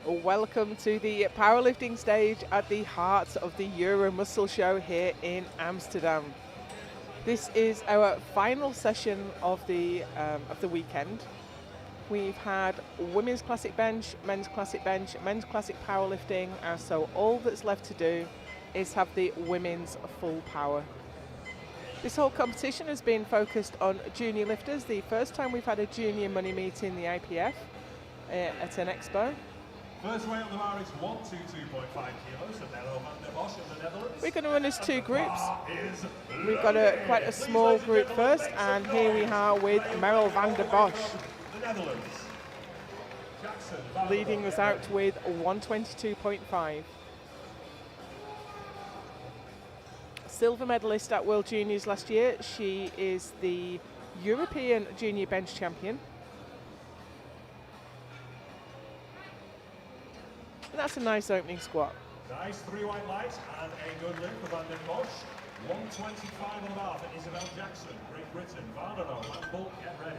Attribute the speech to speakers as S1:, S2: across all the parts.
S1: Welcome to the powerlifting stage at the heart of the Euro Muscle Show here in Amsterdam. This is our final session of the weekend. We've had women's classic bench, men's classic bench, men's classic powerlifting, and so all that's left to do is have the women's full power. This whole competition has been focused on junior lifters. The first time we've had a junior money meet in the IPF at an expo.
S2: First weight on the bar is 122.5 kilos, and Nero van der Bosch of the Netherlands.
S1: We're going to run as two groups. We've got quite a small group first, and here we are with Meryl van der Bosch.
S2: The Netherlands. Jackson,
S1: Leading us out with 122.5. Silver medalist at World Juniors last year. She is the European Junior Bench Champion. And that's a nice opening squat.
S2: Nice 3 white lights and a good lift for Van den Bosch. 125 on the bar for Isabel Jackson, Great Britain. Varnero, Van Bulk, get ready.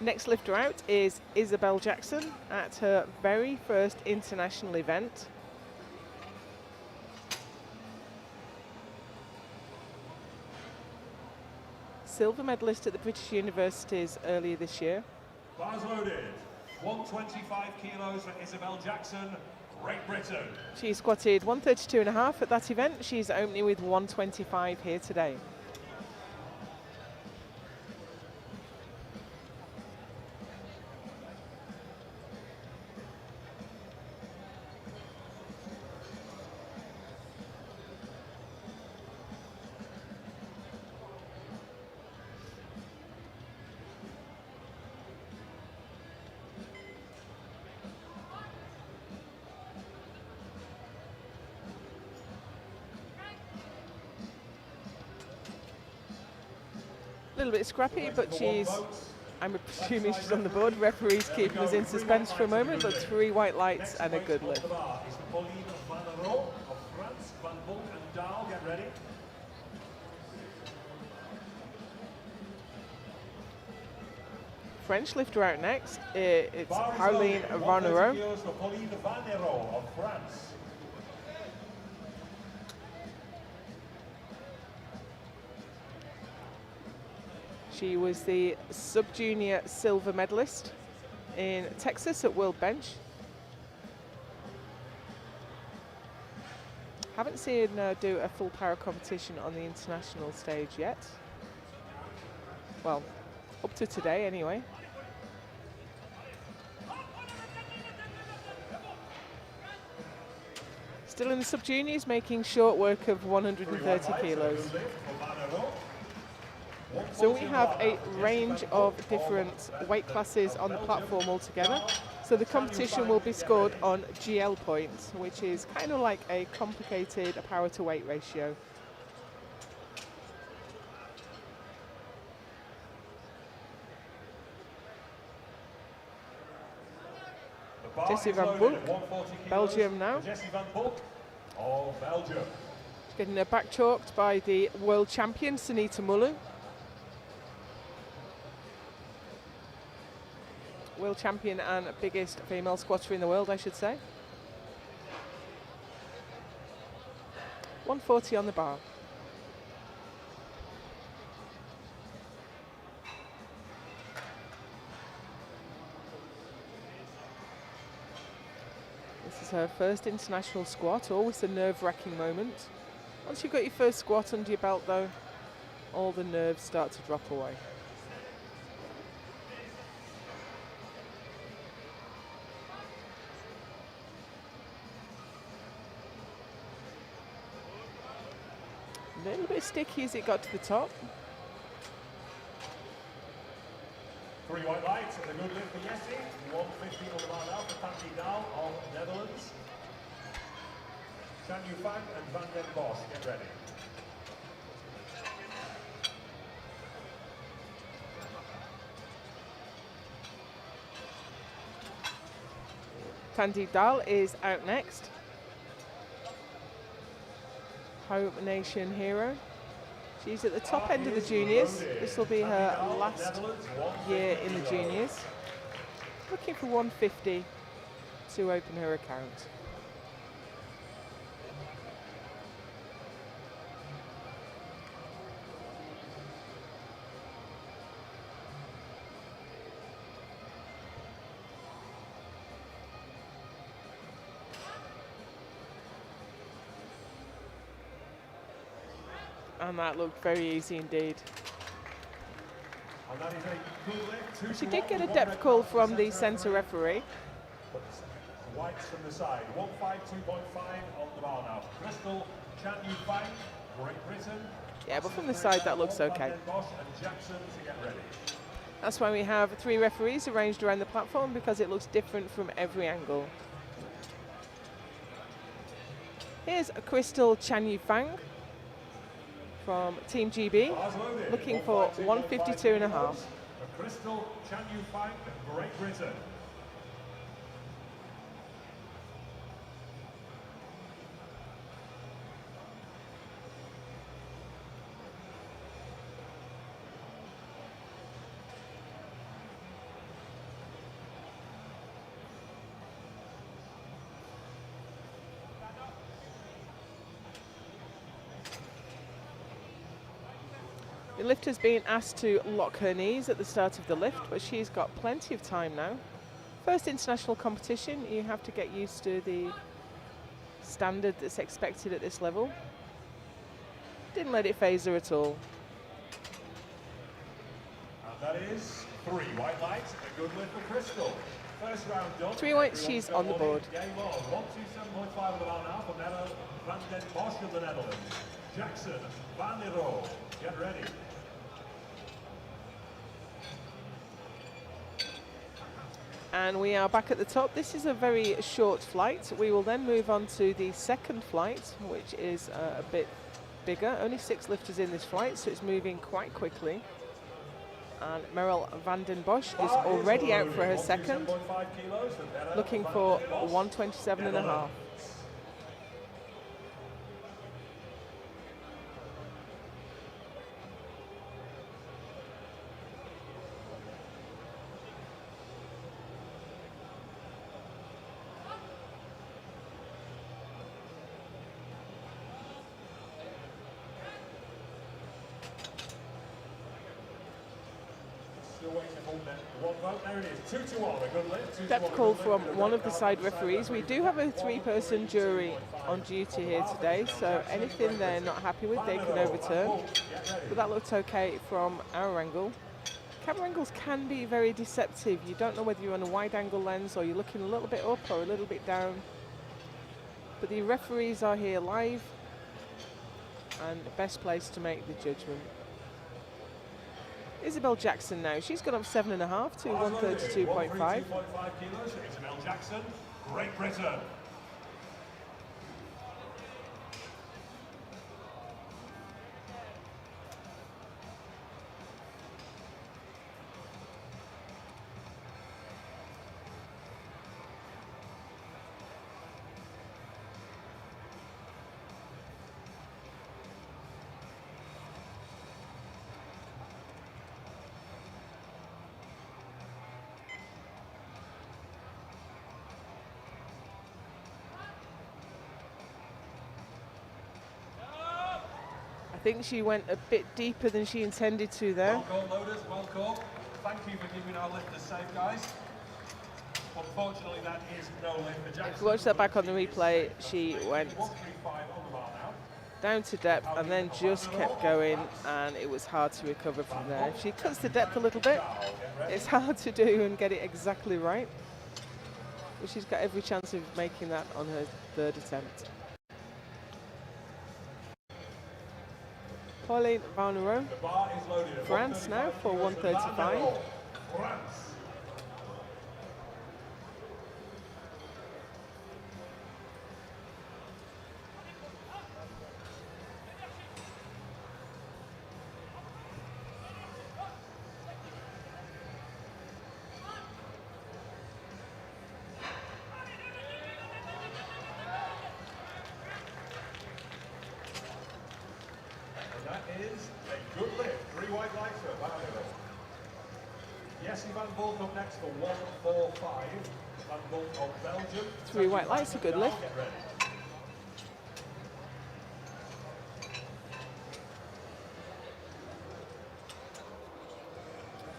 S1: Next lifter out is Isabel Jackson at her very first international event. Silver medalist at the British Universities earlier this year.
S2: Bars loaded. 125 kilos for Isabel Jackson, Great Britain.
S1: She squatted 132.5 at that event. She's opening with 125 here today. A little bit scrappy, but I'm assuming she's on the board. Referee's keeping us in suspense for a moment, but 3 white lights and a good lift. French lifter out next. It's Pauline Varnero. She was the sub-junior silver medalist in Texas at World Bench. Haven't seen her do a full power competition on the international stage yet. Well, up to today anyway. Still in the sub-juniors, making short work of 130 kilos. So we have a range of different weight classes on the platform altogether. So the competition will be scored on GL points, which is kind of like a complicated power to weight ratio. Jessie van Bulk, Belgium now.
S2: Jessie van Bulk of Belgium.
S1: Getting her back chalked by the world champion, Sunita Mullu. World champion and biggest female squatter in the world, I should say. 140 on the bar. This is her first international squat, always a nerve-wracking moment. Once you've got your first squat under your belt though, all the nerves start to drop away. A little bit sticky as it got to the top.
S2: 3 white lights and a good lift for Jessie. 150 on the bar now for Tandy Daal of Netherlands. Shan Yu Fang and Van den Bosch, get ready.
S1: Tandy Daal is out next. Home Nation hero. She's at the top end of the juniors. This will be her last year in the juniors. Looking for 150 to open her account. And that looked very easy indeed. She did get a depth call from the centre referee.
S2: Whites from the side, 152.5 on the bar now. Crystal, Chan Yu Fang, Great Britain.
S1: Yeah, but from the side that looks okay. That's why we have 3 referees arranged around the platform, because it looks different from every angle. Here's a Crystal Chan Yu Fang from Team GB, looking for 152.5.
S2: Crystal Chan Yu Fang, Great Britain.
S1: The lifter's been asked to lock her knees at the start of the lift, but she's got plenty of time now. First international competition, you have to get used to the standard that's expected at this level. Didn't let it phase her at all.
S2: And that is 3 white lights, a good lift for Crystal. First round done.
S1: 3 whites, she's on the board.
S2: Game on, 127.5 on the bar now for Nella van den Bosch of the Netherlands. Jackson, Van der Rohe, get ready.
S1: And we are back at the top. This is a very short flight. We will then move on to the second flight, which is a bit bigger. Only 6 lifters in this flight, so it's moving quite quickly. And Meryl van den Bosch is already out for her second, looking for 127.5. Depth call from one of the side referees. We do have a 3-person jury on duty here today, so anything they're not happy with, they can overturn. But that looked okay from our angle. Camera angles can be very deceptive. You don't know whether you're on a wide angle lens or you're looking a little bit up or a little bit down. But the referees are here live and the best place to make the judgment. Isabel Jackson now. She's gone up 7.5 to 132.5.
S2: Isabel Jackson, Great Britain.
S1: I think she went a bit deeper than she intended to there.
S2: Well caught, loaders, well caught. Thank you for keeping our lifters safe, guys. Unfortunately, that is no lift for Jackson.
S1: If you watch that back on the replay, she went down to depth and then just kept going, and it was hard to recover from there. If she cuts the depth a little bit, it's hard to do and get it exactly right. But she's got every chance of making that on her 3rd attempt. Pauline Van der Rohe, France now for 135.
S2: is a good lift. 3 white lights for Powerlifting. Jesse Van Bulk up next for 145. Van Bulk of Belgium.
S1: 3 white lights, a good lift.
S2: Get ready.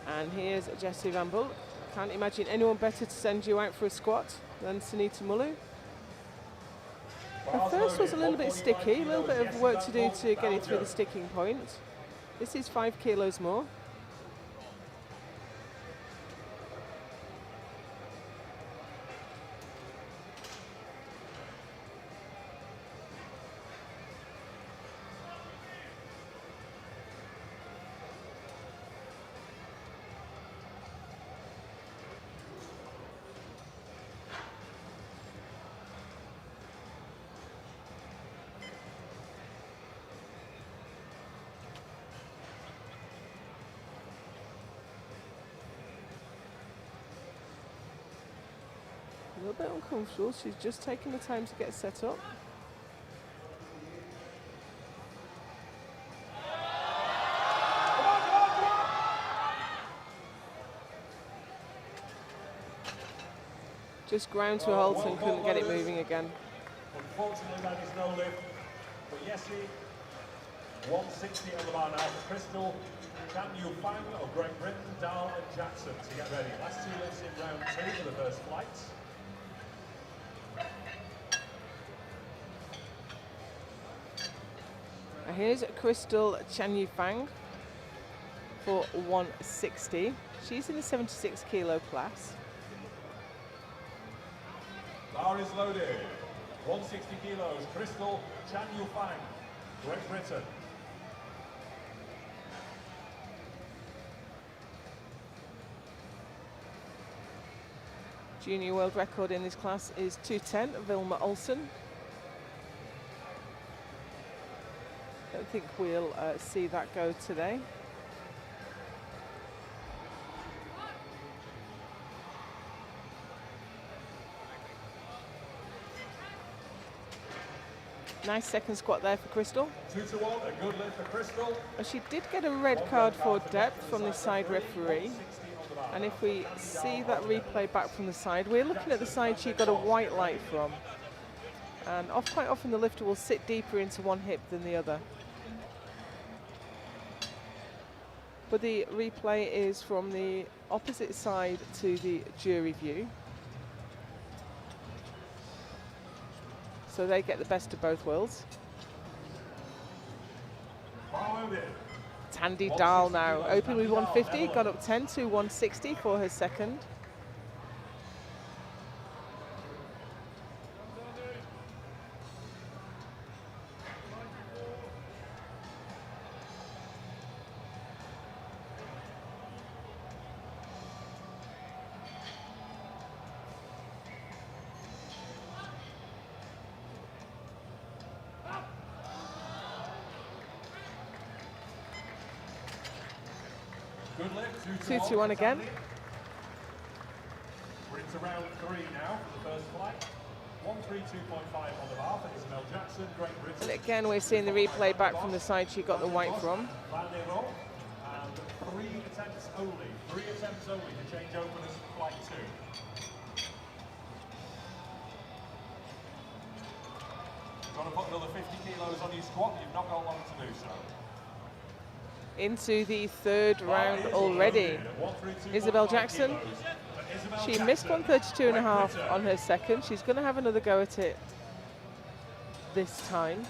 S1: And here's Jesse Van Bulk. Can't imagine anyone better to send you out for a squat than Sunita Mullu. The first was a little bit sticky, a little bit of work to do to get it through the sticking point. This is 5 kilos more. A little bit uncomfortable. She's just taking the time to get set up. Just ground to a halt and couldn't get it moving again.
S2: Unfortunately, that is no lift. But Jesse, 160 on the bar now for Crystal. Can you find of Great Britain, Dahl and Jackson to get ready? Last 2 lifts in round 2 for the first flight.
S1: Here's Crystal Chanyu Fang for 160. She's in the 76 kilo class.
S2: Bar is loaded. 160 kilos. Crystal Chanyu Fang, Great Britain.
S1: Junior world record in this class is 210, Vilma Olsen. Don't think we'll see that go today. Nice second squat there for Crystal.
S2: 2 to 1, a good lift for Crystal.
S1: Well, she did get a red card for depth from the side referee. And if we see that replay back from the side, we're looking at the side she got a white light from. And quite often the lifter will sit deeper into one hip than the other. But the replay is from the opposite side to the jury view. So they get the best of both worlds. Tandy Dahl now, open with 150, got up 10 to 160 for her second.
S2: Good lift,
S1: 2 to 1 again.
S2: We're into round 3 now for the first flight. 132.5 on the bar for Isabel Jackson, Great Britain.
S1: And again, we're seeing the replay back from the side she got the white from.
S2: And 3 attempts only. 3 attempts only to change over this flight 2. You've got to put another 50 kilos on your squat, you've not got long to do so.
S1: Into the third round already. Isabel Jackson, she missed 132.5 on her second. She's going to have another go at it this time.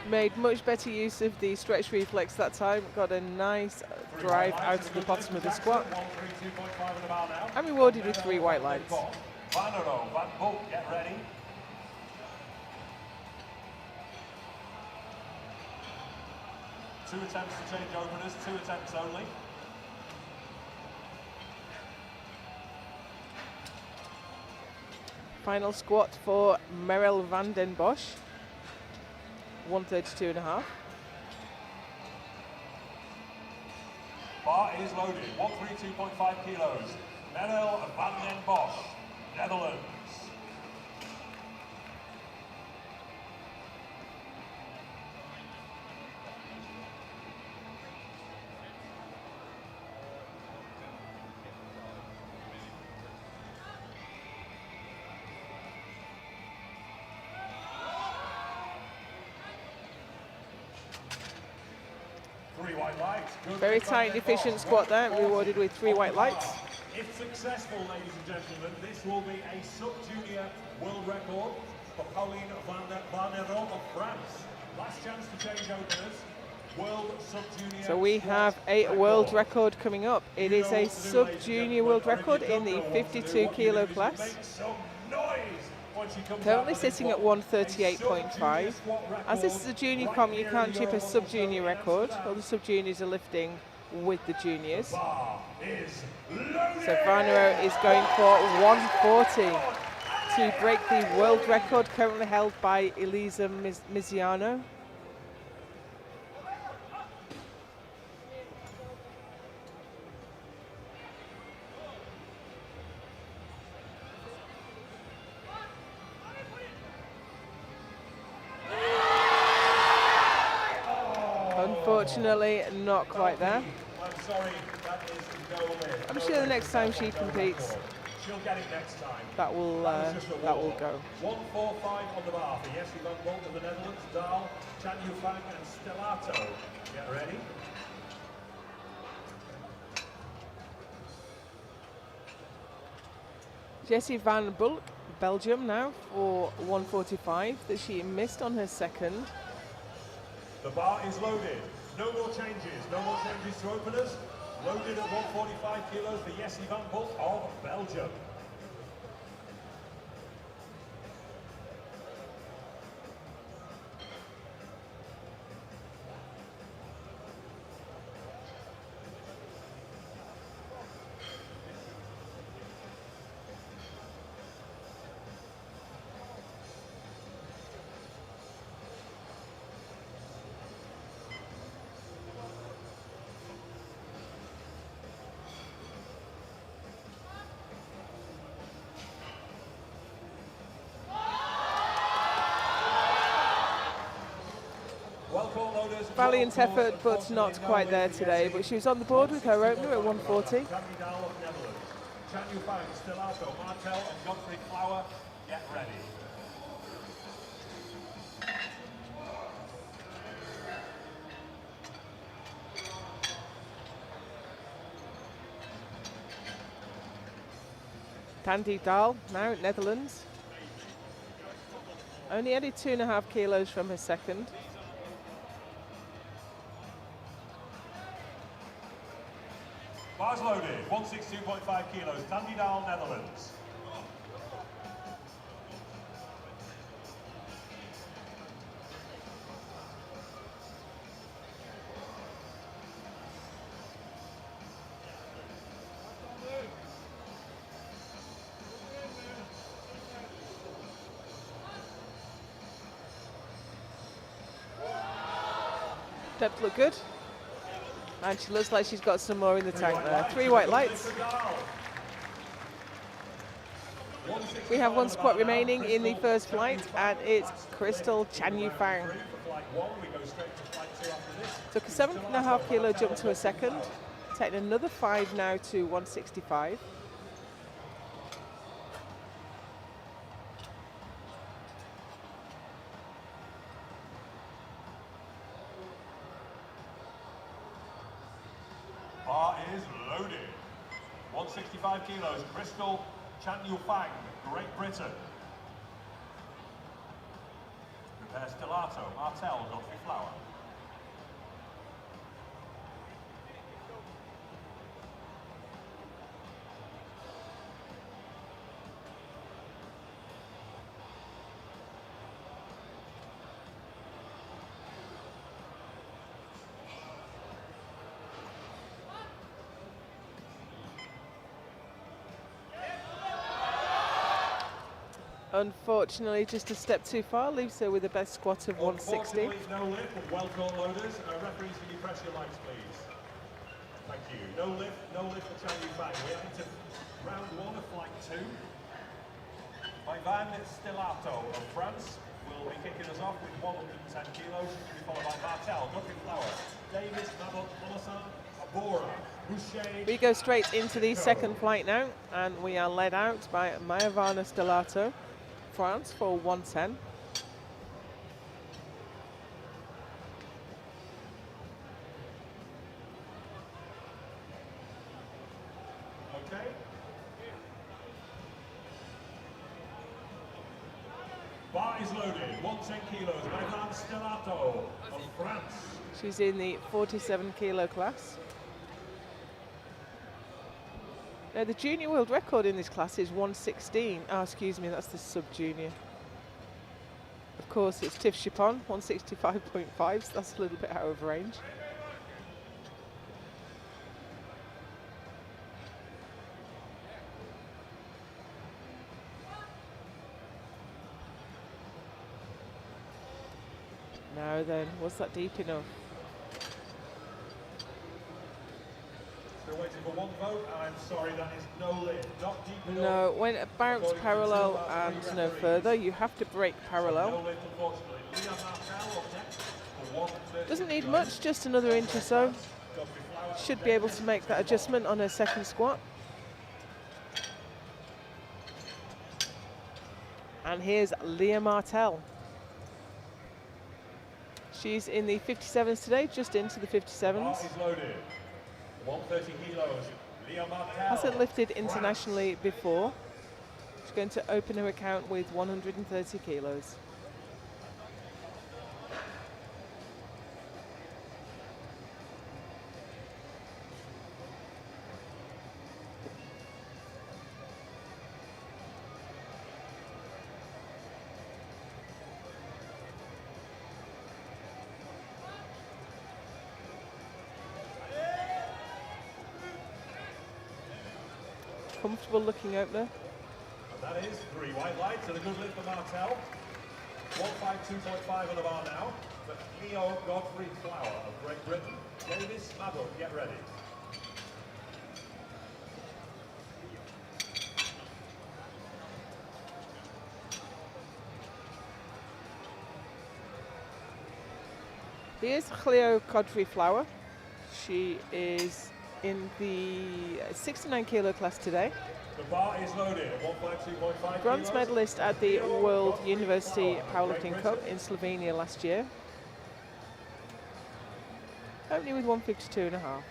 S1: Made much better use of the stretch reflex that time. Got a nice drive out of the bottom of the squat. And rewarded with 3 white lights.
S2: Van Bulk, get ready. 2 attempts to change openers, 2 attempts only.
S1: Final squat for Merel van den Bosch, 132.5.
S2: Bar is loaded, 132.5 kilos. Merel van den Bosch, Netherlands.
S1: Very tight, efficient squat there, rewarded with 3 white lights.
S2: If successful, ladies and gentlemen, this will be a sub-junior world record for Pauline van der Rohe of France. Last chance to change openers. World sub-junior.
S1: So we have a world record coming up. It is a sub-junior world record in the 52 kilo class. Currently sitting at 138.5. As this is a junior comp, you can't chip a sub-junior record. All the sub-juniors are lifting with the juniors. So van der Rohe is going for 140 to break the world record currently held by Elisa Miziano. Unfortunately, not quite there.
S2: I'm sorry, that is no lift.
S1: I'm sure the next time she competes,
S2: she'll get it next time.
S1: that will go.
S2: 145 on the bar for Jessie van Bolt of the Netherlands, Dahl, Chan Yufang and Stellato. Get ready.
S1: Jessie van Bulk, Belgium now for 145 that she missed on her second.
S2: The bar is loaded. No more changes. No more changes to openers. Loaded at 145 kilos for Jessie van Bulk of Belgium.
S1: Valiant effort, but not quite there today. But she was on the board with her opener at 140.
S2: Chan Yufang, Stellato, Martel and Godfrey Flower, get ready.
S1: Tandy Dahl, now Netherlands. Only added 2.5 kilos from her second.
S2: Bars loaded, 162.5 kilos, Tandy Dahl, Netherlands.
S1: Depth look good. And she looks like she's got some more in the tank there. 3 white lights. We have 1 squat remaining in the first flight, and it's Crystal Chan Yufang. Took a 7.5 kilo jump to a second. Taking another 5 now to 165.
S2: Bar is loaded. 165 kilos, Crystal Chan Yufang, Great Britain. Prepare Stellato, Martel, Godfrey Flower.
S1: Unfortunately, just a step too far leaves her with a best squat of 160.
S2: Unfortunately, no lift, but well done, loaders. Referees, can you press your lights, please? Thank you. No lift for Chan Yufang. We're into round 1 of flight 2. Ivan Stellato of France will be kicking us off with 110 kilos, to be followed by Martel, Guthrie Flower, Davis, Mabot, Molasan, Abora, Boucher.
S1: We go straight into the second flight now, and we are led out by Mayavana Stellato, France, for 110.
S2: Okay. Bar is loaded, 110 kilos, Mayavana Stellato of France.
S1: She's in the 47 kilo class. Now the junior world record in this class is 116. Oh, excuse me, that's the sub-junior. Of course, it's Tiff Chipon, 165.5, so that's a little bit out of range. Now then, was that deep enough?
S2: Still waiting for one vote. I'm sorry, that is no lift, not deep enough.
S1: No, when about parallel and no further, you have to break parallel.
S2: No lift, unfortunately. Leon Martel up next for 130.
S1: Doesn't need much, just another inch or so. Should be able to make that adjustment on her second squat. And here's Leah Martel. She's in the 57s today, just into the 57s.
S2: Bar is loaded. 130 kilos. Leah Martel.
S1: Hasn't lifted internationally before. She's going to open her account with 130 kilos. Comfortable looking opener.
S2: And that is 3 white lights and a good lift for Martel. 152.5 on the bar now. But Leo Godfrey Flower of Great Britain. Davis Maddock, get ready.
S1: Here's Cleo Godfrey Flower. She is in the 69 kilo class today.
S2: The bar is loaded at 152.5
S1: Bronze
S2: kilos.
S1: medalist at the
S2: Leo
S1: World
S2: Godfrey
S1: University
S2: Flower of
S1: Powerlifting
S2: Great
S1: Cup
S2: Britain.
S1: in Slovenia last year. Opening with 152.5.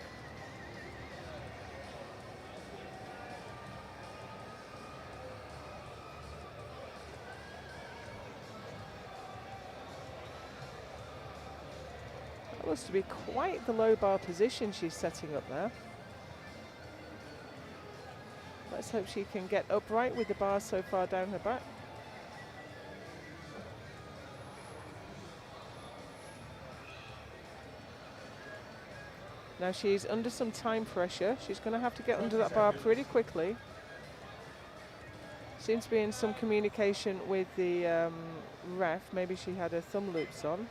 S1: That looks to be quite the low bar position she's setting up there. Let's hope she can get upright with the bar so far down her back. Now she's under some time pressure. She's going to have to get under that bar pretty quickly. Seems to be in some communication with the ref. Maybe she had her thumb loops on.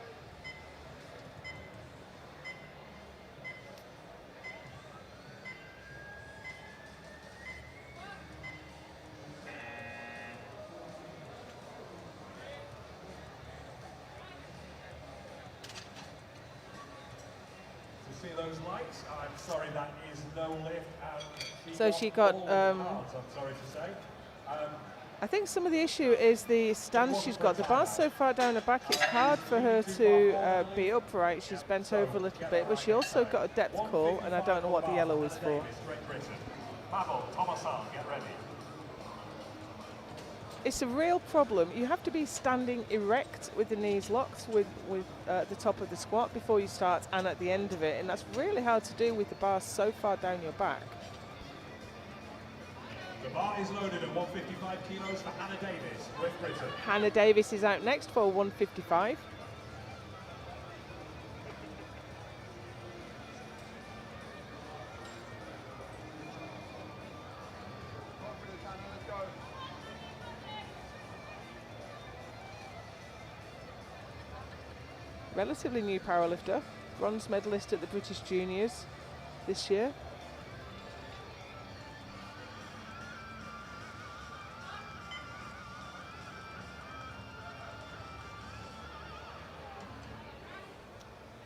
S2: See those lights? I'm sorry, that is no lift.
S1: So she got,
S2: all the cards, I'm sorry to say.
S1: I think some of the issue is the stance she's got. The bar's so far down her back, it's hard for her to be upright. She's bent over a little bit, but she also got a depth call, and I don't know what the yellow is for.
S2: Pavel Tomasan, get ready.
S1: It's a real problem. You have to be standing erect with the knees locked with the top of the squat before you start and at the end of it, and that's really hard to do with the bar so far down your back.
S2: The bar is loaded at 155 kilos for Hannah Davis, Great Britain.
S1: Hannah Davis is out next for 155. relatively new powerlifter, bronze medalist at the British Juniors this year.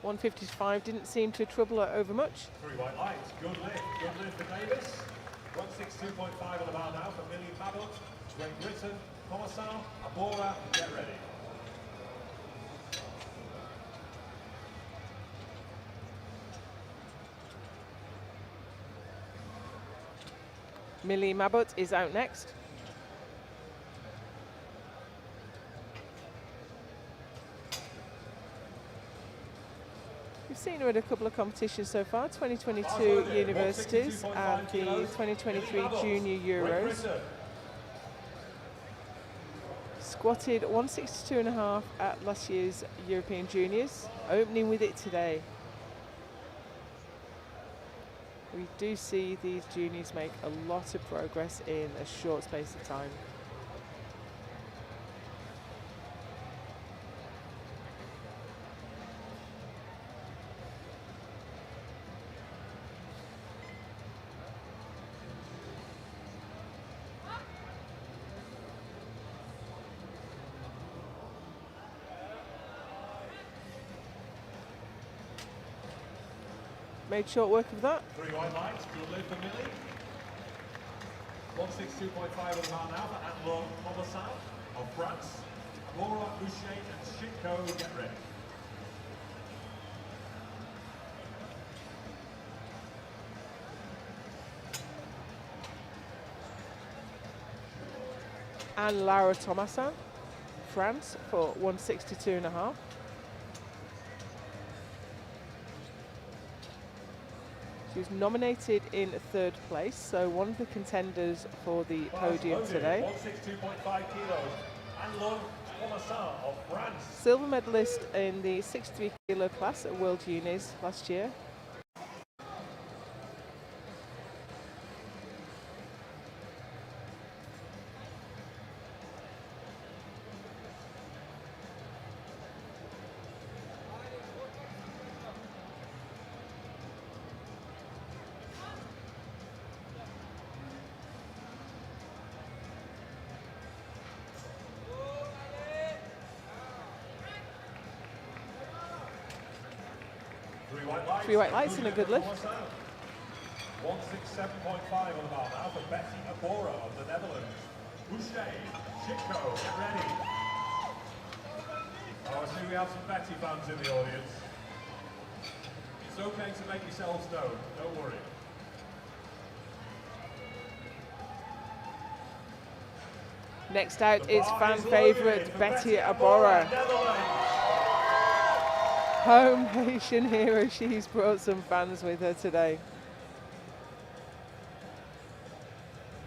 S1: .155 didn't seem to trouble her over much.
S2: 3 white lights, good lift for Davis. 162.5 on the bar now for Millie Babbitt, Great Britain, Commissar, Abora, get ready.
S1: Millie Mabut is out next. We've seen her at a couple of competitions so far, 2022 universities and the 2023 Junior Euros. Squatted 162.5 at last year's European Juniors, opening with it today. We do see these juniors make a lot of progress in a short space of time. Made short work of that.
S2: 3 white lights, good lift for Millie. 162.5 on the bar now for Anne-Laure Commissar of France. Laura Boucher and Shitko, get ready.
S1: And Laura Thomasin, France, for 162.5. She was nominated in third place, so one of the contenders for the podium today.
S2: 162.5 kilos, Anne-Laure Commissar of France.
S1: Silver medalist in the 63 kilo class at World Unis last year. Three white lights and a good lift.
S2: 167.5 on the bar now for Betty Abora of the Netherlands. Boucher, Shitko, get ready. Oh, I see we have some Betty fans in the audience. It's okay to make yourselves known, don't worry.
S1: Next out is fan favourite Betty Abora. Home Haitian hero, she's brought some fans with her today.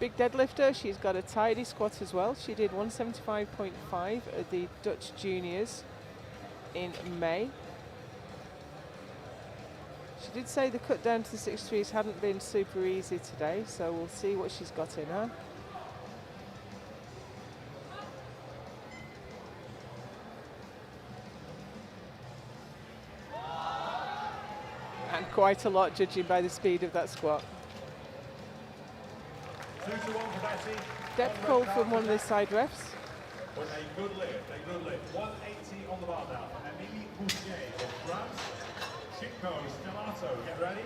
S1: Big deadlifter, she's got a tidy squat as well. She did 175.5 at the Dutch Juniors in May. She did say the cut down to the 63s hadn't been super easy today, so we'll see what she's got in her. And quite a lot, judging by the speed of that squat.
S2: 2 to 1 for Betty.
S1: Depth called from one of the side refs.
S2: But a good lift. 180 on the bar now for Emilie Boucher of France. Shitko, Stellato, get ready.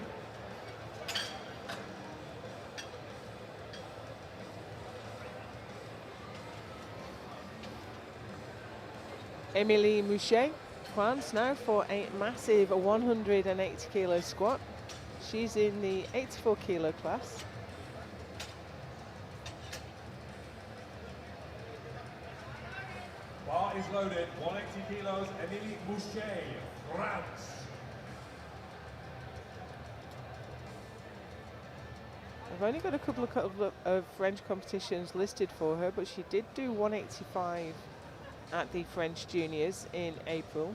S1: Emilie Mouchet, France now for a massive 180 kilo squat. She's in the 84 kilo class.
S2: Bar is loaded, 180 kilos, Emilie Boucher, France.
S1: I've only got a couple of French competitions listed for her, but she did do 185 at the French Juniors in April.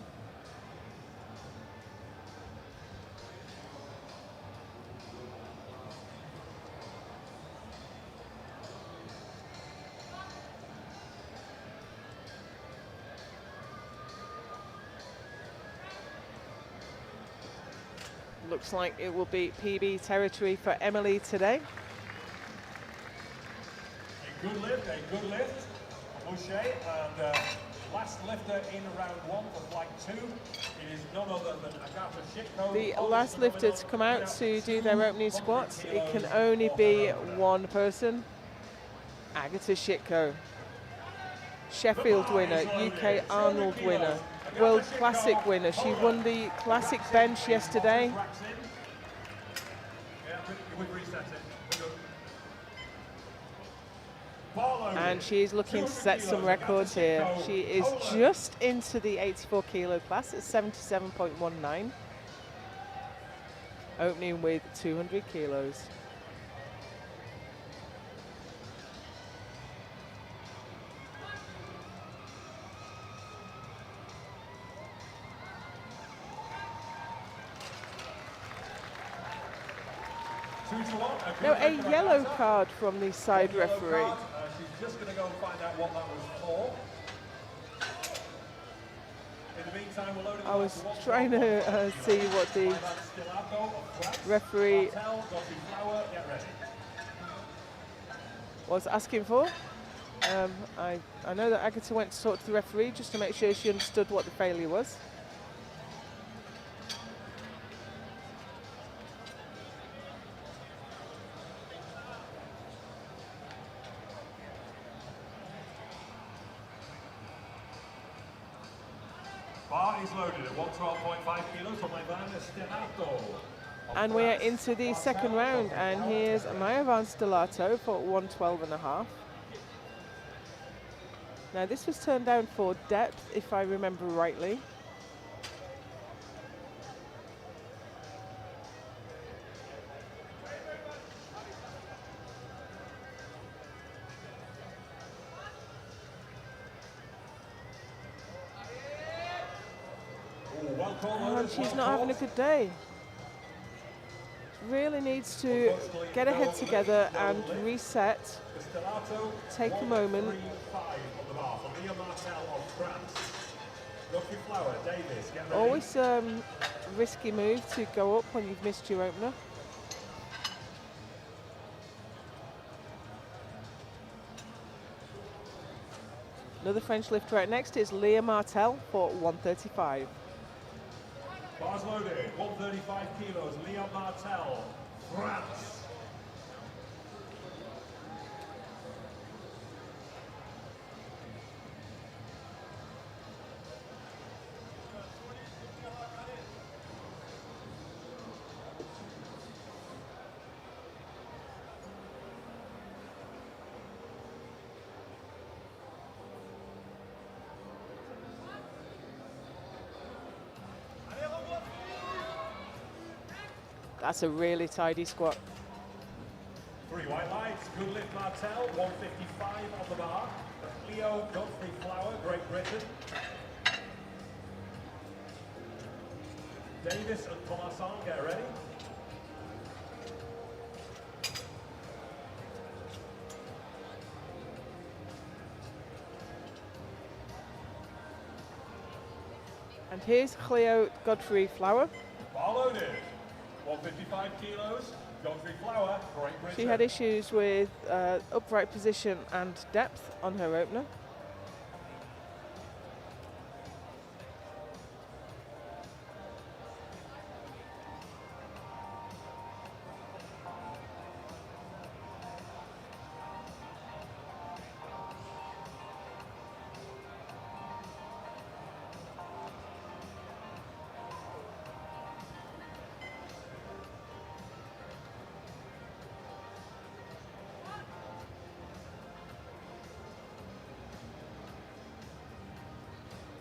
S1: Looks like it will be PB territory for Emily today.
S2: A good lift, a Boucher, and last lifter in round 1 for flight 2. It is none other than Agatha Shitko.
S1: The last lifter to come out to do their opening squats, it can only be one person, Agatha Shitko. Sheffield winner, UK Arnold winner, World Classic winner. She won the Classic bench yesterday. And she's looking to set some records here. She is just into the 84 kilo class at 77.19, opening with 200 kilos. Now a yellow card from the side referee.
S2: She's just going to go and find out what that was for. In the meantime, we're loading.
S1: I was trying to see what the referee was asking for. I know that Agatha went to talk to the referee just to make sure she understood what the failure was.
S2: Bar is loaded at 112.5 kilos from my van Stellato.
S1: And we are into the second round, and here's Maya Van Stellato for 112.5. Now this was turned down for depth, if I remember rightly. And she's not having a good day. Really needs to get her head together and reset. Take a moment. Always a risky move to go up when you've missed your opener. Another French lifter right next is Leah Martel for 135.
S2: Bars loaded, 135 kilos, Leon Martel, France.
S1: That's a really tidy squat.
S2: 3 white lights, good lift Martel, 155 on the bar. Leo Godfrey Flower, Great Britain. Davis and Thomason, get ready.
S1: And here's Cleo Godfrey Flower.
S2: Bar loaded. 155 kilos, Godfrey Flower, Great Britain.
S1: She had issues with upright position and depth on her opener.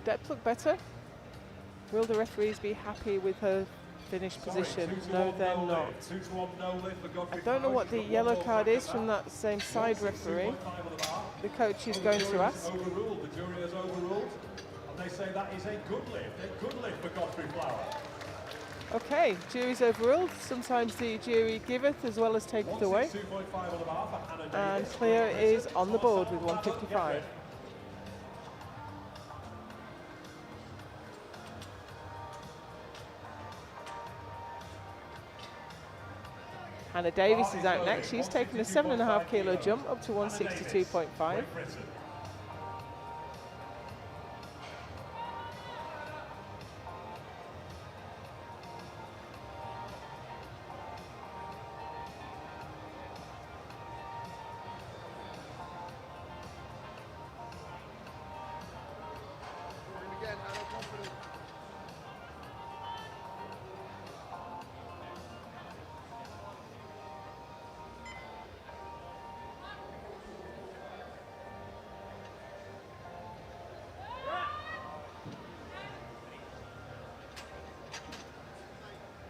S1: Depth look better? Will the referees be happy with her finished position? No, they're not. I don't know what the yellow card is from that same side referee. The coach is going to ask.
S2: The jury has overruled, and they say that is a good lift for Godfrey Flower.
S1: Okay, jury's overruled. Sometimes the jury giveth as well as taketh away. And Cleo is on the board with 155. Hannah Davis is out next. She's taken a 7.5 kilo jump up to 162.5.
S2: Great Britain.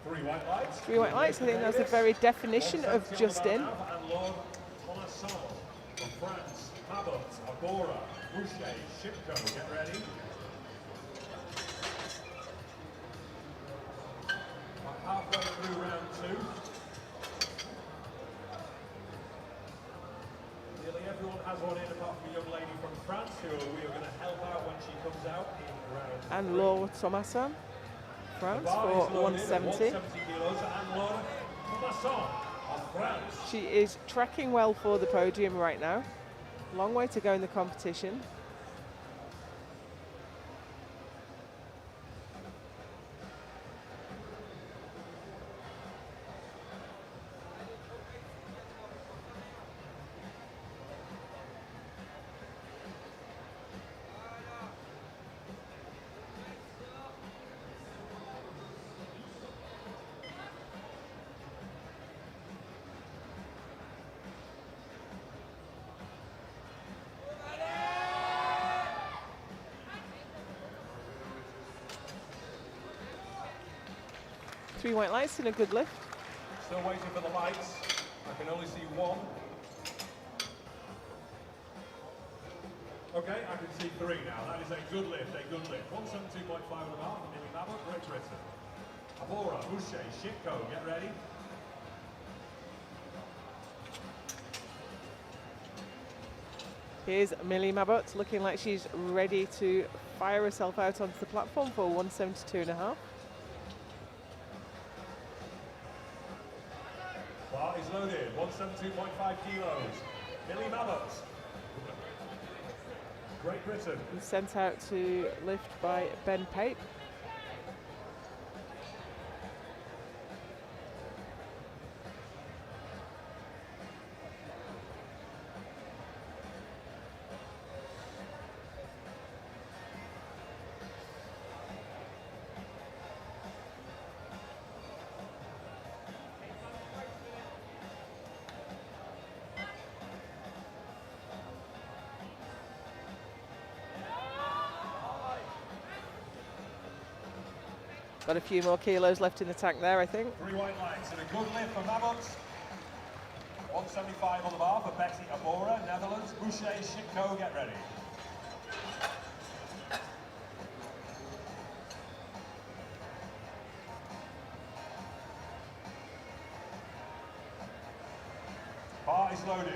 S2: Three white lights.
S1: 3 white lights. I think that's the very definition of just in.
S2: And Lord Thomasson from France. Mabot, Abora, Boucher, Shipko, get ready. About halfway through round 2. Nearly everyone has one in apart from a young lady from France who we are going to help out when she comes out in round 3.
S1: And Laura Thomasson, France, for 170. She is tracking well for the podium right now. Long way to go in the competition. Three white lights and a good lift.
S2: Still waiting for the lights. I can only see one. Okay, I can see 3 now. That is a good lift, a good lift. 172.5 on the mark from Millie Mabot, Great Britain. Abora, Boucher, Shipko, get ready.
S1: Here's Millie Mabot looking like she's ready to fire herself out onto the platform for 172.5.
S2: Bar is loaded, 172.5 kilos. Millie Mabot. Great Britain.
S1: And sent out to lift by Ben Pape. Got a few more kilos left in the tank there, I think.
S2: 3 white lights and a good lift for Mabot. 175 on the bar for Betty Abora, Netherlands. Boucher, Shipko, get ready. Bar is loaded.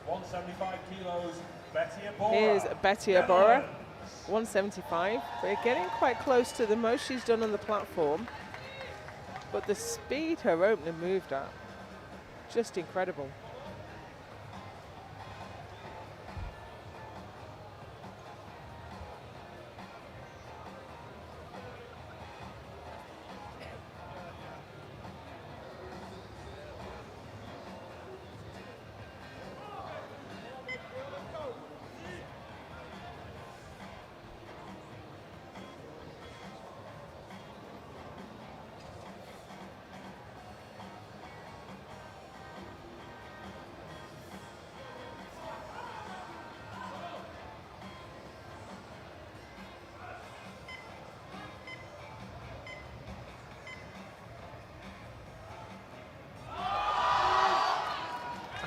S2: 175 kilos, Betty Abora.
S1: Here's Betty Abora, 175. We're getting quite close to the most she's done on the platform, but the speed her opener moved at, just incredible.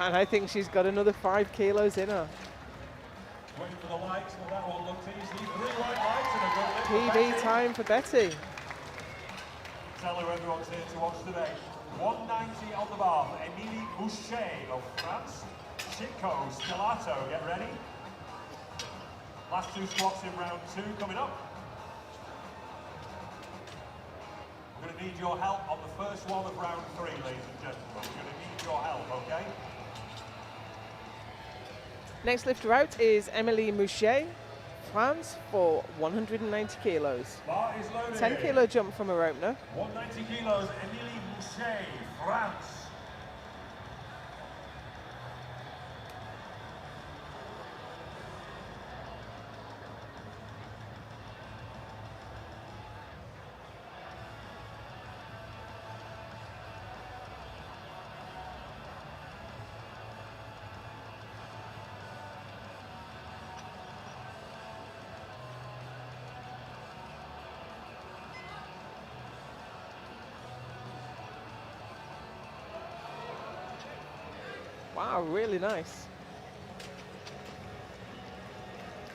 S1: And I think she's got another 5 kilos in her.
S2: Waiting for the lights, well, that one looked easy. 3 white lights and a good lift for
S1: PB
S2: Betty.
S1: time for Betty.
S2: Tell her everyone's here to watch today. 190 on the bar for Emilie Boucher of France. Shipko, Stellato, get ready. Last 2 squats in round 2 coming up. We're going to to need your help on the first one of round 3, ladies and gentlemen. We're going to need your help, okay?
S1: Next lifter out is Emily Mouchet, France, for 190 kilos.
S2: Bar is loaded.
S1: 10 kilo jump from her opener.
S2: 190 kilos, Emilie Boucher, France.
S1: Wow, really nice.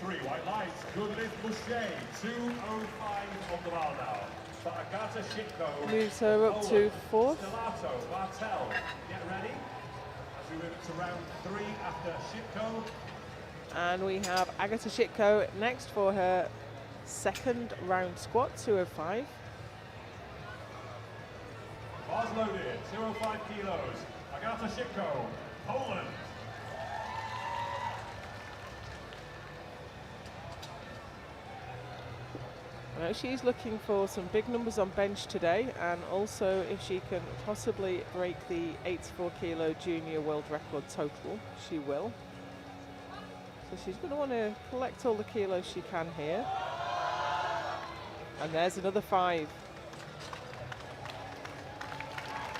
S2: 3 white lights, good lift Boucher, 205 on the bar now. For Agata Shitko.
S1: Moves her up to 4th.
S2: Stellato, Bartel, get ready. As we move into round 3 after Shitko.
S1: And we have Agata Shitko next for her 2nd round squat, 205.
S2: Bars loaded, 205 kilos. Agata Shitko, Poland.
S1: Now she's looking for some big numbers on bench today, and also if she can possibly break the 84 kilo junior world record total, she will. So she's going to want to collect all the kilos she can here. And there's another 5.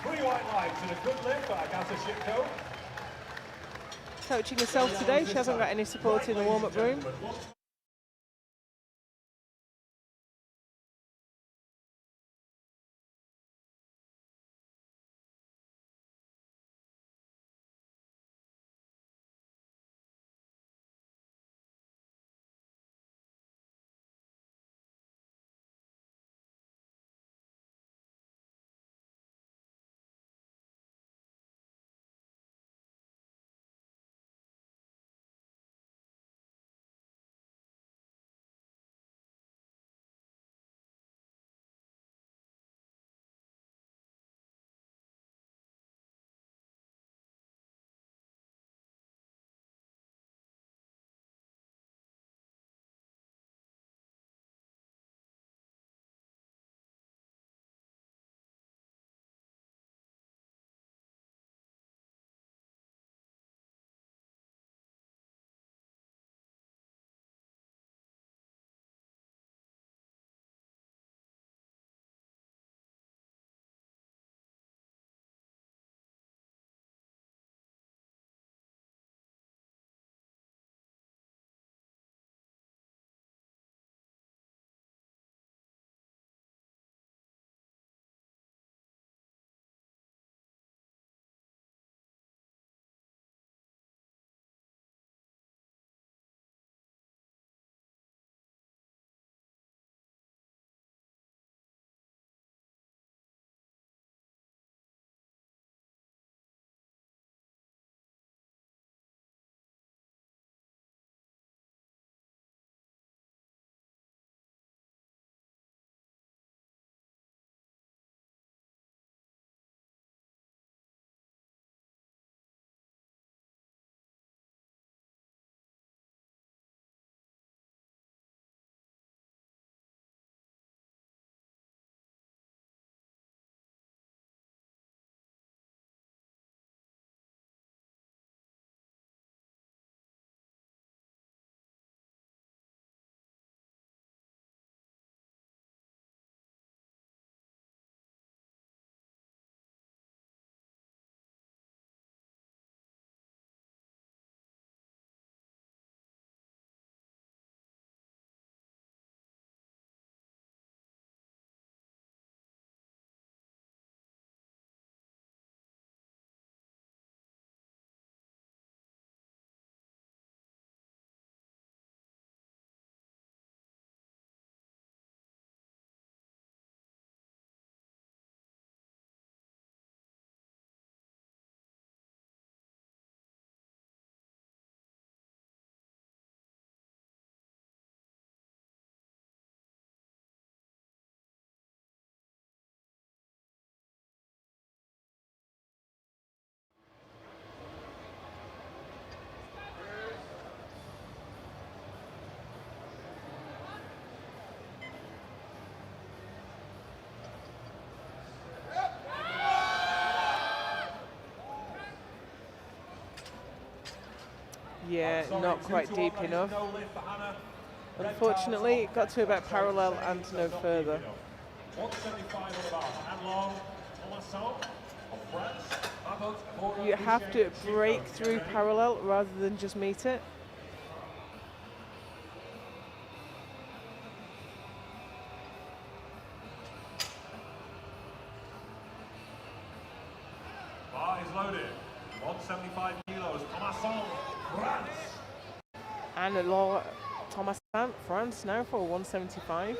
S2: 3 white lights and a good lift for Agata Shitko.
S1: Coaching herself today, she hasn't got any support in the warm-up room. Yeah,
S2: Sorry,
S1: not
S2: 2
S1: quite
S2: to 1,
S1: deep
S2: that is
S1: enough.
S2: no lift for Hannah. Red
S1: Unfortunately,
S2: cards
S1: it got to about
S2: so
S1: parallel
S2: saying
S1: and
S2: so
S1: no
S2: not
S1: further.
S2: deep enough. 175 on the bar. And long, Thomason of France. Mabot, Bora,
S1: You have
S2: Boucher,
S1: to
S2: and
S1: break
S2: Shinko.
S1: through
S2: Get ready.
S1: parallel rather than just meet it.
S2: Bar is loaded. 175 kilos. Thomason, France.
S1: And Laura Thomas France now for 175.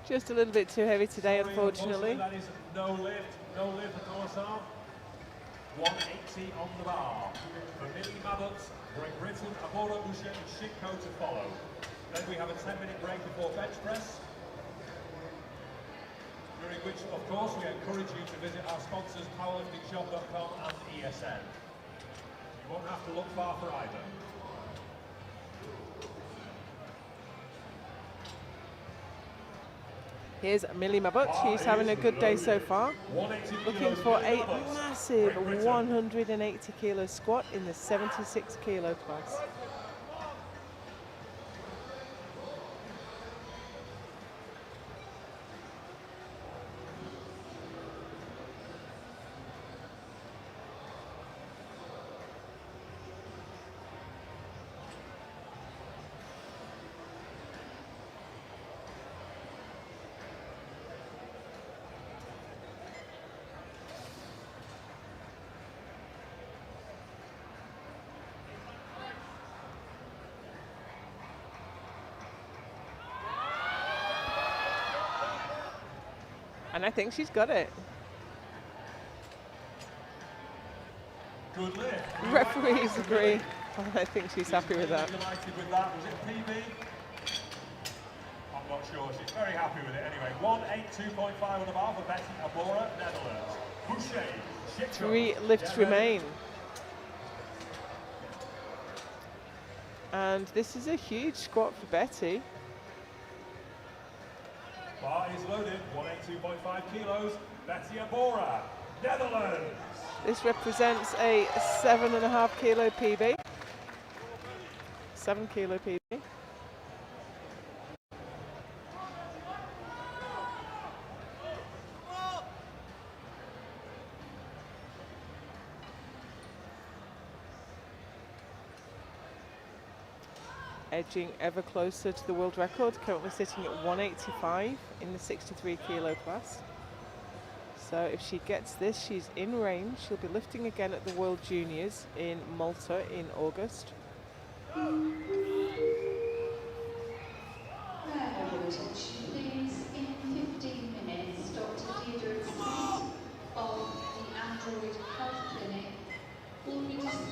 S1: Just a little bit too heavy today,
S2: Sorry,
S1: unfortunately.
S2: That is no lift for Thomason. 180 on the bar. For Millie Mabot, Great Britain, Abora, Boucher, and Shinko to follow. Then we have a 10-minute break before bench press. During which, of course, we encourage you to visit our sponsors, powerliftingshop.com and ESN. You won't have to look far for either.
S1: Here's Millie Mabot. She's having a good day so far. Looking for a massive 180 kilo squat in the 76 kilo class. And I think she's got it.
S2: Good lift.
S1: Referees agree. I think she's happy with that.
S2: Delighted with that. Was it PB? I'm not sure. She's very happy with it anyway. 182.5 on the bar for Betty Abora, Netherlands. Boucher, Shinko.
S1: 3 lifts remain. And this is a huge squat for Betty.
S2: Bar is loaded, 182.5 kilos. Betty Abora, Netherlands.
S1: This represents a 7.5 kilo PB. 7 kilo PB. Edging ever closer to the world record, currently sitting at 185 in the 63 kilo class. So if she gets this, she's in range. She'll be lifting again at the World Juniors in Malta in August.
S3: Please, in 15 minutes, Dr. Deirdre Smith of the Android Health Clinic will be discussing.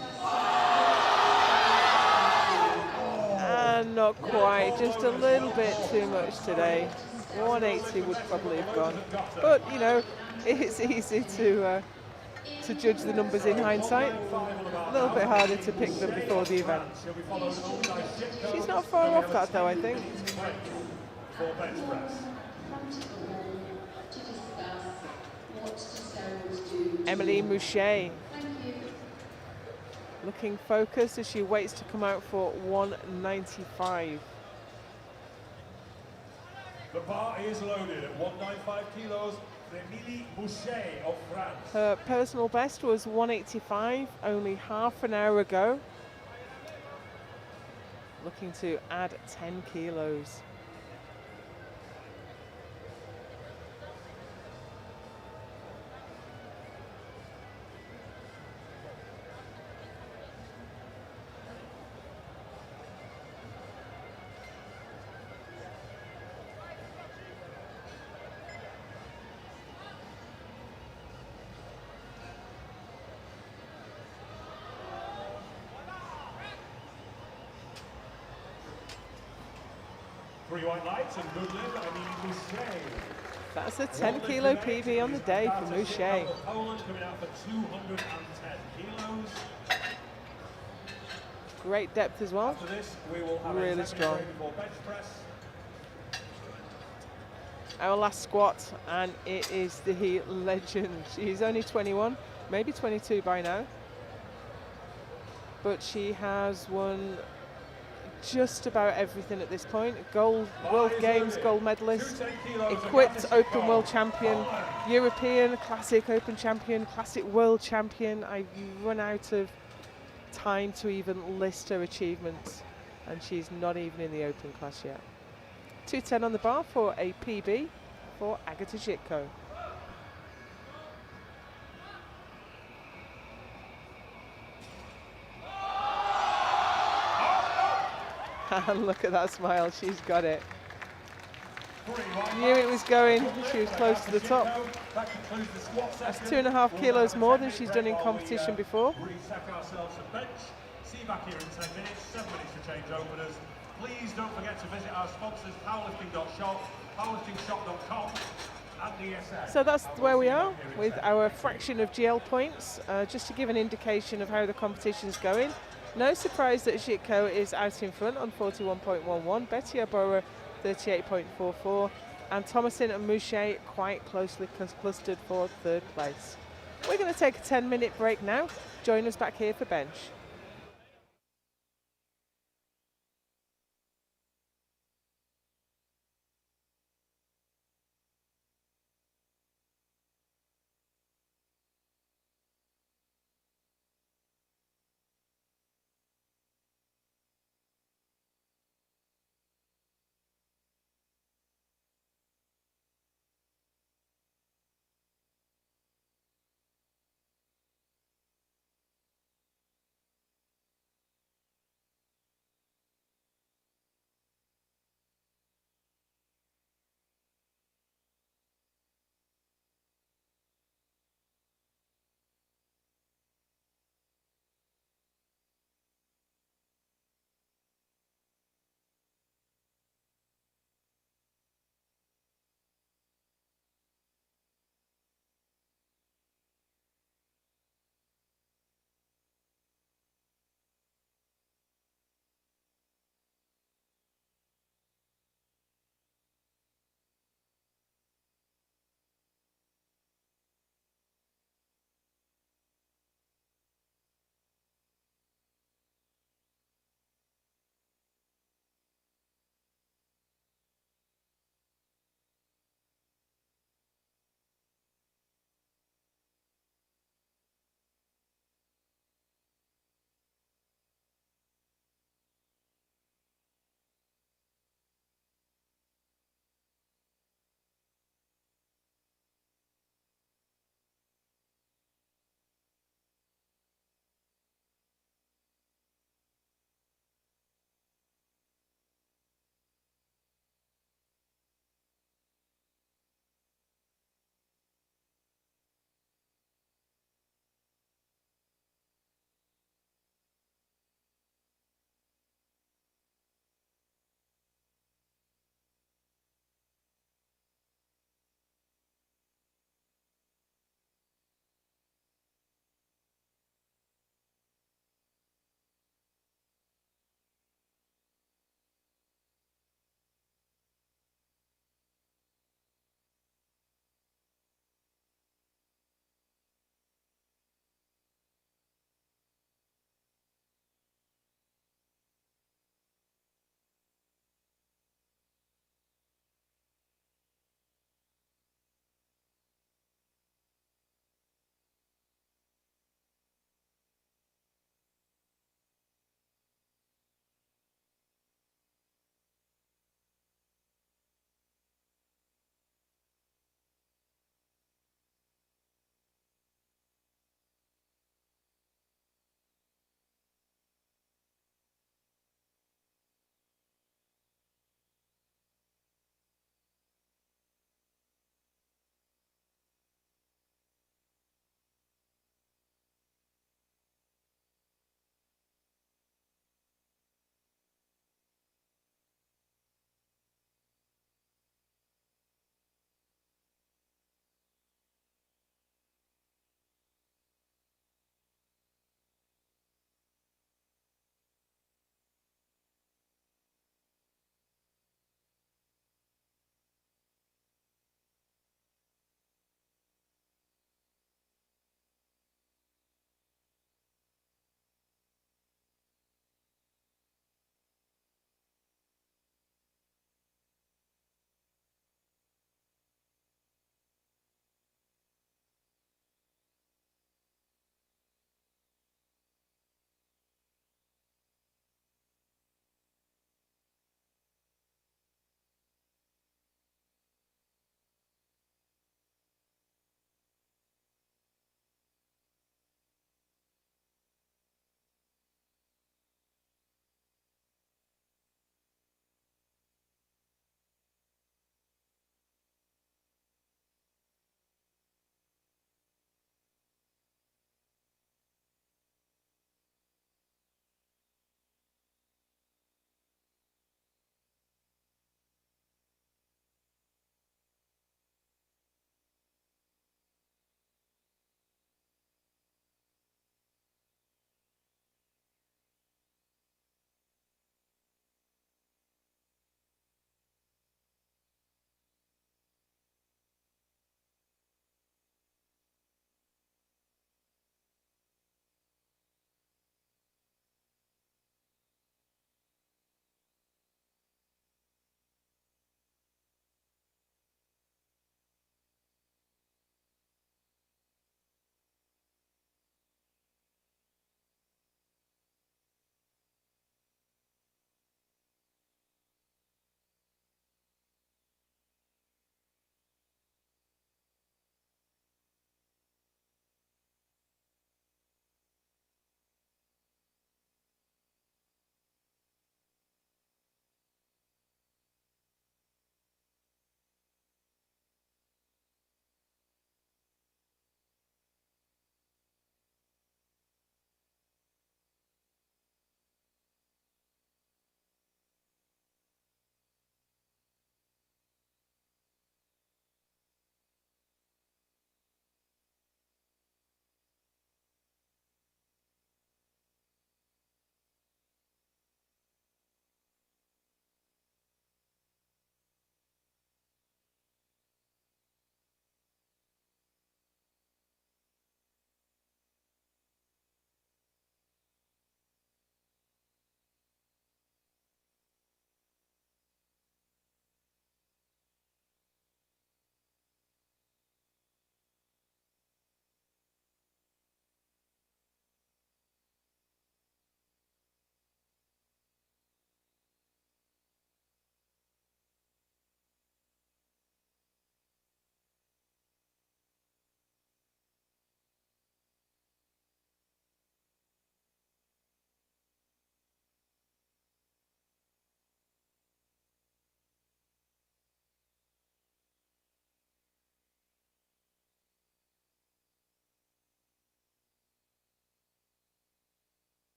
S1: And not quite, just a little bit too much today. 180 would probably have gone, but you know, it's easy to judge the numbers in hindsight. A little bit harder to pick them before the event. She's not far off that though, I think. Emily Mouchet looking focused as she waits to come out for 195.
S2: The bar is loaded at 195 kilos. Emilie Boucher of France.
S1: Her personal best was 185 only half an hour ago. Looking to add 10 kilos.
S2: Three white lights and Budlin, I mean Boucher.
S1: That's a 10 kilo PB on the day for Boucher.
S2: Poland coming out for 210 kilos.
S1: Great depth as well.
S2: After this, we will have
S1: Really
S2: a
S1: strong.
S2: for bench press.
S1: Our last squat, and it is the legend. She's only 21, maybe 22 by now. But she has won just about everything at this point. Gold World Games gold medalist, equipped Open World Champion, European Classic Open Champion, Classic World Champion. I've run out of time to even list her achievements, and she's not even in the Open class yet. 210 on the bar for a PB for Agata Zhitko. And look at that smile, she's got it. Knew it was going, she was close to the top. That's 2.5 kilos more than she's done in competition before.
S2: Reset ourselves a bench. See you back here in 10 minutes, 7 minutes to change openers. Please don't forget to visit our sponsors, powerlifting.shop, powerliftingshop.com, and DSS.
S1: So that's where we are with our fraction of GL points, just to give an indication of how the competition's going. No surprise that Zhitko is out in front on 41.11, Betty Obora 38.44, and Thomasin and Mouchet quite closely clustered for third place. We're going to take a 10-minute break now. Join us back here for bench.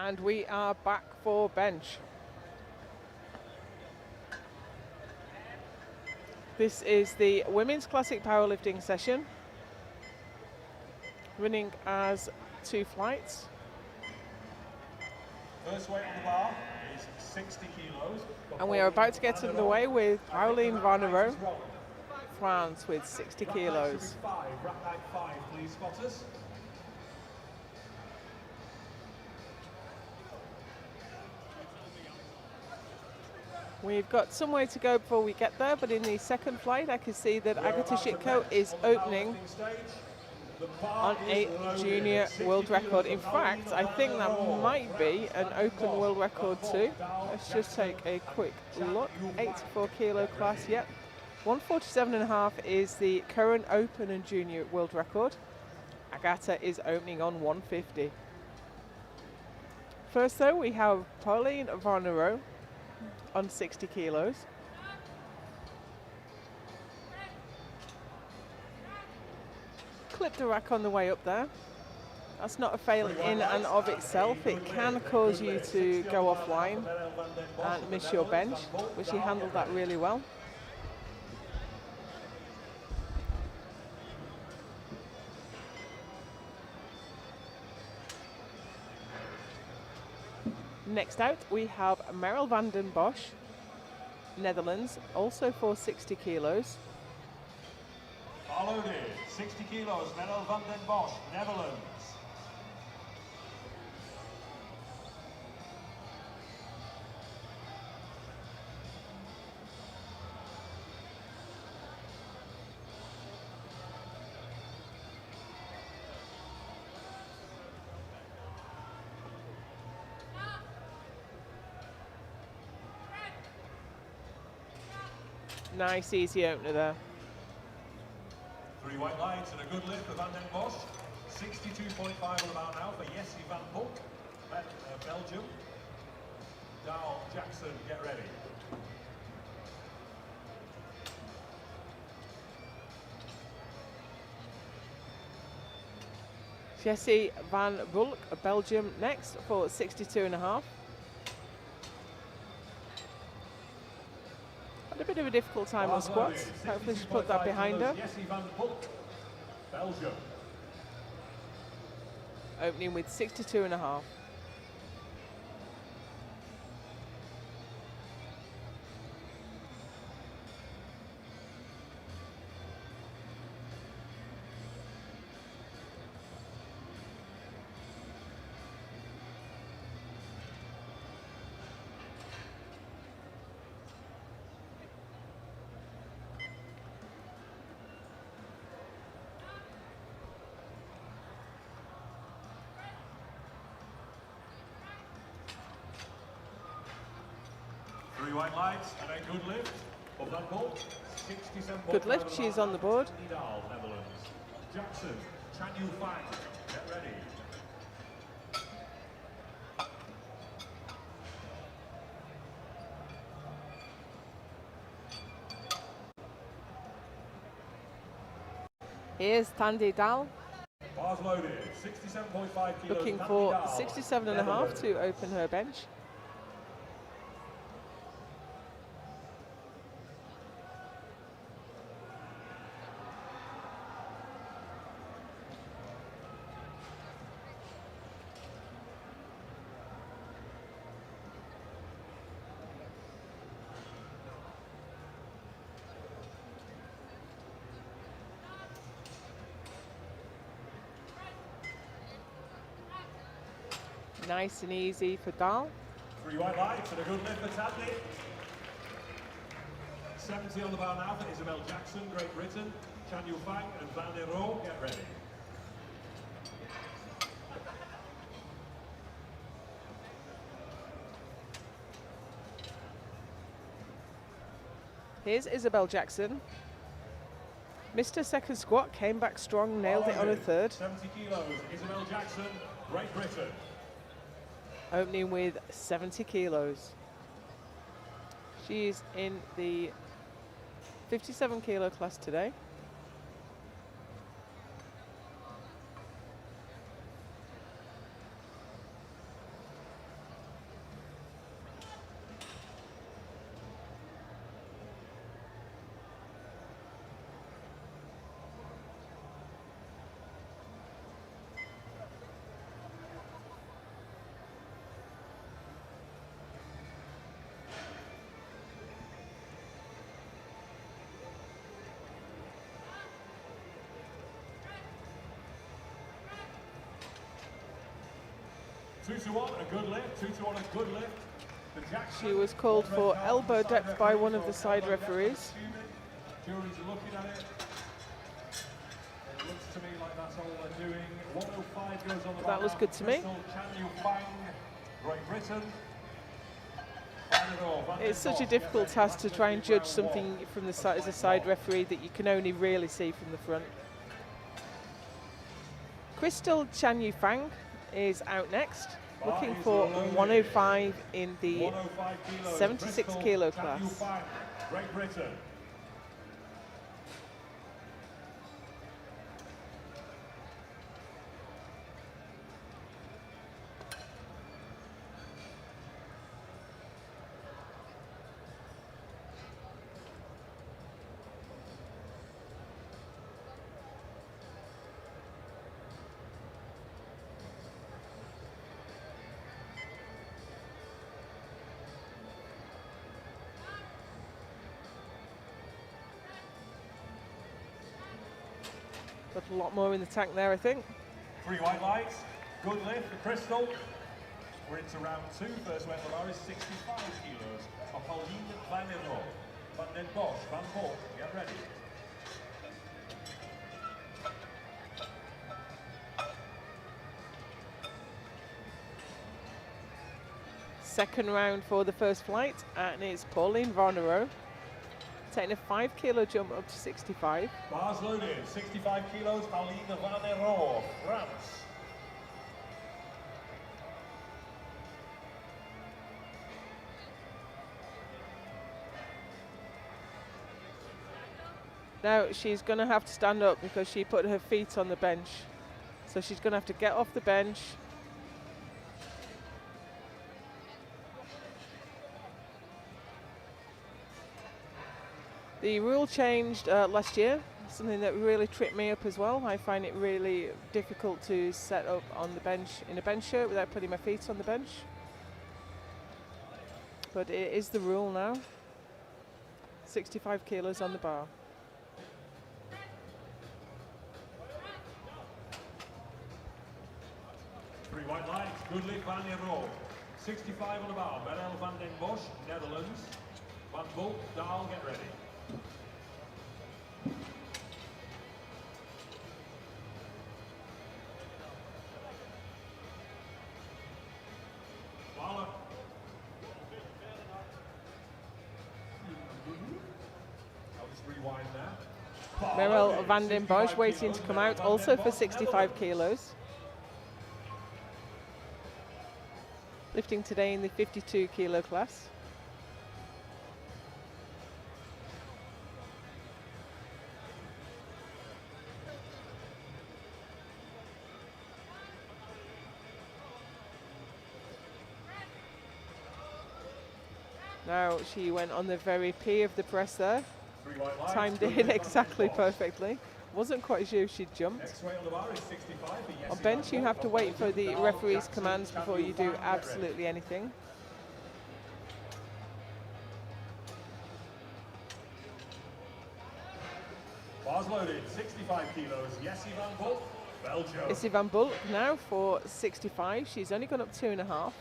S1: And we are back for bench. This is the Women's Classic Powerlifting session, running as 2 flights.
S2: First weight on the bar is 60 kilos.
S1: And we are about to get underway with Pauline Varnero, France, with 60 kilos.
S2: Rack height 5, please, spotters.
S1: We've got some way to go before we get there, but in the second flight I can see that Agata Shitko is opening on a junior world record. In fact, I think that might be an open world record too. Let's just take a quick look. 84 kilo class, yep. 147.5 is the current open and junior world record. Agata is opening on 150. First though, we have Pauline Varnero on 60 kilos. Clip the rack on the way up there. That's not a fail in and of itself. It can cause you to go offline and miss your bench, which he handled that really well. Next out, we have Meryl van den Bosch, Netherlands, also for 60 kilos.
S2: Followed in 60 kilos, Meryl van den Bosch, Netherlands.
S1: Nice, easy opener there.
S2: 3 white lights and a good lift for Van den Bosch. 62.5 on the bar now for Jessie van Bulk, Belgium. Dow Jackson, get ready.
S1: Jessie van Bulk, Belgium, next for 62.5. Had a bit of a difficult time on squats. Hopefully she's put that behind her.
S2: Jessie van Bulk, Belgium.
S1: Opening with 62.5.
S2: White lights and a good lift of Van Bulk. 67.
S1: Good lift, she's on the board.
S2: Netherlands. Jackson, Chan Yu Fang, get ready.
S1: Here's Tandy Dal,
S2: Bars loaded, 67.5 kilos.
S1: looking for 67.5 to open her bench. Nice and easy for Dahl.
S2: 3 white lights and a good lift for Tandy. 70 on the bar now for Isabel Jackson, Great Britain. Chan Yu Fang and Van der Rohe, get ready.
S1: Here's Isabel Jackson. Missed her second squat, came back strong, nailed it on her third.
S2: 70 kilos, Isabel Jackson, Great Britain.
S1: Opening with 70 kilos. She's in the 57 kilo class today.
S2: 2 to 1, a good lift. 2 to 1, a good lift. The Jackson,
S1: She was called
S2: one
S1: for
S2: red card
S1: elbow
S2: from the side
S1: depth by
S2: referee
S1: one of
S2: for
S1: the side
S2: elbow depth, I'm
S1: referees.
S2: assuming. Jury's looking at it. It looks to me like that's all they're doing. 105 goes on the
S1: That
S2: bar
S1: was
S2: now
S1: good
S2: for
S1: to me.
S2: Crystal Chan Fang, Great Britain. Final Van
S1: It's
S2: den
S1: such a
S2: Bosch,
S1: difficult
S2: get ready.
S1: task to
S2: Last
S1: try and
S2: lifting
S1: judge
S2: round
S1: something
S2: one
S1: from the
S2: of
S1: side as a
S2: flight
S1: side
S2: one.
S1: referee that you can only really see from the front. Crystal Chan Fang is out next, looking
S2: Bar is
S1: for
S2: loaded.
S1: 105 in the
S2: 105 kilos.
S1: 76
S2: Crystal
S1: kilo
S2: Chan
S1: class.
S2: Fang, Great Britain.
S1: Got a lot more in the tank there, I think.
S2: 3 white lights. Good lift for Crystal. We're into round 2. First weight on the bar is 65 kilos. For Pauline Van den Bosch, Van Bosch, get ready.
S1: Second round for the first flight, and it's Pauline Varnero taking a 5 kilo jump up to 65.
S2: Bars loaded, 65 kilos, Pauline Van der Rohe, France.
S1: Now she's going to have to stand up because she put her feet on the bench. So she's going to have to get off the bench. The rule changed last year, something that really tripped me up as well. I find it really difficult to set up on the bench in a bench shirt without putting my feet on the bench. But it is the rule now. 65 kilos on the bar.
S2: Three white lights, good lift, Van der Rohe. 65 on the bar, Berel van den Bosch, Netherlands. Van Bolt, Daal, get ready. Waller. I'll just rewind that.
S1: Merel van den Bosch waiting to come out, also for 65 kilos. Lifting today in the 52 kilo class. Now she went on the very P of the press there. Timed it exactly perfectly. Wasn't quite sure if she jumped. On bench you have to wait for the referee's commands before you do absolutely anything.
S2: Bars loaded, 65 kilos, Jessie van Bolt, Belgium.
S1: Jessie van Bolt now for 65. She's only gone up 2.5.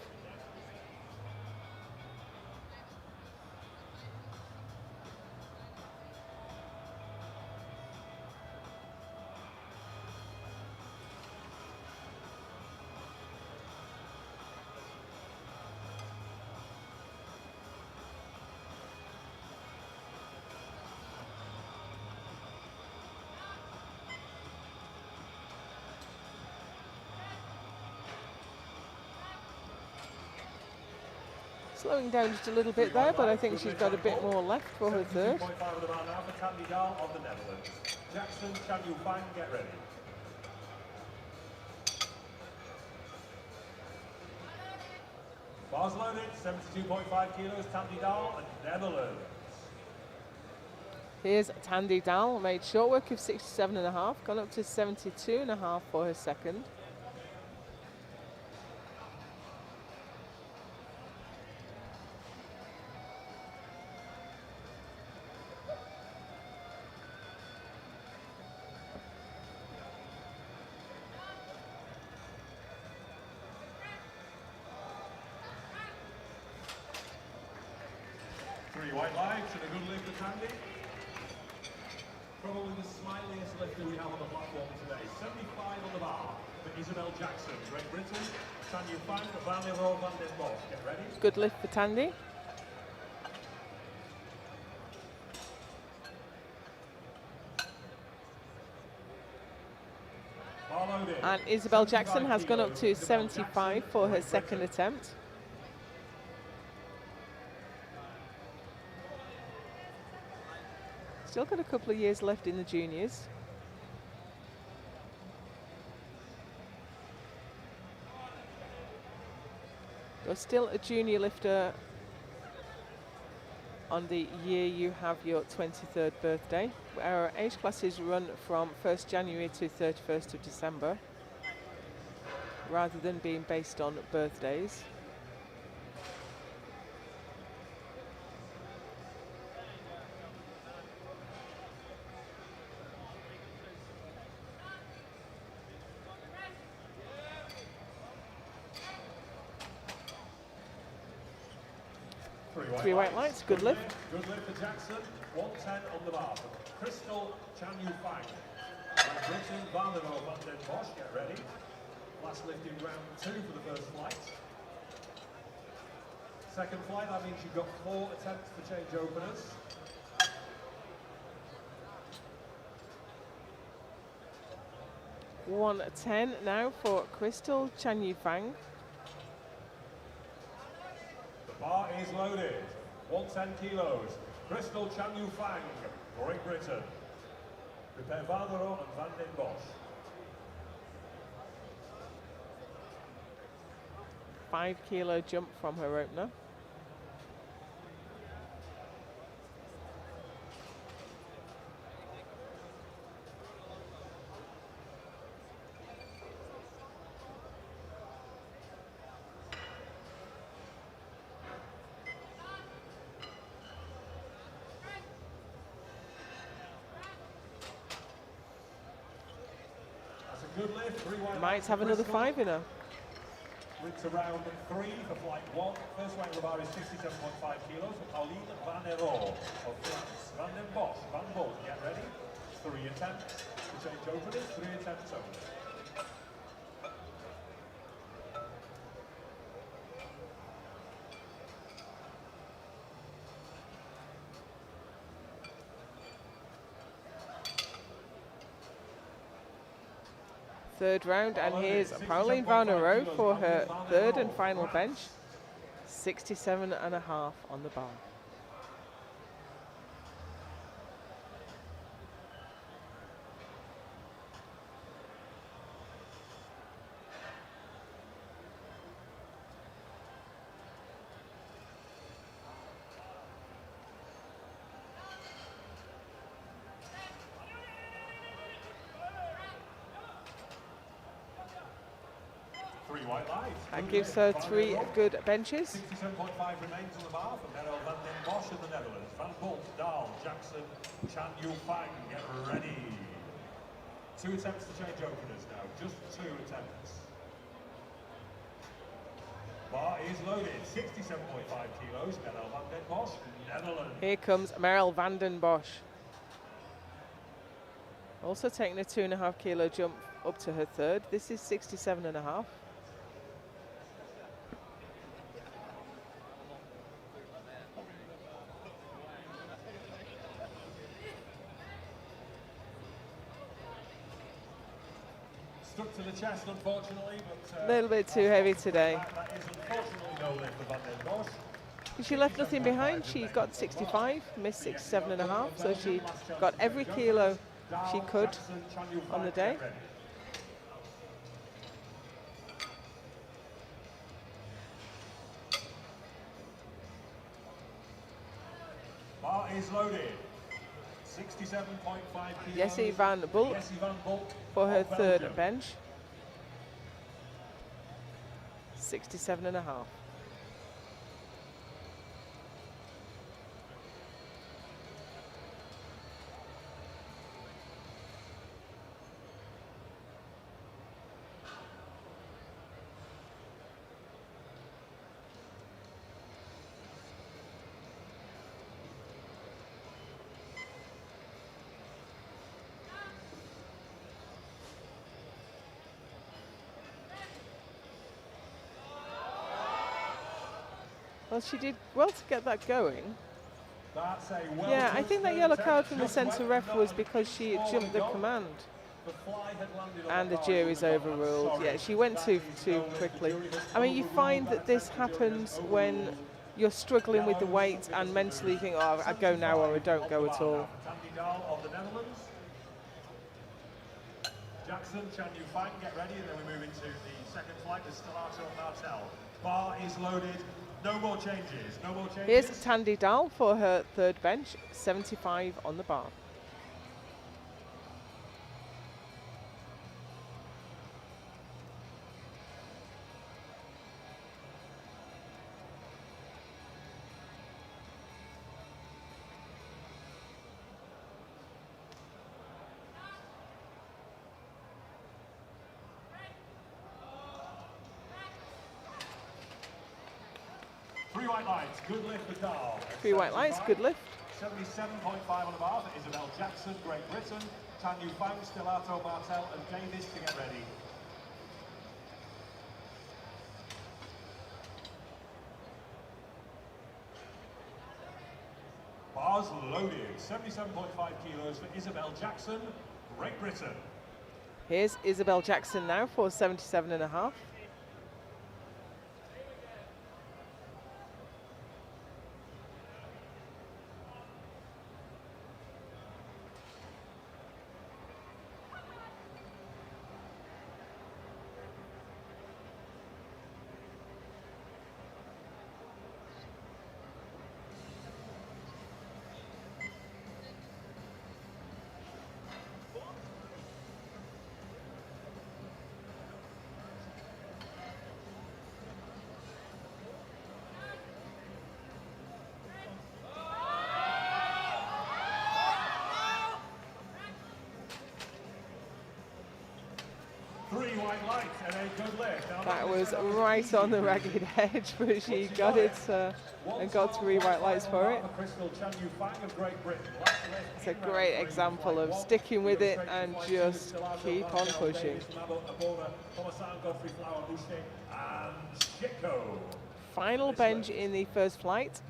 S1: Slowing down just a little bit there, but I think she's got a bit more left for her third.
S2: 72.5 of the bar now for Tandy Dahl of the Netherlands. Jackson, Chan Fang, get ready. Bars loaded, 72.5 kilos, Tandy Dahl, Netherlands.
S1: Here's Tandy Dahl, made short work of 67.5, gone up to 72.5 for her second.
S2: and a good lift for Tandy. Probably the smiliest lifter we have on the platform today. 75 on the bar for Isabel Jackson, Great Britain. Can you find the Van der Rohe van den Bosch? Get ready.
S1: Good lift for Tandy. And Isabel Jackson has gone up to 75 for her second attempt. Still got a couple of years left in the juniors. You're still a junior lifter on the year you have your 23rd birthday. Our age classes run from 1st January to 31st of December, rather than being based on birthdays. Three white lights, good lift.
S2: Good lift for Jackson, 110 on the bar. Crystal Chan Yu Fang. Great Britain, Van der Rohe van den Bosch, get ready. Last lift in round 2 for the first flight. Second flight, that means you've got 4 attempts for change openers.
S1: $110 now for Crystal Chan Yu Fang.
S2: The bar is loaded. 110 kilos. Crystal Chan Yu Fang, Great Britain. Prepare Van der Rohe and Van den Bosch.
S1: 5 kilo jump from her opener.
S2: Good lift, 3 white
S1: Might have another 5 in her.
S2: To round 3 for flight 1. First weight of the bar is 67.5 kilos for Pauline Van der Rohe of France. Van den Bosch, Van Bolt, get ready. 3 attempts to change openers, 3 attempts only.
S1: Third round, and here's Pauline Van der Rohe for her third and final bench. 67.5 on the bar.
S2: White light.
S1: That gives her 3 good benches.
S2: 67.5 remains on the bar for Merel van den Bosch in the Netherlands. Van Bolt, Dahl, Jackson, Chan Yu Fang, get ready. 2 attempts to change openers now, just 2 attempts. Bar is loaded, 67.5 kilos, Merel van den Bosch, Netherlands.
S1: Here comes Merel van den Bosch. Also taking a 2.5 kilo jump up to her third. This is 67.5.
S2: Stuck to the chest, unfortunately, but...
S1: a little bit too heavy today.
S2: That is unfortunately no lift for Van den Bosch.
S1: She left nothing behind. She got 65, missed 67.5, so she got every kilo she could on the day.
S2: Bar is loaded. 67.5 kilos.
S1: Jessie Van Bolt for her third bench. 67.5. Well, she did well to get that going.
S2: That's a
S1: Yeah, I think that yellow card from the
S2: just
S1: centre
S2: went
S1: ref was
S2: none.
S1: because she had
S2: Small
S1: jumped the
S2: goal.
S1: command.
S2: The fly had landed on
S1: And the
S2: bar,
S1: jury's
S2: you wouldn't have
S1: overruled.
S2: gone,
S1: Yeah,
S2: sorry.
S1: she went
S2: That
S1: too
S2: is no lift. The
S1: quickly.
S2: jury has
S1: I mean, you
S2: overruled
S1: find that this
S2: attempt. The jury has
S1: happens when
S2: overruled.
S1: you're struggling with the
S2: Yellows,
S1: weight
S2: something has
S1: and
S2: been
S1: mentally
S2: moved.
S1: think, oh, I go now or I
S2: 75
S1: don't
S2: on
S1: go
S2: the
S1: at
S2: bar
S1: all.
S2: now for Tandy Dahl of the Netherlands. Jackson, Chan Yu Fang, get ready, and then we move into the second flight with Stellato and Martel. Bar is loaded. No more changes. No more changes.
S1: Here's Tandy Dahl for her third bench, 75 on the bar.
S2: Three white lights, good lift for Dahl.
S1: 3 white lights, good lift.
S2: 77.5 on the bar for Isabel Jackson, Great Britain. Tan Yu Fang, Stellato, Martel and Davis to get ready. Bars loaded, 77.5 kilos for Isabel Jackson, Great Britain.
S1: Here's Isabel Jackson now for 77.5.
S2: Three white lights and a good lift.
S1: That was right on the ragged edge, but she got it and got 3 white lights for it. It's a great example of sticking with it and just keep on pushing. Final bench in the first flight.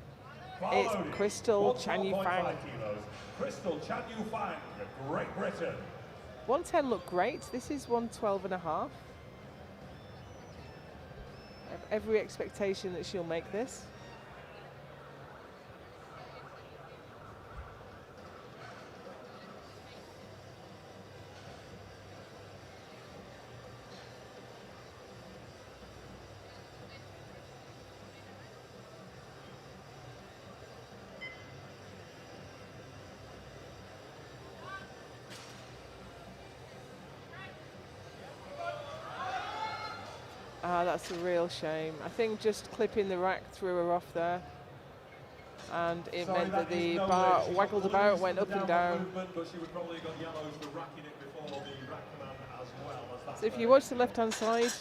S1: It's Crystal Chan Yu Fang.
S2: Crystal Chan Yu Fang, Great Britain.
S1: 110 looked great. This is 112.5. I have every expectation that she'll make this. That's a real shame. I think just clipping the rack threw her off there. And it meant that the bar waggled about, went up and down. So if you watch the left-hand side,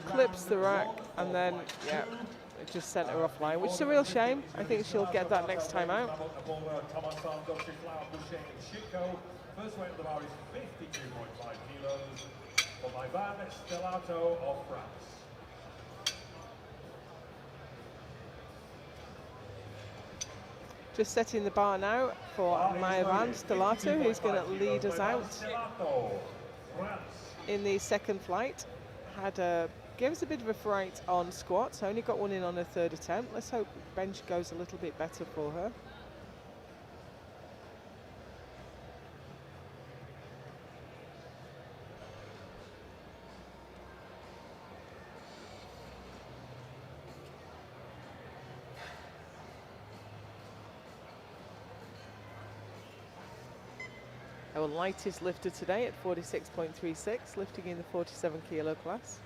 S1: clips the rack, and then, yeah, it just sent her offline, which is a real shame. I think she'll get that next time out.
S2: First weight of the bar is 52.5 kilos for my van Stellato of France.
S1: Just setting the bar now for Maya Van Stellato, who's going to lead us out in the second flight. Gave us a bit of a fright on squats, only got one in on her third attempt. Let's hope bench goes a little bit better for her. Our lightest lifter today at 46.36, lifting in the 47 kilo class.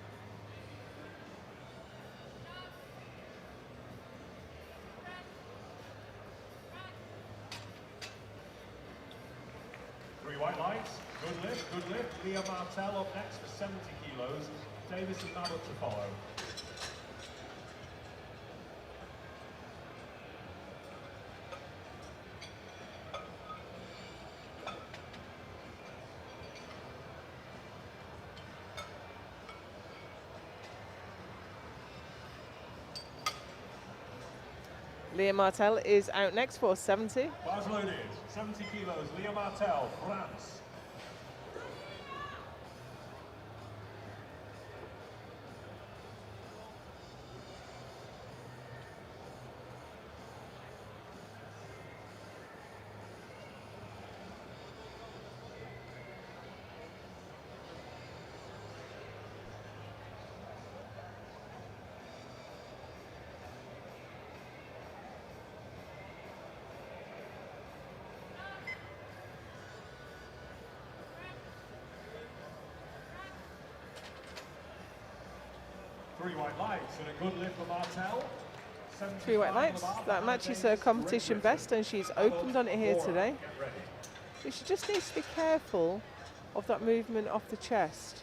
S2: Three white lights, good lift, good lift. Leah Martel up next for 70 kilos. Davis and Mabbott to follow.
S1: Leah Martel is out next for 70.
S2: Bars loaded, 70 kilos, Leah Martel, France. Three white lights and a good lift for Martel.
S1: 3 white lights. That matches her competition best, and she's opened on it here today. But she just needs to be careful of that movement off the chest,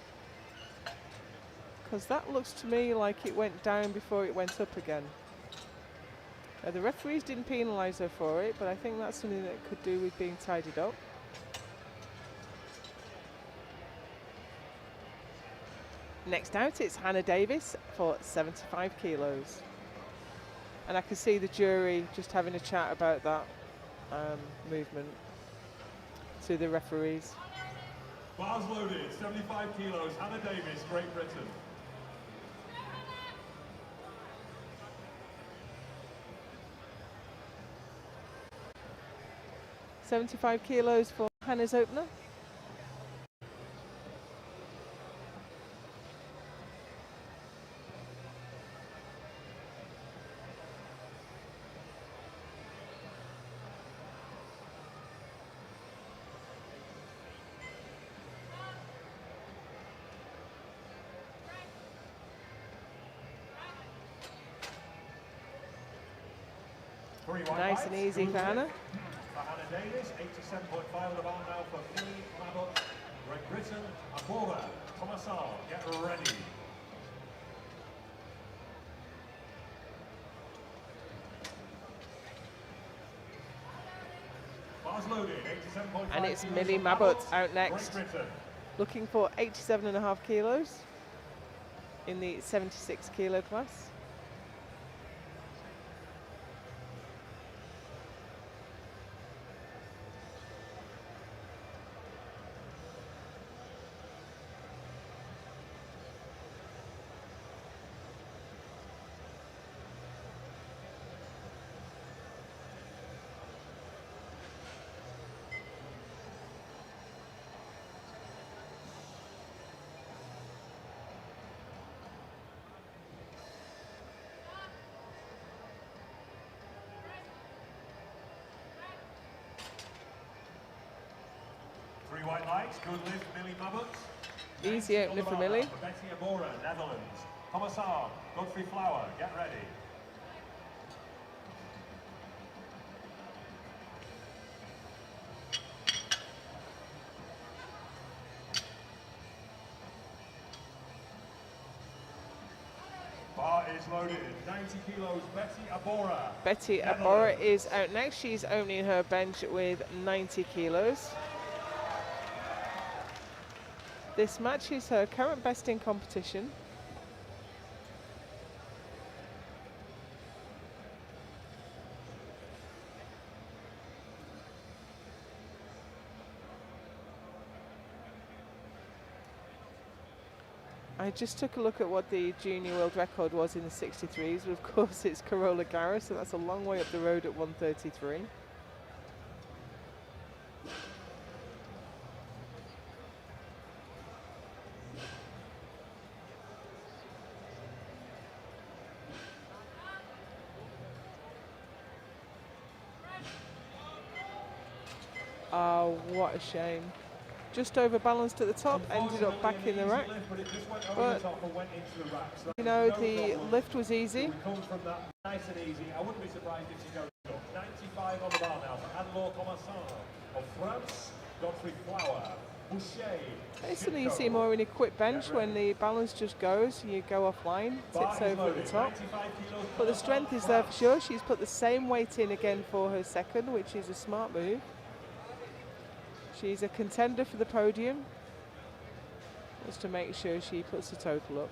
S1: because that looks to me like it went down before it went up again. Now, the referees didn't penalise her for it, but I think that's something that could do with being tidied up. Next out, it's Hannah Davis for 75 kilos. And I can see the jury just having a chat about that movement to the referees.
S2: Bars loaded, 75 kilos, Hannah Davis, Great Britain.
S1: $75 kilos for Hannah's opener. Nice and easy for Hannah.
S2: For Hannah Davis, 87.5 on the bar now for Millie Mabbutt, Great Britain. Abora, Thomasar, get ready. Bars loaded, 87.5.
S1: And it's Millie Mabbutt out next,
S2: Great Britain.
S1: looking for 87.5 kilos in the 76 kilo class.
S2: Three white lights, good lift, Millie Mabbutt.
S1: Easy opener for Millie.
S2: For Betty Abora, Netherlands. Thomasar, Godfrey Flower, get ready. Bar is loaded, 90 kilos, Betty Abora.
S1: Betty Abora is out next. She's opening her bench with 90 kilos. This match is her current best in competition. I just took a look at what the junior world record was in the 63s. Of course, it's Carola Garra, so that's a long way up the road at 133. Oh, what a shame. Just overbalanced at the top, ended up back in the rack. But, you know, the lift was easy.
S2: We come from that nice and easy. I wouldn't be surprised if she goes up. 95 on the bar now for Anne-Laure Thomasar of France, Godfrey Flower, Boucher.
S1: It's something you see more in a quick bench when the balance just goes, you go offline, tips over at the top. But the strength is there for sure. She's put the same weight in again for her second, which is a smart move. She's a contender for the podium, just to make sure she puts the total up.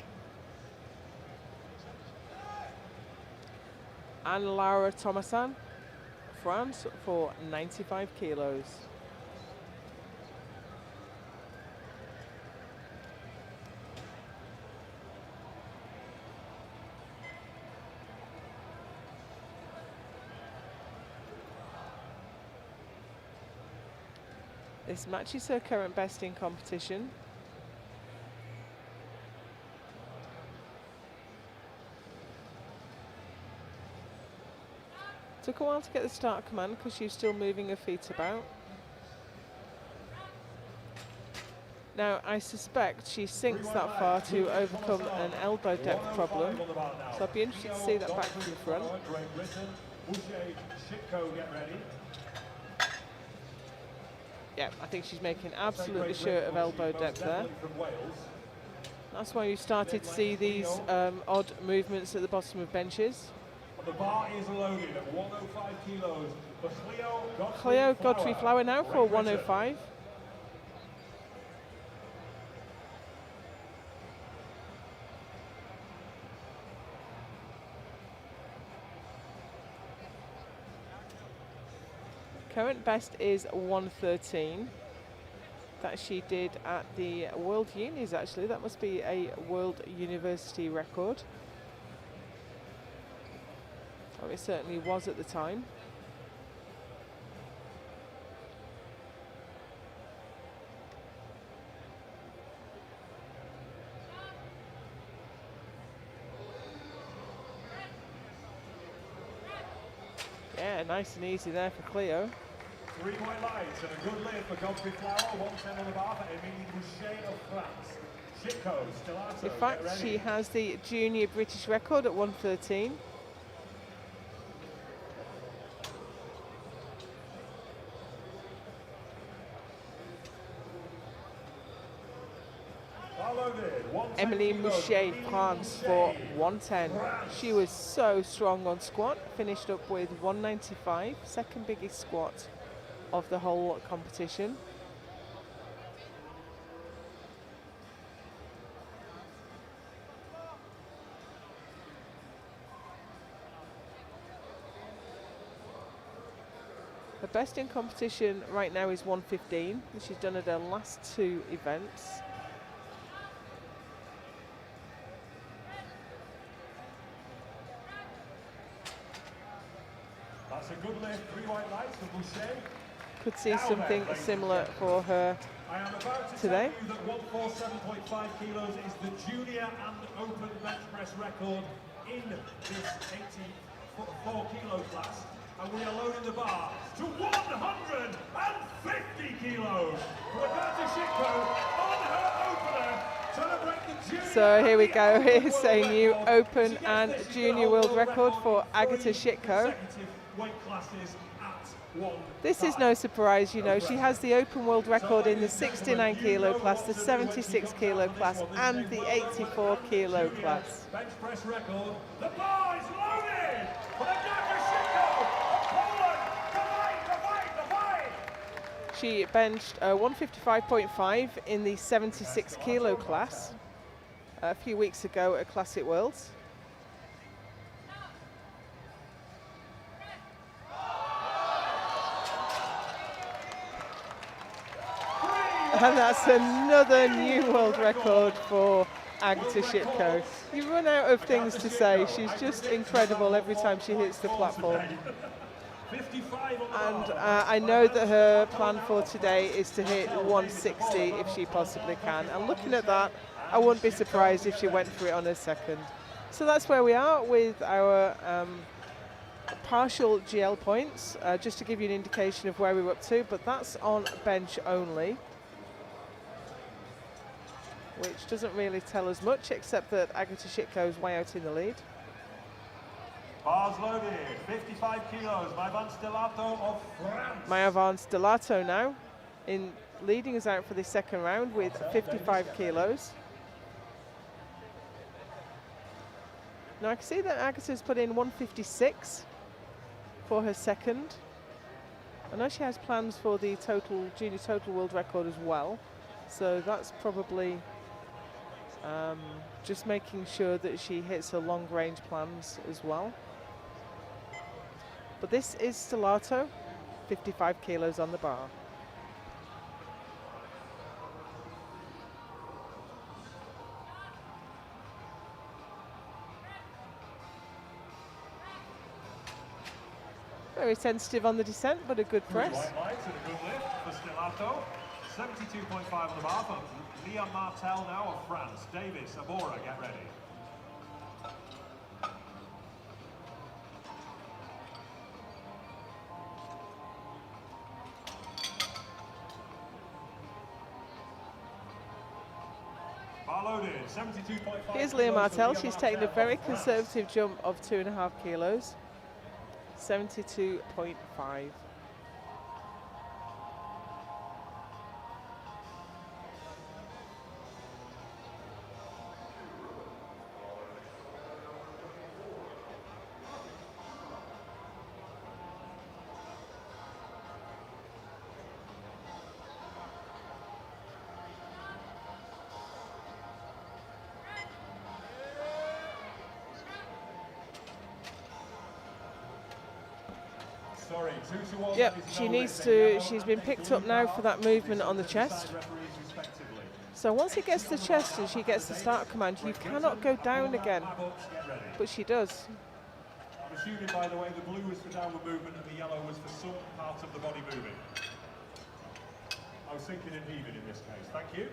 S1: and Laura Thomasan, France, for 95 kilos. This matches her current best in competition. Took a while to get the start command because she was still moving her feet about. Now, I suspect she sinks that far to overcome an elbow depth problem. So I'll be interested to see that back from the front. Yeah, I think she's making absolutely sure of elbow depth there. That's why you started to see these odd movements at the bottom of benches.
S2: The bar is loaded at 105 kilos for
S1: Cleo Godfrey Flower now for 105. Current best is 113. That she did at the World Unis actually. That must be a World University record. Oh, it certainly was at the time. Yeah, nice and easy there for Cleo.
S2: 3 white lights and a good lift for Godfrey Flower, 110 on the bar for Emilie Boucher of France. Shitco, Stellato,
S1: In fact, she has the junior British record at 113. Emilie Boucher, France, for 110. She was so strong on squat, finished up with 195, second biggest squat of the whole competition. Her best in competition right now is 115, which she's done at her last 2 events.
S2: That's a good lift, 3 white lights for Boucher.
S1: Could see something similar for her
S2: I am about to
S1: today.
S2: tell you that 147.5 kilos is the junior and open bench press record in this 84 kilo class. And we are loading the bar to 150 kilos. Roberta Shitko on her opener, trying to break the junior.
S1: So here we go, here's a new open and junior world record for Agata Shitko. This is no surprise, you know, she has the open world record in the 69 kilo class, the 76 kilo class and the 84 kilo class.
S2: Bench press record. The bar is loaded for Agata Shitko of Poland. The fight.
S1: She benched 155.5 in the 76 kilo class a few weeks ago at Classic Worlds. And that's another new world record for Agata Shitko. You run out of things to say. She's just incredible every time she hits the platform. And I know that her plan for today is to hit 160 if she possibly can. And looking at that, I wouldn't be surprised if she went for it on her second. So that's where we are with our partial GL points, just to give you an indication of where we were up to, but that's on bench only, which doesn't really tell us much, except that Agata Shitko is way out in the lead.
S2: Bars loaded, 55 kilos, Maivan Stellato of France.
S1: Maivan Stellato now in leading us out for the second round with 55 kilos. Now I can see that Agata's put in 156 for her second. I know she has plans for the junior total world record as well, so that's probably just making sure that she hits her long range plans as well. But this is Stellato, 55 kilos on the bar. Very sensitive on the descent, but a good press.
S2: White lights and a good lift for Stellato. 72.5 on the bar for Leon Martel now of France. Davis, Abora, get ready. Bar loaded, 72.5.
S1: Here's Leah Martel. She's taken a very conservative jump of 2.5 kilos. 72.5.
S2: Sorry, 2 to 1.
S1: Yep, she needs to, she's been picked up now for that movement on the chest. So once it gets to the chest and she gets the start command, you cannot go down again. But she does.
S2: I'm assuming, by the way, the blue was for downward movement and the yellow was for some part of the body moving. I was thinking and heaving in this case. Thank you.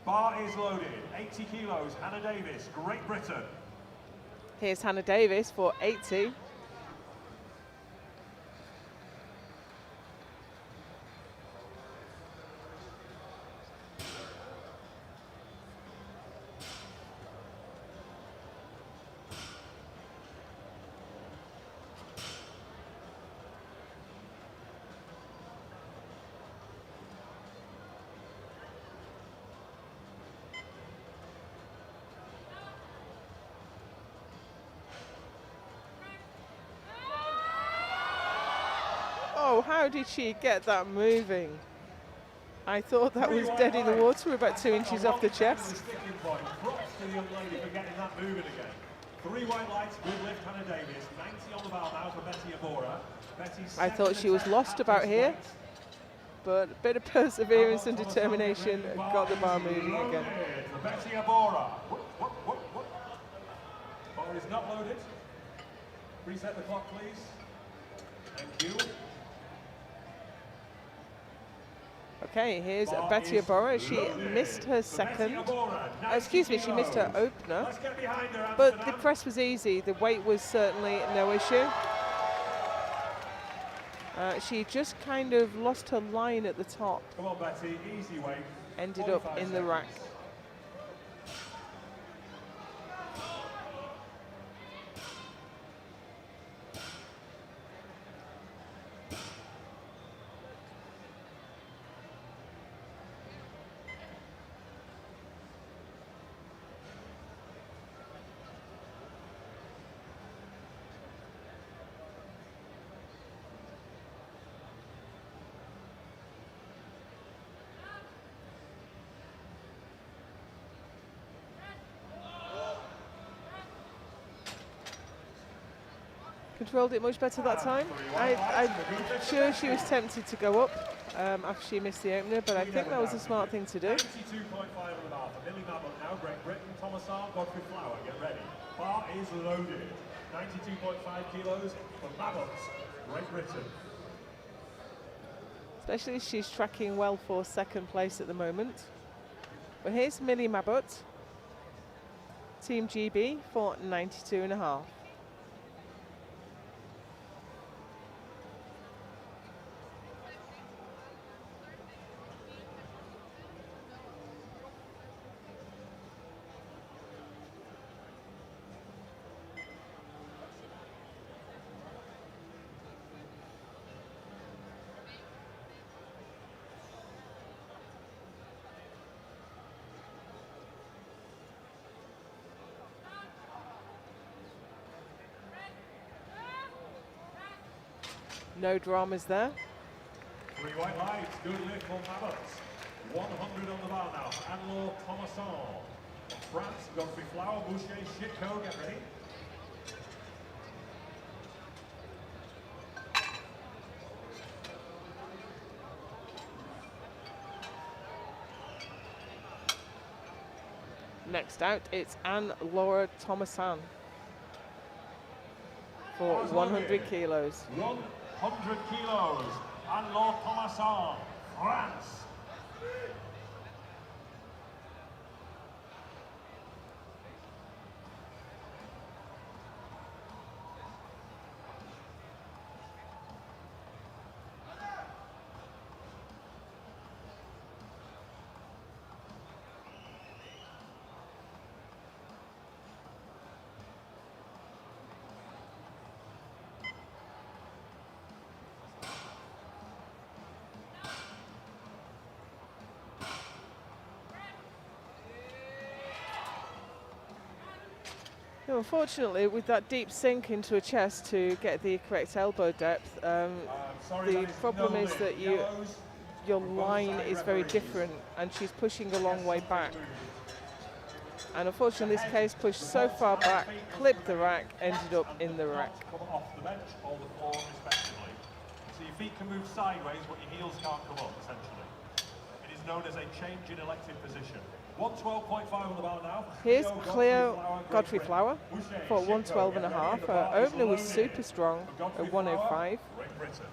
S2: Bar is loaded. 80 kilos. Hannah Davis, Great Britain.
S1: Here's Hannah Davis for 80. Oh, how did she get that moving? I thought that was dead in the water. We're about 2 inches off the chest.
S2: Props to the young lady for getting that moving again. 3 white lights, good lift, Hannah Davis. 90 on the bar now for Betty Abora.
S1: I thought she was lost about here, but a bit of perseverance and determination got the bar moving again.
S2: Betty Abora. Bar is not loaded. Reset the clock, please. Thank you.
S1: Okay, here's Betty Abora. She missed her second. Excuse me, she missed her opener. But the press was easy. The weight was certainly no issue. She just kind of lost her line at the top.
S2: Come on, Betty, easy weight.
S1: Ended up in the rack. Controlled it much better that time. I'm sure she was tempted to go up after she missed the opener, but I think that was a smart thing to do.
S2: 92.5 on the bar for Millie Mabel now. Great Britain, Thomas R, Godfrey Flower, get ready. Bar is loaded. 92.5 kilos for Mabel, Great Britain.
S1: Especially as she's tracking well for second place at the moment. But here's Millie Mabut, Team GB for 92.5. No dramas there.
S2: 3 white lights, good lift for Mabot. 100 on the bar now for Anne-Laure Thomasson. France, Godfrey Flower, Boucher, Shitco, get ready.
S1: Next out, it's Anne-Laura Thomasan for 100 kilos.
S2: 100 kilos. Anne-Laure Thomasan, France.
S1: No, unfortunately, with that deep sink into a chest to get the correct elbow depth, the problem is that your line is very different, and she's pushing a long way back. And unfortunately, this case pushed so far back, clipped the rack, ended up in the rack.
S2: Come off the bench or the floor, respectively. So your feet can move sideways, but your heels can't come up, essentially. It is known as a change in elective position. 112.5 on the bar now.
S1: Here's Cleo Godfrey Flower for 112.5. Her opener was super strong at 105.
S2: Great Britain.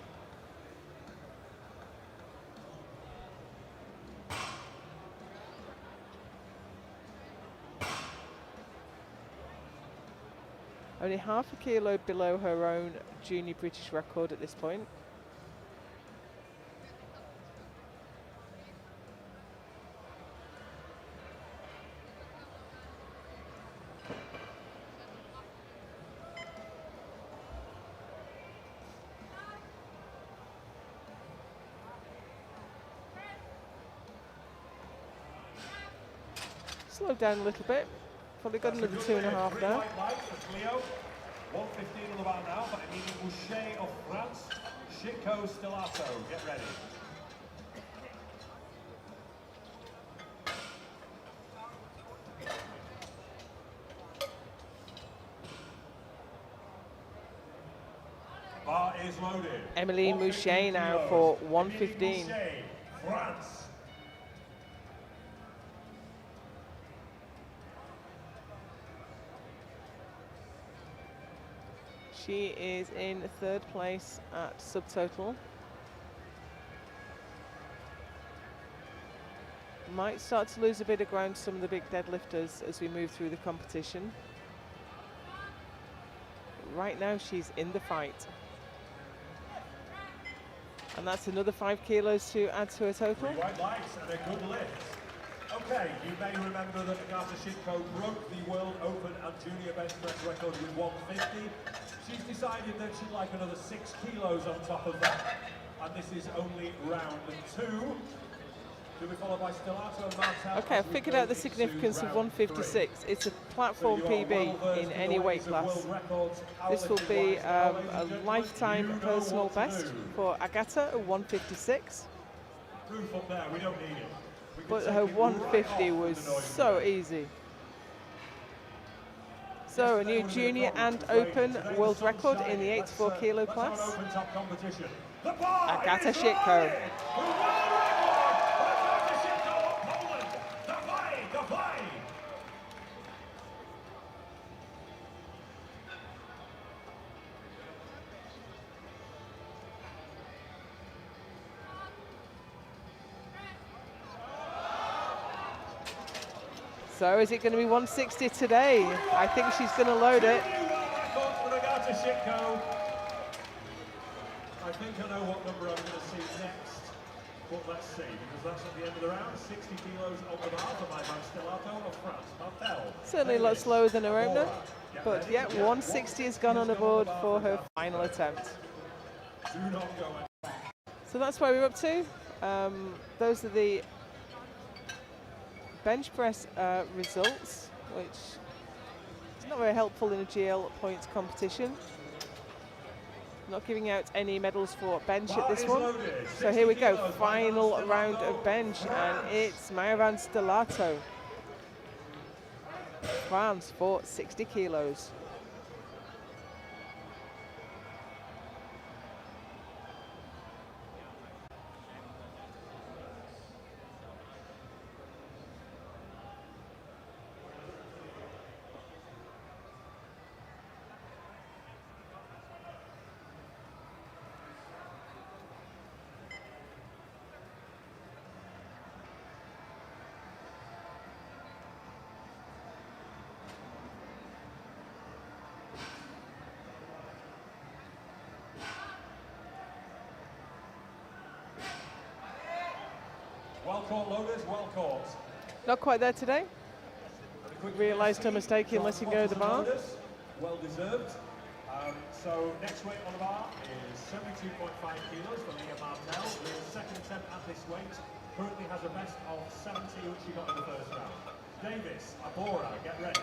S1: Only half a kilo below her own junior British record at this point. Slow down a little bit. Probably got another 2.5 now.
S2: 115 on the bar now, but Emily Boucher of France. Chico Stellato, get ready. Bar is loaded.
S1: Emily Mouchet now for 115.
S2: Mouchet, France.
S1: She is in third place at subtotal. Might start to lose a bit of ground to some of the big deadlifters as we move through the competition. Right now she's in the fight. And that's another 5 kilos to add to her total.
S2: 3 white lights and a good lift. Okay, you may remember that Agatha Shitko broke the World Open and Junior bench press record with 150. She's decided that she'd like another 6 kilos on top of that. And this is only round 2. To be followed by Stellato and Martel.
S1: Okay, I've figured out the significance of 156. It's a platform PB in any weight class. This will be a lifetime personal best for Agatha at 156.
S2: Proof up there, we don't need it.
S1: But her 150 was so easy. So a new junior and open world record in the 84 kilo class. Agatha Shitko. So is it going to be 160 today? I think she's going to load it.
S2: I think I know what number I'm going to see next. But let's see, because that's at the end of the round. 60 kilos on the bar for my man Stellato of France. Martel.
S1: Certainly a lot slower than her opener. But yeah, 160 has gone on the board for her final attempt.
S2: Do not go.
S1: So that's where we're up to. Those are the bench press results, which is not very helpful in a GL points competition. Not giving out any medals for bench at this one. So here we go, final round of bench, and it's Myravan Stellato, France, for 60 kilos.
S2: Well caught, loaders, well caught.
S1: Not quite there today.
S2: And a quick
S1: Realised her
S2: ESC,
S1: mistake in letting go of the bar.
S2: loaders, well deserved. So next weight on the bar is 72.5 kilos for Leah Martel. Leah's second attempt at this weight. Currently has a best of 70, which she got in the first round. Davis, Abora, get ready.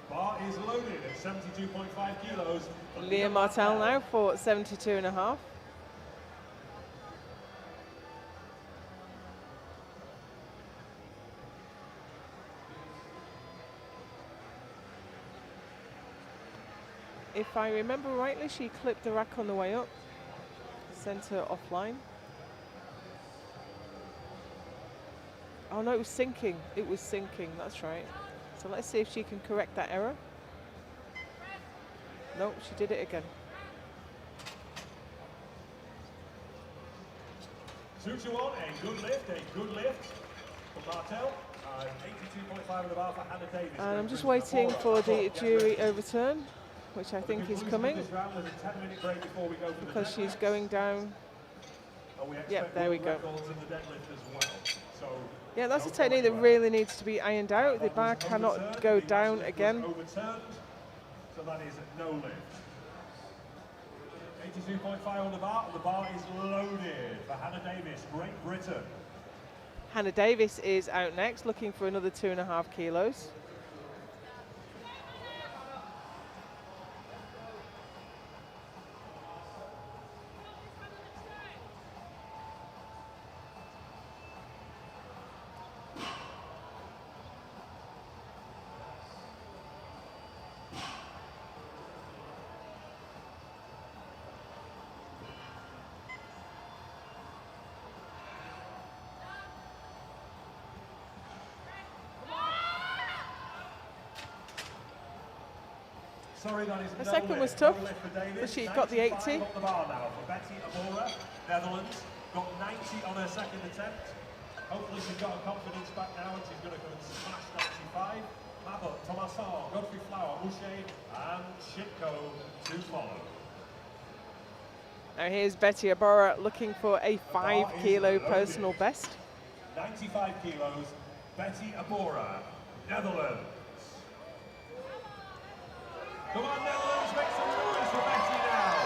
S2: Bar is loaded at 72.5 kilos.
S1: Leah Martel now for 72.5. If I remember rightly, she clipped the rack on the way up, sent her offline. Oh no, it was sinking. It was sinking, that's right. So let's see if she can correct that error. No, she did it again.
S2: 2 to 1, a good lift for Martel. 82.5 of the bar for Hannah Davis.
S1: And I'm just waiting for the jury overturn, which I think is coming, because she's going down. Yep, there we go. Yeah, that's a technique that really needs to be ironed out. The bar cannot go down again.
S2: So that is no lift. 82.5 on the bar, and the bar is loaded for Hannah Davis, Great Britain.
S1: Hannah Davis is out next, looking for another 2.5 kilos.
S2: Sorry, that is
S1: The
S2: no
S1: second
S2: lift.
S1: was tough,
S2: No lift for Davis.
S1: but she got the 80.
S2: 95 on the bar now for Betty Abora, Netherlands. Got 90 on her second attempt. Hopefully she's got her confidence back now and she's going to come and smash 95. Mabot, Thomason, Godfrey Flower, Boucher and Shitko to follow.
S1: Now here's Betty Abora looking for a 5 kilo personal best.
S2: 95 kilos, Betty Abora, Netherlands. Come on, Netherlands, make some noise for Betty now.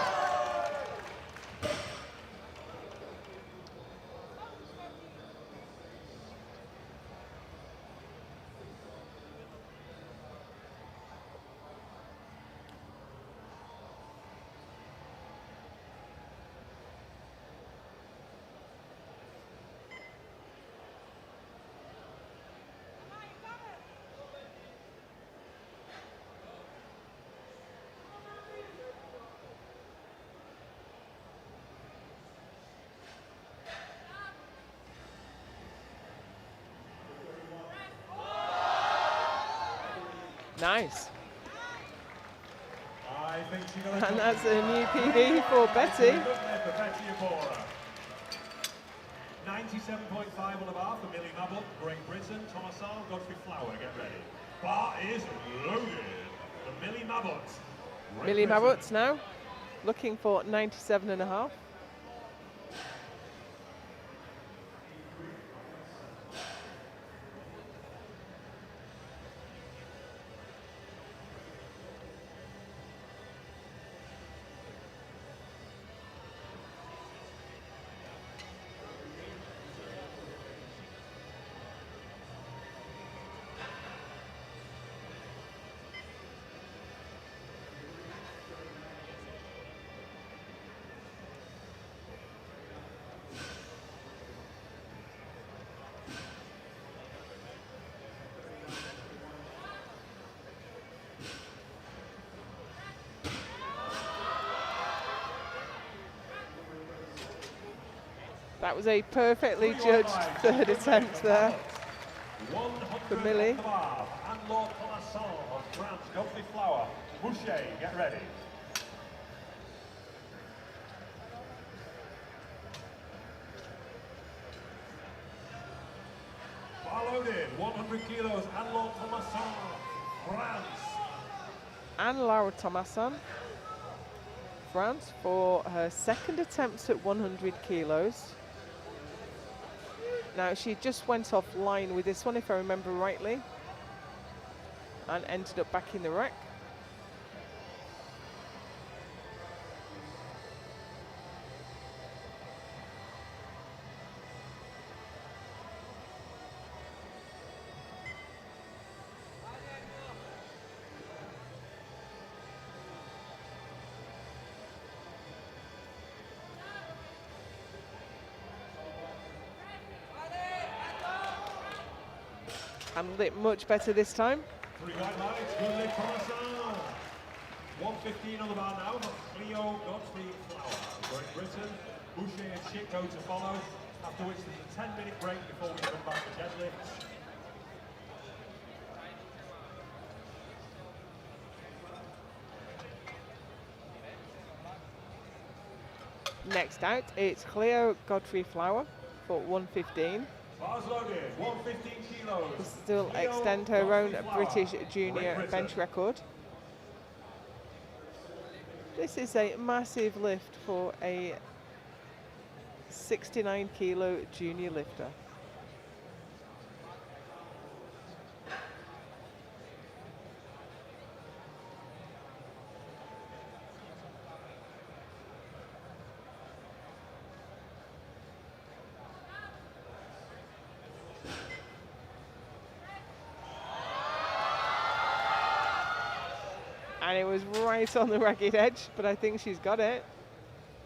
S1: Nice.
S2: I think she's going
S1: And that's a new PB for Betty.
S2: 97.5 on the bar for Millie Mabot, Great Britain. Thomason, Godfrey Flower, get ready. Bar is loaded for Millie Mabot.
S1: Millie Mabot now looking for 97.5. That was a perfectly judged third attempt there for Millie.
S2: And Lord Thomason of France, Godfrey Flower, Boucher, get ready. Bar loaded, 100 kilos, and Lord Thomason.
S1: Anne-Laure Thomasson, France, for her second attempt at 100 kilos. Now, she just went offline with this one, if I remember rightly, and ended up back in the rack. Handled it much better this time.
S2: 3 white lights, good lift, Thomasson. 115 on the bar now, but Cleo Godfrey Flower, Great Britain. Boucher and Chico to follow, after which there's a 10-minute break before we come back to deadlifts.
S1: Next out, it's Cleo Godfrey Flower for 115.
S2: Bars loaded, 115 kilos.
S1: To still
S2: Cleo
S1: extend her own
S2: Godfrey Flower,
S1: British
S2: Great
S1: junior
S2: Britain.
S1: bench record. This is a massive lift for a 69 kilo junior lifter. And it was right on the ragged edge, but I think she's got it.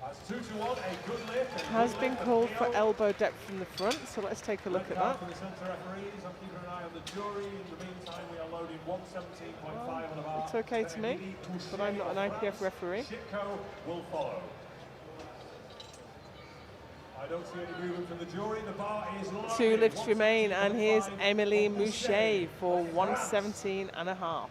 S2: That's 2 to 1, a good lift.
S1: Has been called for elbow depth from the front, so let's take a look at that.
S2: For the centre referees, I'm keeping an eye on the jury. In the meantime, we are loading 117.5 on the bar.
S1: It's okay to me, but I'm not an IPF referee.
S2: Chico will follow. I don't see any movement from the jury. The bar is loaded.
S1: 2 lifts remain, and here's
S2: 117.5
S1: Emily
S2: for
S1: Mouchet for
S2: France.
S1: 117 and a half.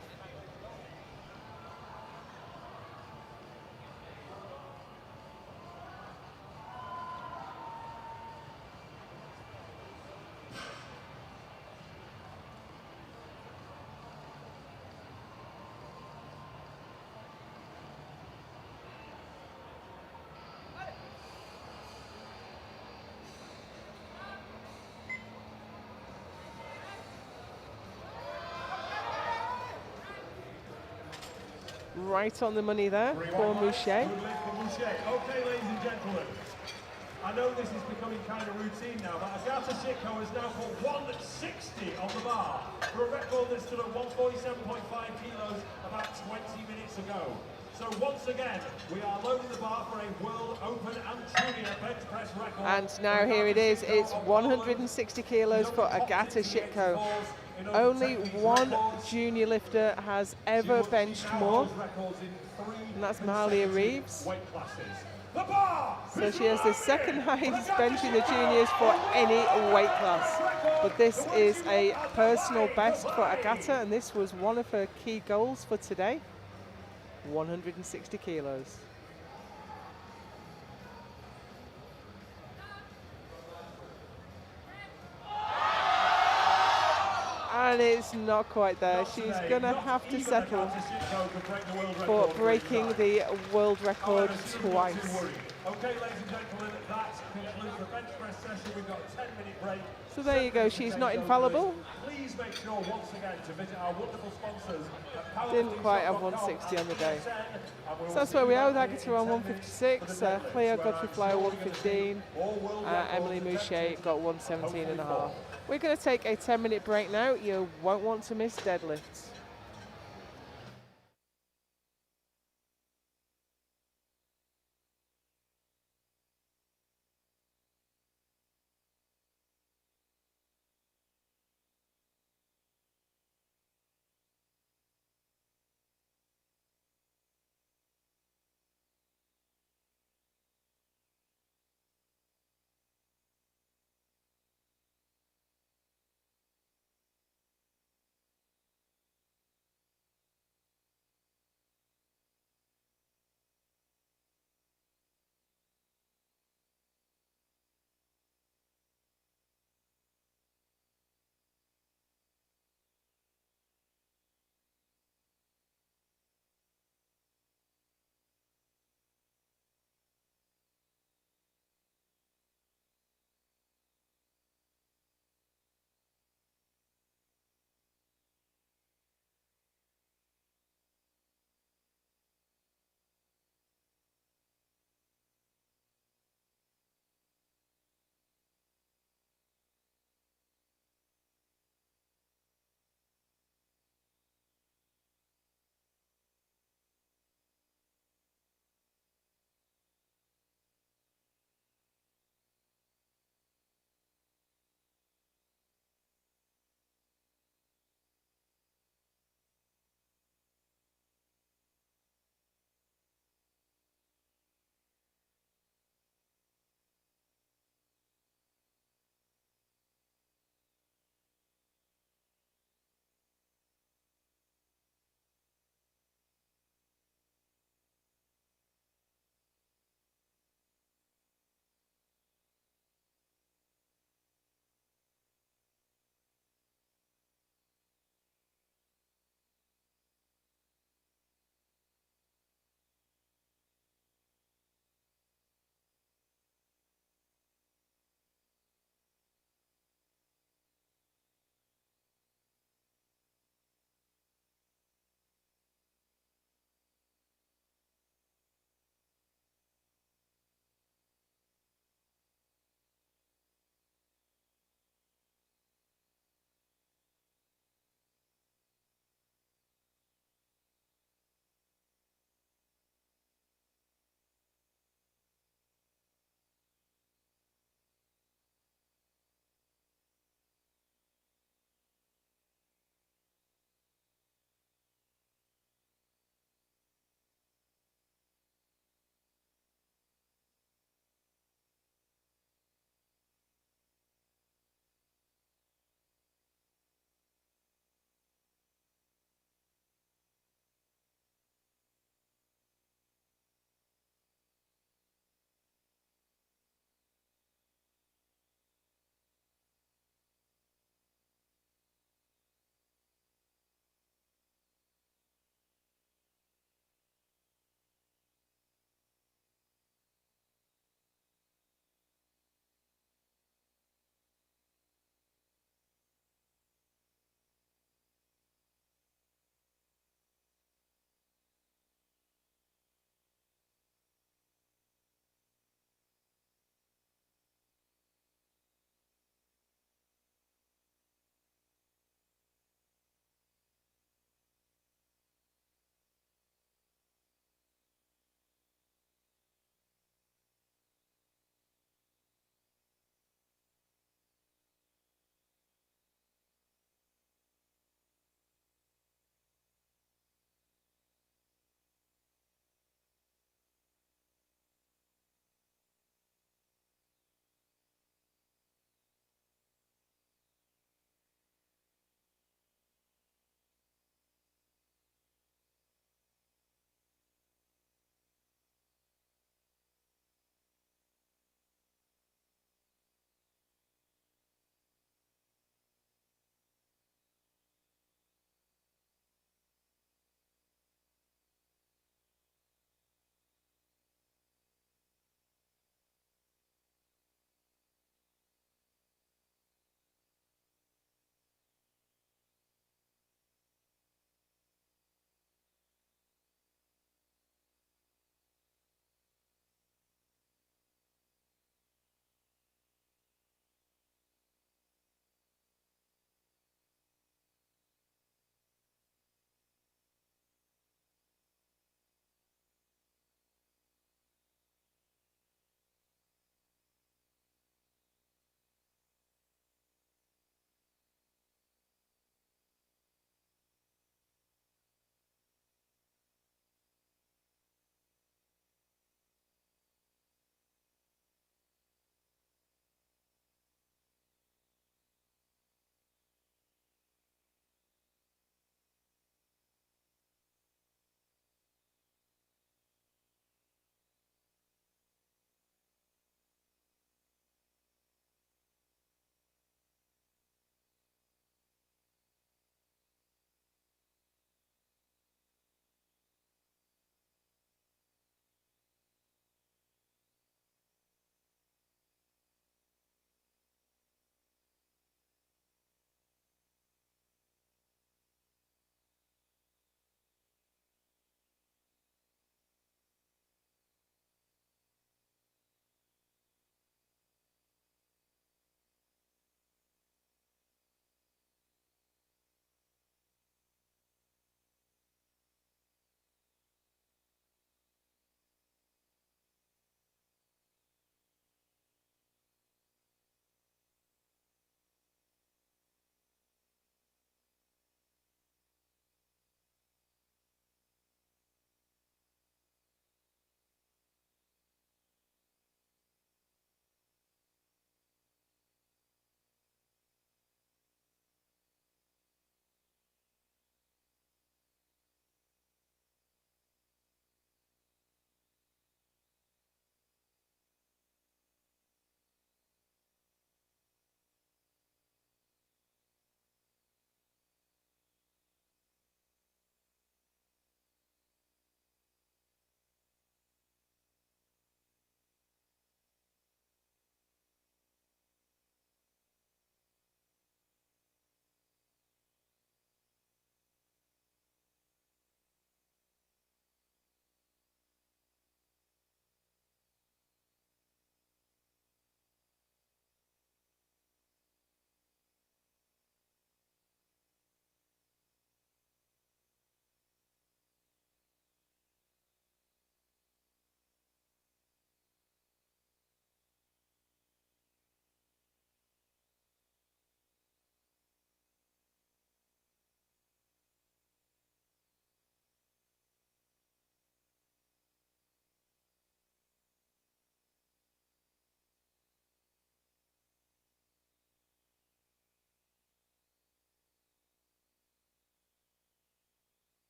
S1: Right on the money there for Mouchet.
S2: Good lift for Mouchet. Okay, ladies and gentlemen. I know this is becoming kind of routine now, but Agata Shitko has now put 160 on the bar for a record that stood at 147.5 kilos about 20 minutes ago. So once again, we are loading the bar for a World Open and Junior bench press record.
S1: And now here it is, it's 160 kilos for Agata Shitko. Only one junior lifter has ever benched more, and that's Mahalia Reeves. So she has the second highest bench in the juniors for any weight class. But this is a personal best for Agata, and this was one of her key goals for today. 160 kilos. And it's not quite there. She's going to have to settle for breaking the world record twice.
S2: Okay, ladies and gentlemen, that concludes the bench press session. We've got a 10-minute break.
S1: So there you go. She's not infallible.
S2: Please make sure once again to visit our wonderful sponsors.
S1: Didn't quite have 160 on the day. So that's where we are with Agata on 156, Cleo Godfrey Flower 115, Emily Mouchet got 117 and a half. We're going to take a 10-minute break now. You won't want to miss deadlifts.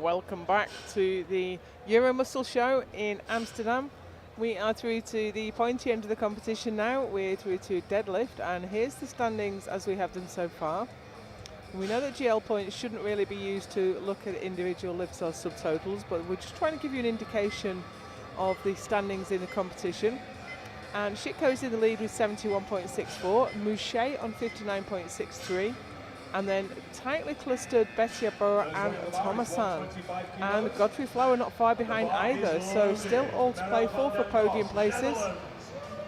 S1: Welcome back to the Euro Muscle Show in Amsterdam. We are through to the pointy end of the competition now. We're through to deadlift, and here's the standings as we have them so far. We know that GL points shouldn't really be used to look at individual lifts or subtotals, but we're just trying to give you an indication of the standings in the competition. And Shitko's in the lead with 71.64, Mouchet on 59.63, and then tightly clustered Betty Abora and Thomasan. And Godfrey Flower not far behind either, so still all to play for podium places.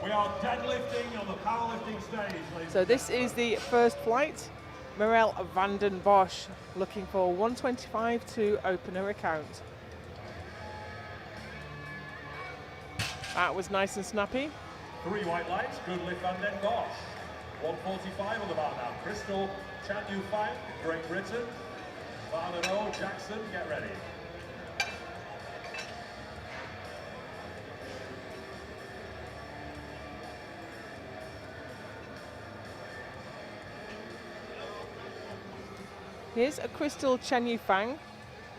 S2: We are deadlifting on the powerlifting stage, ladies.
S1: So this is the first flight. Mirelle van den Bosch looking for 125 to open her account. That was nice and snappy.
S2: 3 white lights, good lift Van den Bosch. 145 on the bar now. Crystal, Chan Yu Fang, Great Britain. Varnero, Jackson, get ready.
S1: Here's a Crystal Chan Yu Fang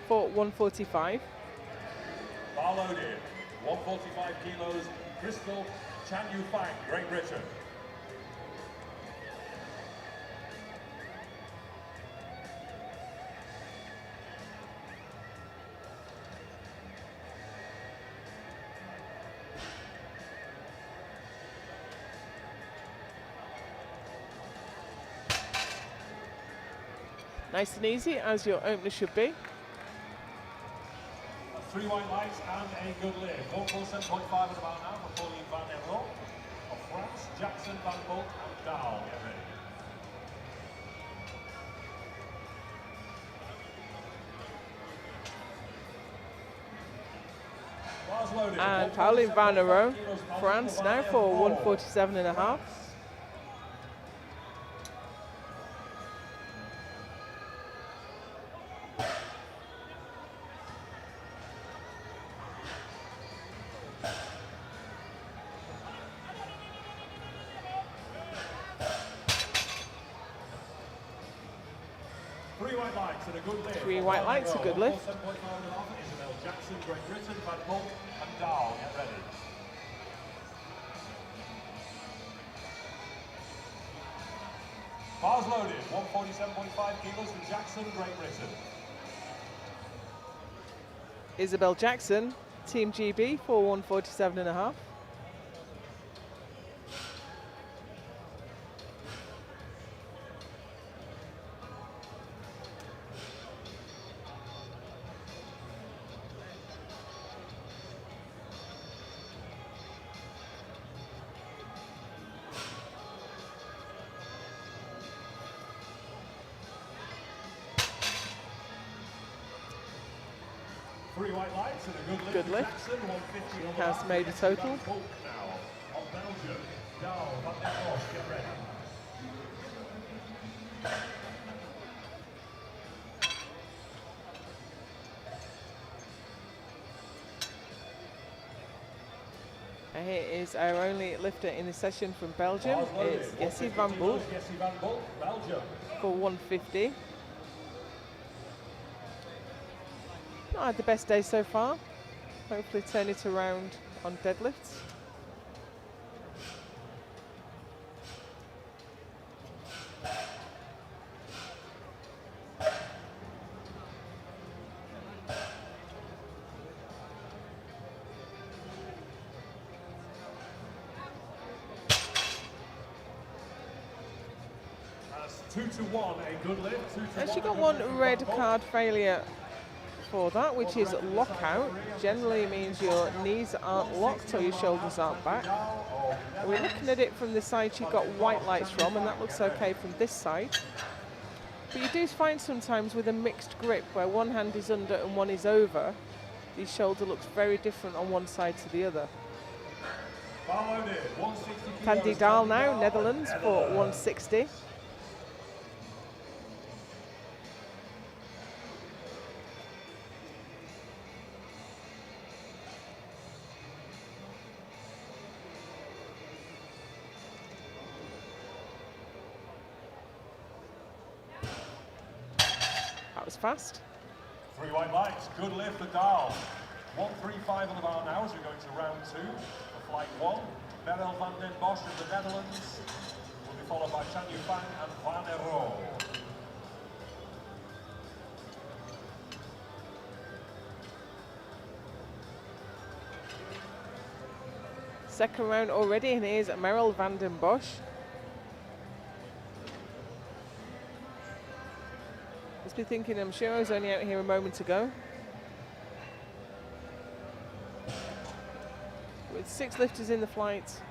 S1: for 145.
S2: Bar loaded, 145 kilos. Crystal, Chan Yu Fang, Great Britain.
S1: Nice and easy, as your opener should be.
S2: 3 white lights and a good lift. 147.5 at about now for Podium Van den Bosch of France, Jackson, Van Bolt and Dahl. Get ready. Bars loaded.
S1: And Pauline Varnero, France now for 147.5. Three white lights, a good lift.
S2: Jackson, Great Britain, Van Bolt and Dahl, get ready. Bars loaded, 147.5 kilos for Jackson, Great Britain.
S1: Isabel Jackson, Team GB for 147.5. Good lift. He has made a total. And here is our only lifter in the session from Belgium. It's Jessie Van Boel for 150. Not had the best day so far. Hopefully turn it around on deadlifts.
S2: That's 2-1, a good lift.
S1: And she got one red card failure for that, which is lockout. Generally means your knees aren't locked or your shoulders aren't back. And we're looking at it from the side she got white lights from, and that looks okay from this side. But you do find sometimes with a mixed grip where one hand is under and one is over, the shoulder looks very different on one side to the other. Candy Dahl now, Netherlands for 160. That was fast.
S2: 3 white lights, good lift for Dahl. 135 on the bar now as we're going to round 2 for flight 1. Merel van den Bosch of the Netherlands will be followed by Chan Yufang and Van der Rohe.
S1: Second round already, and here's Merel van den Bosch. Must be thinking, I'm sure I was only out here a moment ago. With 6 lifters in the flight,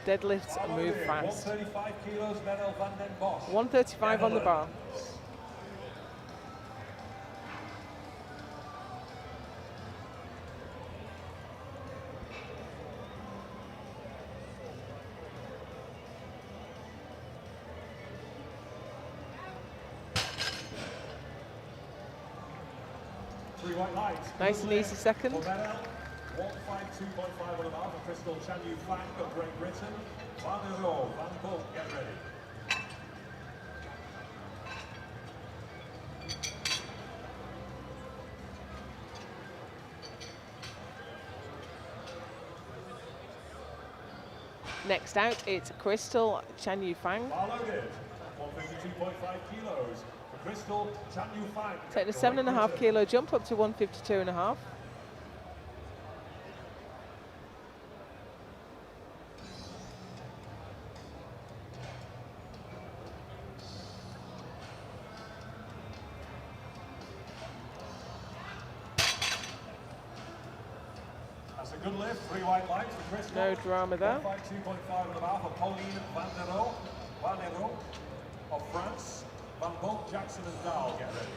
S1: deadlifts and move fast.
S2: 135 kilos, Merel van den Bosch.
S1: 135 on the bar. Nice and easy second.
S2: 152.5 on the bar for Crystal Chan Yufang of Great Britain. Van der Rohe, Van Bulk, get ready.
S1: Next out, it's Crystal Chan Yufang.
S2: Bar loaded, 152.5 kilos for Crystal Chan Yufang.
S1: Taking a 7.5 kilo jump up to 152.5.
S2: That's a good lift, 3 white lights for Crystal.
S1: No drama there.
S2: 152.5 on the bar for Pauline Van der Rohe of France. Van Bulk, Jackson and Dahl, get ready.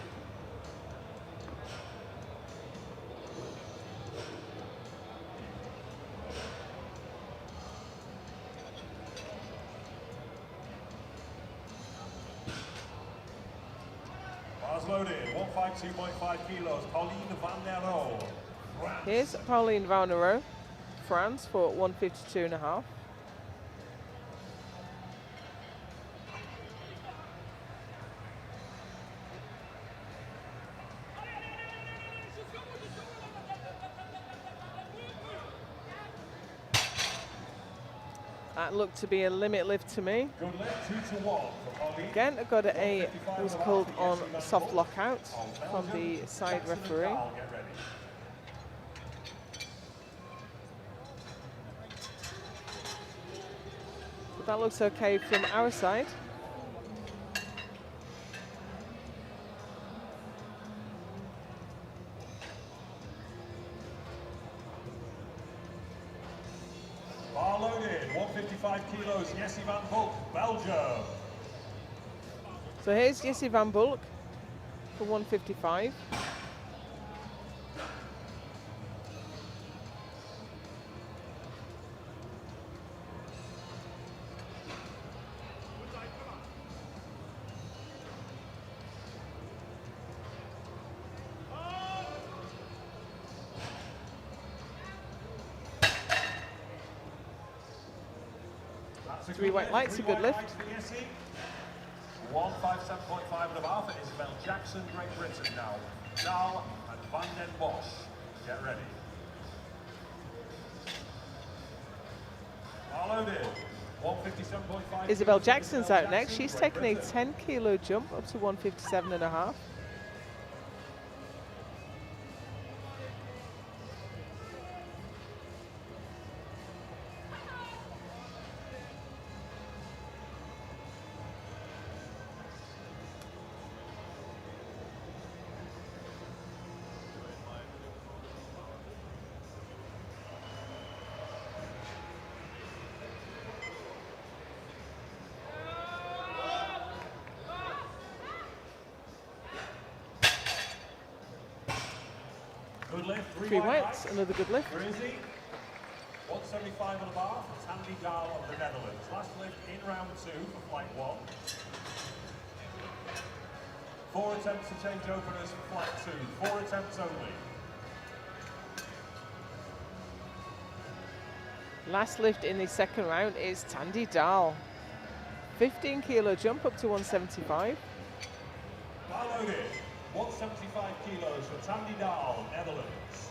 S2: Bars loaded, 152.5 kilos, Pauline Van der Rohe. France.
S1: Here's Pauline Van der Rohe, France, for 152.5. That looked to be a limit lift to me.
S2: Good lift, 2 to 1 for Pauline.
S1: Again, I got a was called on soft lockout from the side referee.
S2: Dahl, get ready.
S1: But that looks okay from our side.
S2: Bar loaded, 155 kilos, Jesse Van Bulk, Belgium.
S1: So here's Jesse Van Bulk for 155.
S2: That's a
S1: 3 white lights, a
S2: 3
S1: good
S2: white
S1: lift.
S2: lights for Jesse. 157.5 on the bar for Isabel Jackson, Great Britain now. Dahl and Van den Bosch, get ready. Bar loaded, 157.5.
S1: Isabel Jackson's out next. She's taking a 10 kilo jump up to 157.5.
S2: Good lift,
S1: 3 whites, another good lift.
S2: Where is he? 175 on the bar for Tandy Dahl of the Netherlands. Last lift in round 2 for flight 1. 4 attempts to change openers for flight 2. 4 attempts only.
S1: Last lift in the second round is Tandy Dahl. 15 kilo jump up to 175.
S2: Bar loaded, 175 kilos for Tandy Dahl, Netherlands.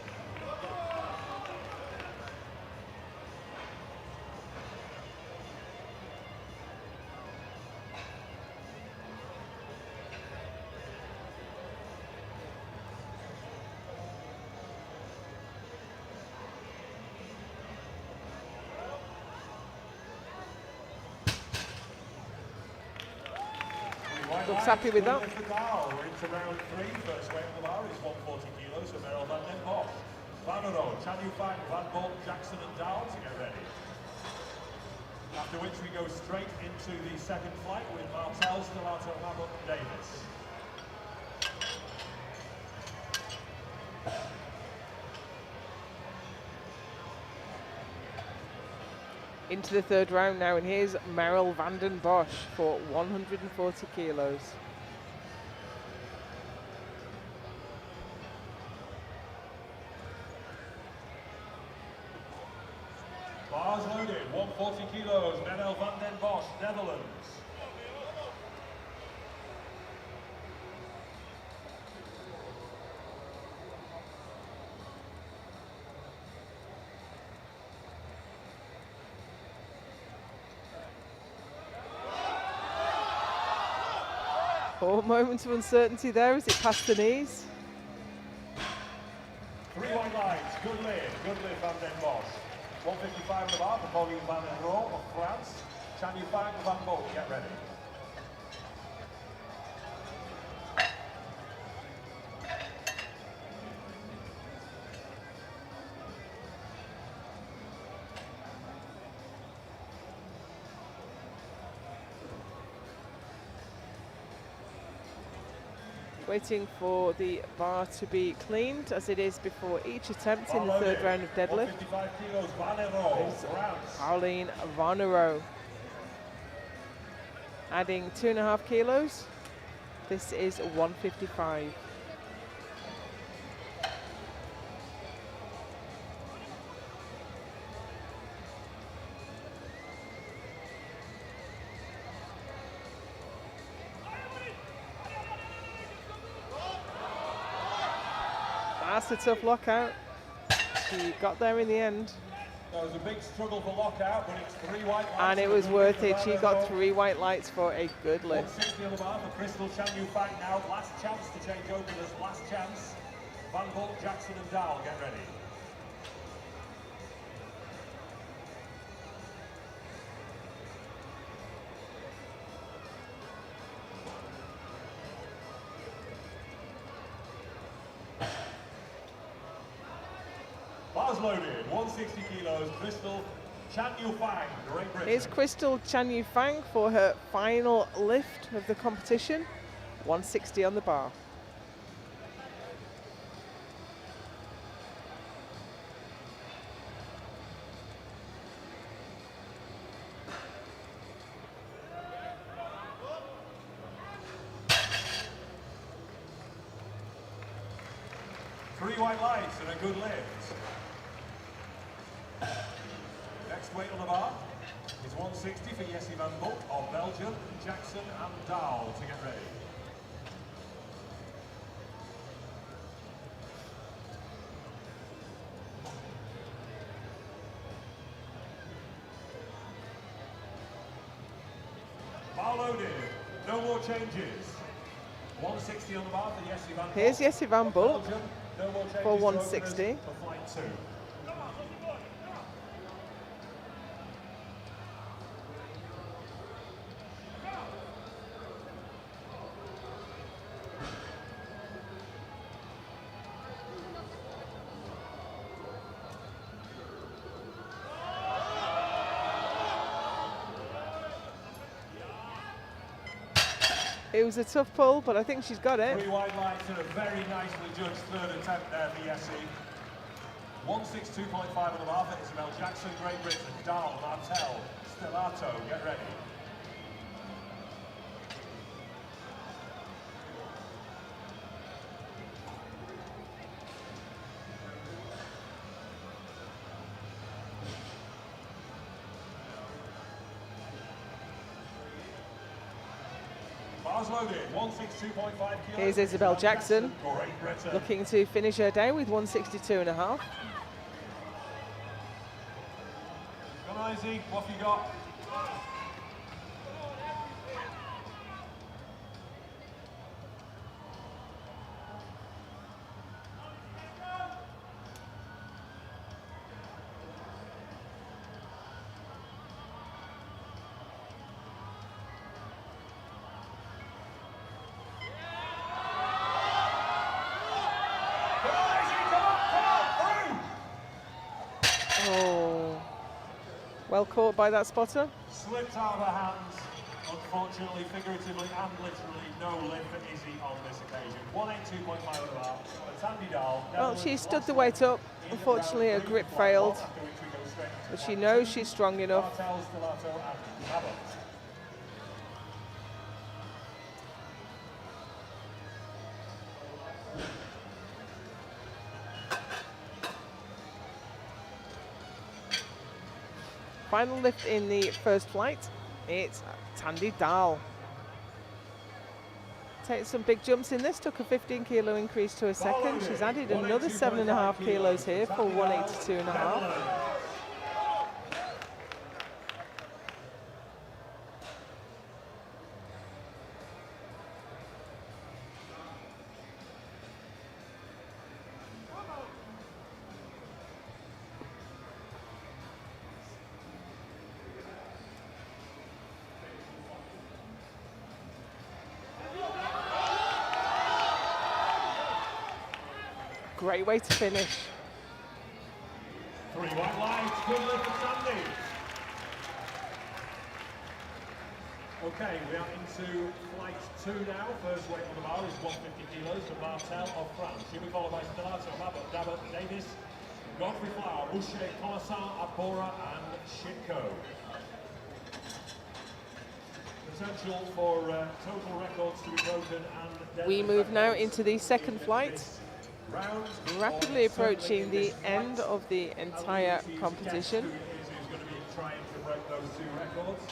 S1: Looks happy with that.
S2: We're into round 3. First weight on the bar is 140 kilos for Meryl van den Bosch. Vanero, Chan Yu Fang, Van Bolt, Jackson and Dahl to get ready. After which we go straight into the second flight with Martel, Stellato, Mabuk, Davis.
S1: Into the third round now, and here's Meryl van den Bosch for 140 kilos.
S2: Bars loaded, 140 kilos, Meryl van den Bosch, Netherlands.
S1: Oh, moments of uncertainty there as it passed the knees.
S2: 3 white lines, good lid van den Bosch. 155 on the bar for Podium Van den Rohe of France. Chan Yu Fang, Van Bolt, get ready.
S1: Waiting for the bar to be cleaned, as it is before each attempt in the third round of deadlift.
S2: 155 kilos, Vanero, France.
S1: Pauline Vanero. Adding 2.5 kilos. This is 155. That's a tough lockout. She got there in the end.
S2: There was a big struggle for lockout, but it's 3 white lights.
S1: And it was worth it. She got 3 white lights for a good lift.
S2: 160 on the bar for Crystal, Chan Yu Fang now. Last chance to change openers, last chance. Van Bolt, Jackson and Dahl, get ready. Bars loaded, 160 kilos, Crystal, Chan Yu Fang, Great Britain.
S1: Here's Crystal Chan Yu Fang for her final lift of the competition. 160 on the bar.
S2: Three white lights and a good lift. Next weight on the bar is 160 for Jessie Van Bolt of Belgium, Jackson and Dahl to get ready. Bar loaded, no more changes. 160 on the bar for Jessie Van Bolt.
S1: Here's Jessie Van Bolt
S2: Belgium, no more changes
S1: for
S2: to
S1: 160.
S2: openers for flight 2.
S1: It was a tough pull, but I think she's got it.
S2: 3 wide lights and a very nicely judged third attempt there for Jessie. 162.5 on the bar for Isabel Jackson, Great Britain, Dahl, Martel, Stellato, get ready. Bar Bars loaded, 162.5 kilos.
S1: Here's Isabel Jackson,
S2: Great Britain.
S1: looking to finish her day with 162.5.
S2: Come on, Izzy, what have you got?
S1: Oh, well caught by that spotter.
S2: Slipped out of her hands. Unfortunately, figuratively and literally, no lift for Izzy on this occasion. 182.5 of the bar. Tandy Dahl.
S1: Well, she stood the weight up. Unfortunately, her grip failed, but she knows she's strong enough. Final lift in the first flight, it's Tandy Dahl. Takes some big jumps in this, took a 15 kilo increase to a second. She's added another 7.5 kilos here for 182.5. Great way to finish.
S2: 3 white lines, good lift for Tandy. Okay, we are into flight 2 now. First weight on the bar is 150 kilos for Martel of France. She'll be followed by Stellato, Mabot, Dabot, Davis, Godfrey Flower, Boucher, Colassar, Abora, and Shitko. Potential for total records to be broken and
S1: We move now into the second flight, rapidly approaching the end of the entire competition.
S2: Who's going to be trying to break those 2 records?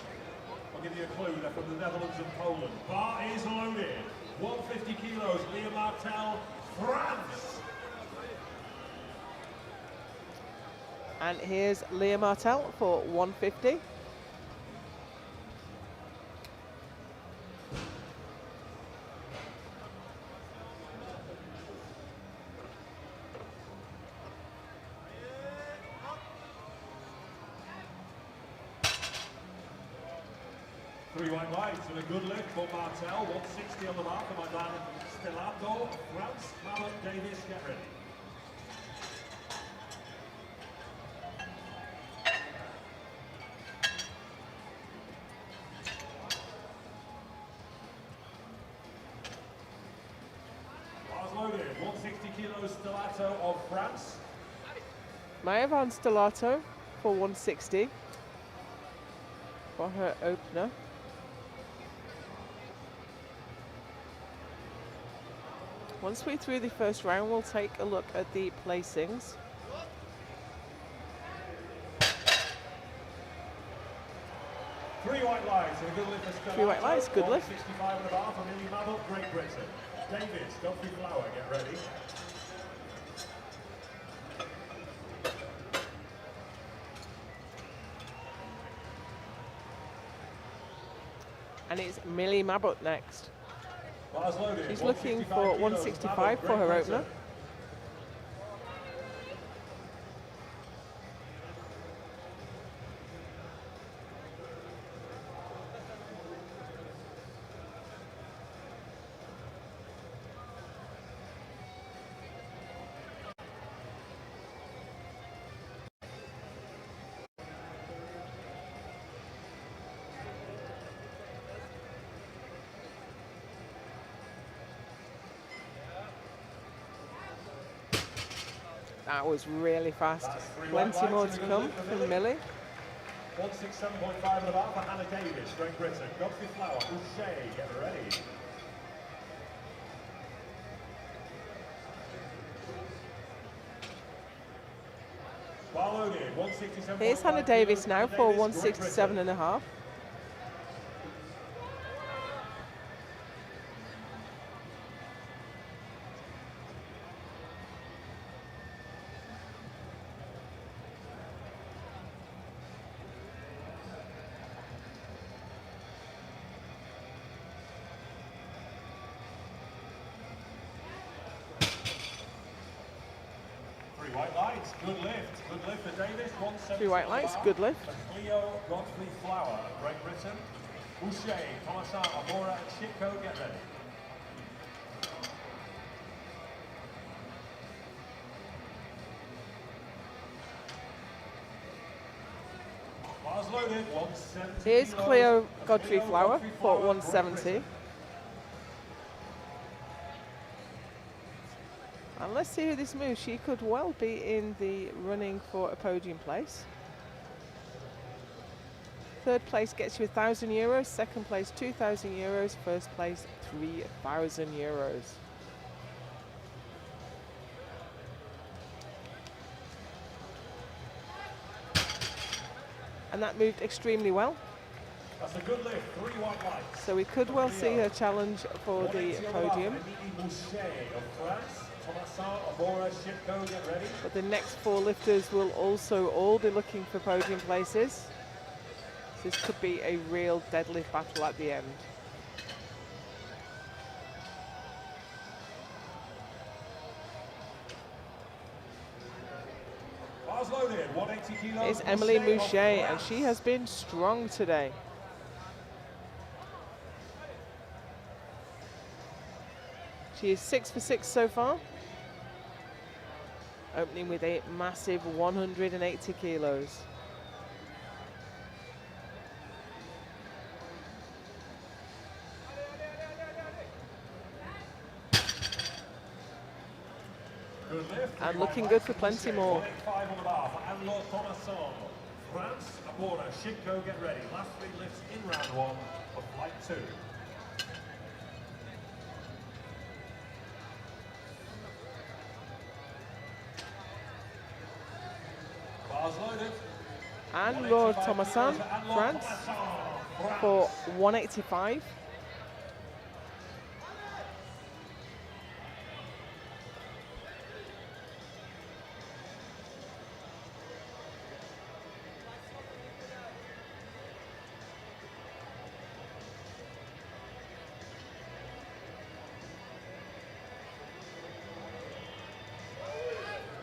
S2: I'll give you a clue. They're from the Netherlands and Poland. Bar is loaded. 150 kilos. Leah Martel, France.
S1: And here's Leah Martel for 150.
S2: Three white lights and a good lift for Martel. 160 on the mark for my man Stellato, France. Mallett, Davis, get ready. Bars loaded. 160 kilos Stellato of France.
S1: Mayavan Stellato for 160 for her opener. Once we're through the first round, we'll take a look at the placings.
S2: Three white lights and a good lift for Stellato.
S1: 3 white lights, good lift.
S2: 165 and a bar for Millie Mabel, Great Britain. Davis, Godfrey Flower, get ready.
S1: And it's Millie Mabot next.
S2: Bars loaded.
S1: She's looking for 165 for her opener. That was really fast. Plenty more to come from Millie.
S2: 167.5 and a bar for Hannah Davis, Great Britain. Godfrey Flower, Boucher, get ready. Bar loaded, 167.5.
S1: Here's Hannah Davis now for 167.5.
S2: lights, good lift. Good lift for Davis, 170.
S1: 3 white lights, good lift.
S2: For Cleo, Godfrey Flower, Great Britain. Boucher, Thomasin, Amora, and Shitko, get ready. Bars loaded, 170.
S1: Here's Cleo Godfrey Flower for 170. And let's see who this moves. She could well be in the running for a podium place. Third place gets you €1,000. Second place, €2,000. First place, €3,000. And that moved extremely well.
S2: That's a good lift, 3 white lights.
S1: So we could well see her challenge for the podium. But the next 4 lifters will also all be looking for podium places. So this could be a real deadlift battle at the end.
S2: Bars loaded, 180 kilos.
S1: It's Emily Mouchet, and she has been strong today. She is 6 for 6 so far, opening with a massive 180 kilos.
S2: Good lift,
S1: And looking good for plenty more.
S2: 185 on the bar for Anne-Laure Thomasson. France, Amora, Shitko, get ready. Last 3 lifts in round 1 of flight 2. Bars loaded.
S1: Anne-Laure Thomasson, France, for 185.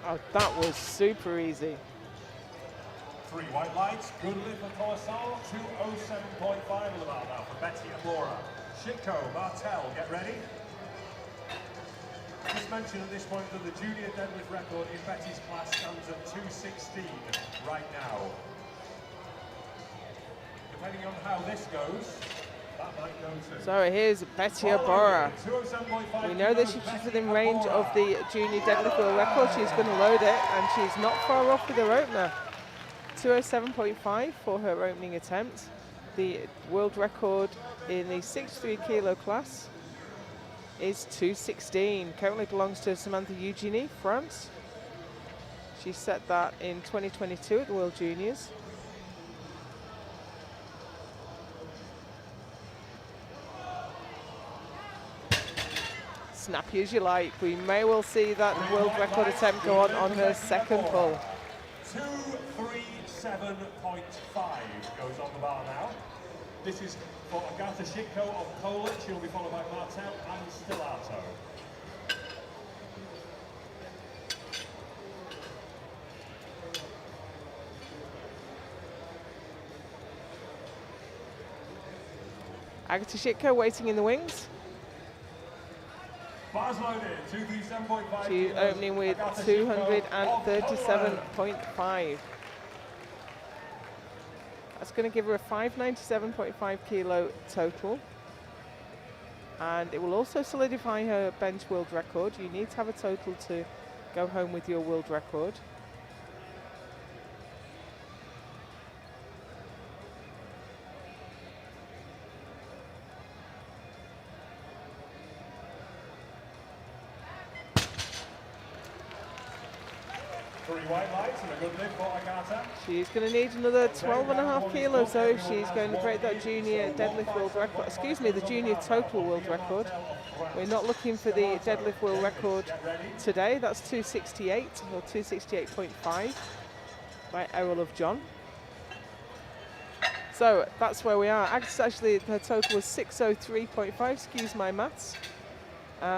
S1: Oh, that was super easy.
S2: 3 white lights, good lift for Thomasson, 207.5 on the bar now for Betty and Laura. Shitko, Martel, get ready. Just mention at this point that the junior deadlift record in Betty's class stands at 216 right now. Depending on how this goes, that might go too.
S1: So here's Betty Abora. We know that she's within range of the junior deadlift world record. She's going to load it, and she's not far off with her opener. 207.5 for her opening attempt. The world record in the 63 kilo class is 216. Currently belongs to Samantha Eugenie, France. She set that in 2022 at the World Juniors. Snappy as you like. We may well see that world record attempt go on her second pull.
S2: 237.5 goes on the bar now. This is for Agatha Shitko of Poland. She'll be followed by Martel and Stellato.
S1: Agatha Shitko waiting in the wings.
S2: Bars loaded, 237.5.
S1: She's opening with 237.5. That's going to give her a 597.5 kilo total. And it will also solidify her bench world record. You need to have a total to go home with your world record. She's going to need another 12.5 kilos though if she's going to break that junior deadlift world record. Excuse me, the junior total world record. We're not looking for the deadlift world record today. That's 268 or 268.5 by Errol of John. So that's where we are. Actually, her total was 603.5. Excuse my maths.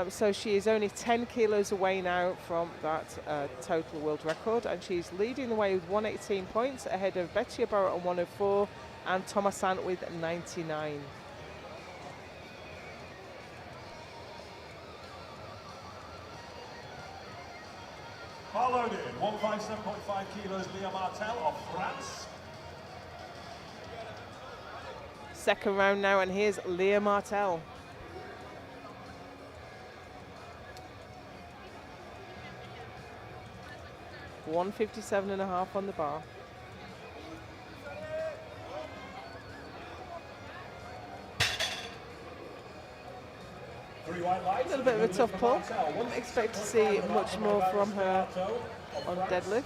S1: So she is only 10 kilos away now from that total world record, and she's leading the way with 118 points ahead of Betty Barrett on 104 and Thomasan with 99.
S2: Bar loaded, 157.5 kilos, Leah Martel of France.
S1: Second round now, and here's Leah Martel. $157.5 on the bar. A little bit of a tough pull. Wouldn't expect to see much more from her on deadlift.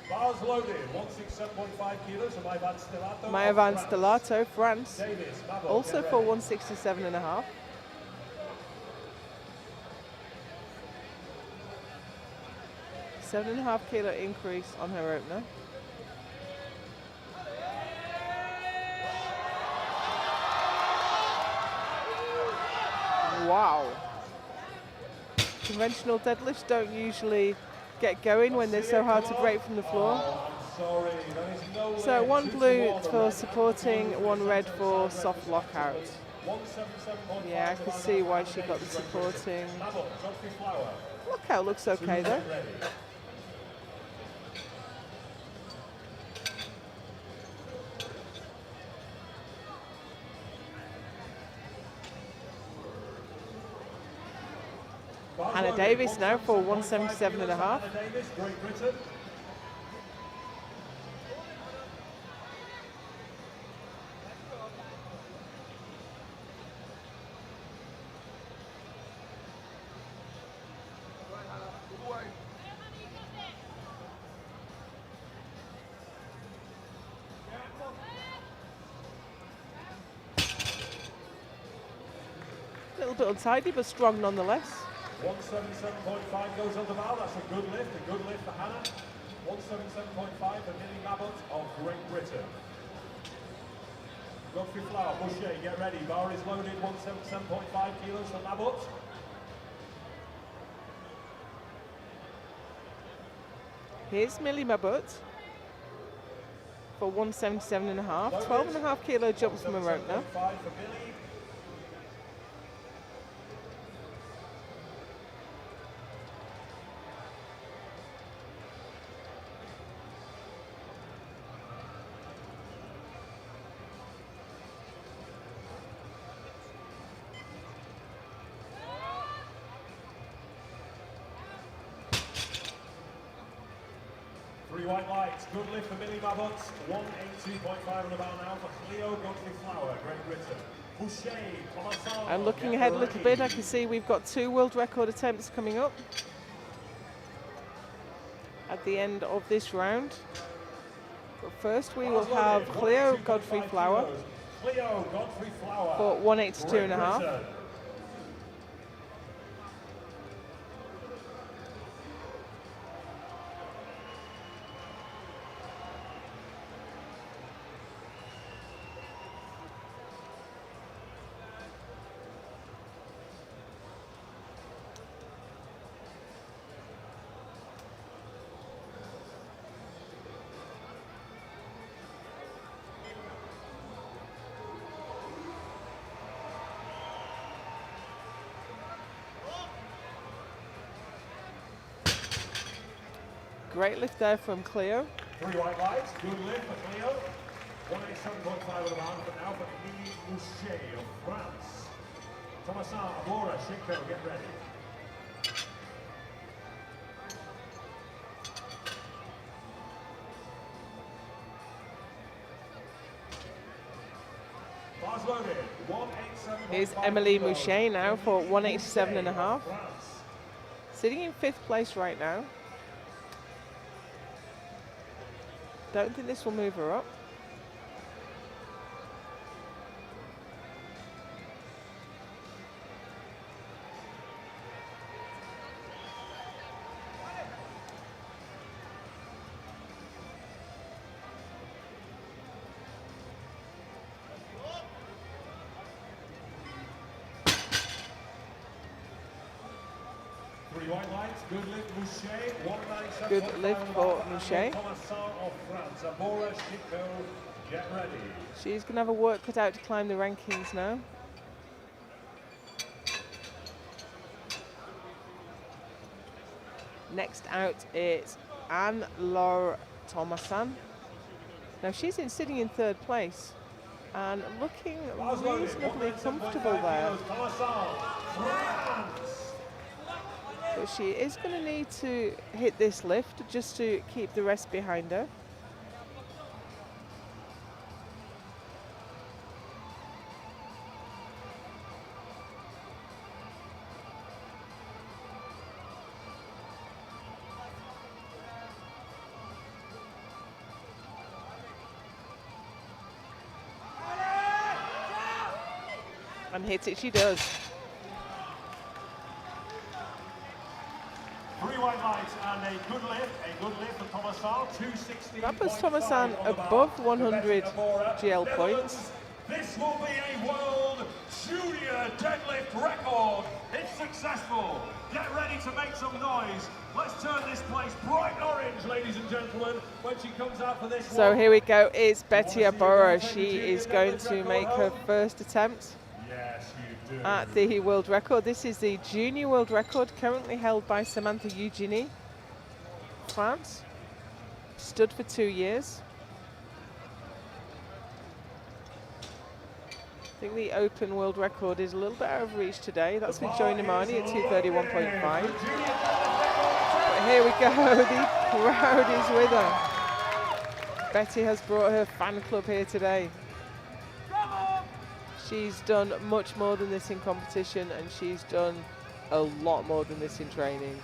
S2: Bars loaded, 167.5 kilos of
S1: Maya Van Stellato, France, also for 167.5. $7.5 kilo increase on her opener. Wow. Conventional deadlifts don't usually get going when they're so hard to break from the floor. So one blue for supporting, one red for soft lockout. Yeah, I can see why she got the supporting. Lockout looks okay though. Hannah Davis now for 177.5. A little bit untidy, but strong nonetheless.
S2: 177.5 goes on the bar. That's a good lift for Hannah. 177.5 for Millie Mabbott of Great Britain. Godfrey Flower, Boucher, get ready. Bar is loaded, 177.5 kilos for Mabbott.
S1: Here's Millie Mabbott for 177.5. 12.5 kilo jump from her opener.
S2: Three white lights, good lift for Millie Mabbott, 182.5 on the bar now for Cleo Godfrey Flower, Great Britain. Boucher, Thomasan.
S1: And looking ahead a little bit, I can see we've got 2 world record attempts coming up at the end of this round. But first we will have Cleo Godfrey Flower for 182.5. Great lift there from Cleo.
S2: 3 white lights, good lift for Cleo. 187.5 on the bar for now for Emily Boucher of France. Thomasan, Abora, Shinko, get ready. Bars loaded, 187.5.
S1: Here's Emily Mouchet now for 187.5. Sitting in 5th place right now. Don't think this will move her up.
S2: white lights. Good lift, Mouchet. 197.5
S1: Good lift for Mouchet.
S2: of France. Abora, Chico, get ready.
S1: She's going to have a work cut out to climb the rankings now. Next out is Anne-Laure Thomasan. Now she's sitting in 3rd place and looking reasonably comfortable there. But she is going to need to hit this lift just to keep the rest behind her. And hits it, she does.
S2: 3 white lights and a good lift for Thomasan, 260.
S1: That puts Thomasan above 100 GL points.
S2: This will be a world junior deadlift record. It's successful. Get ready to make some noise. Let's turn this place bright orange, ladies and gentlemen, when she comes out for this one.
S1: So here we go, it's Betty Abora. She is going to make her first attempt at the world record. This is the junior world record currently held by Samantha Eugenie, France. Stood for 2 years. I think the open world record is a little bit out of reach today. That's with Joe Namani at 231.5. But here we go, the crowd is with her. Betty has brought her fan club here today. She's done much more than this in competition, and she's done a lot more than this in training.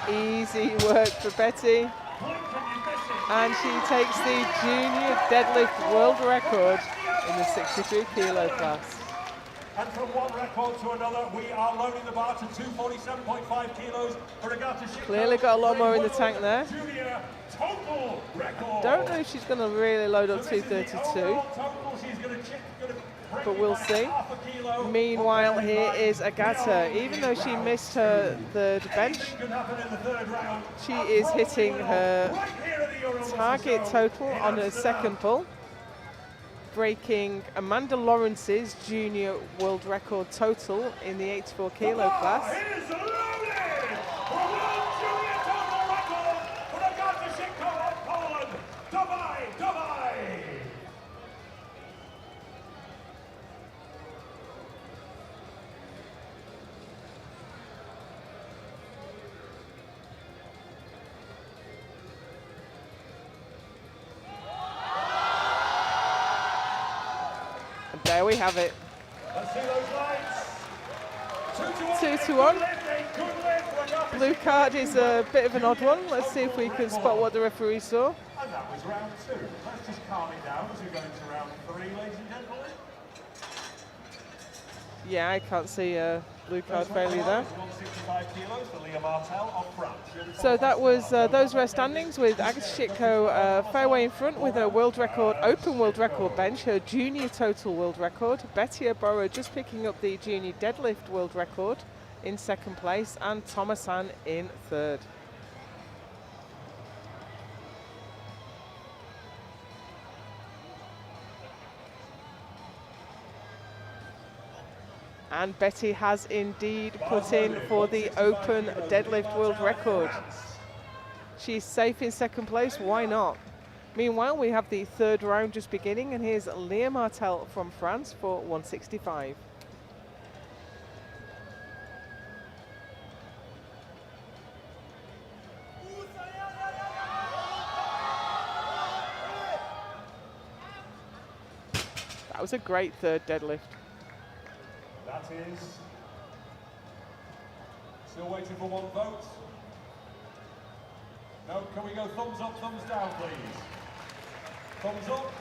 S1: Easy work for Betty. And she takes the junior deadlift world record in the 63 kilo class.
S2: And from one record to another, we are loading the bar to 247.5 kilos for Agata Chico.
S1: Clearly got a lot more in the tank there.
S2: Junior total record.
S1: Don't know if she's going to really load up 232, but we'll see. Meanwhile, here is Agata. Even though she missed her 3rd bench, she is hitting her target total on her 2nd pull, breaking Amanda Lawrence's junior world record total in the 84 kilo class. There we have it.
S2: Let's see those lights.
S1: 2 to 1. Blue card is a bit of an odd one. Let's see if we can spot what the referee saw.
S2: And that was round 2. Let's just calm it down as we go into round 3, ladies and gentlemen.
S1: Yeah, I can't see a blue card failure there.
S2: 165 kilos for Leah Martel of France.
S1: So that was those were her standings, with Agata Shitko fairway in front with her world record, open world record bench, her junior total world record. Betty Abora just picking up the junior deadlift world record in 2nd place, and Thomasan in 3rd. And Betty has indeed put in for the open deadlift world record. She's safe in 2nd place, why not? Meanwhile, we have the 3rd round just beginning, and here's Leah Martel from France for 165. That was a great 3rd deadlift.
S2: That is still waiting for one vote. No, can we go thumbs up, thumbs down, please? Thumbs up.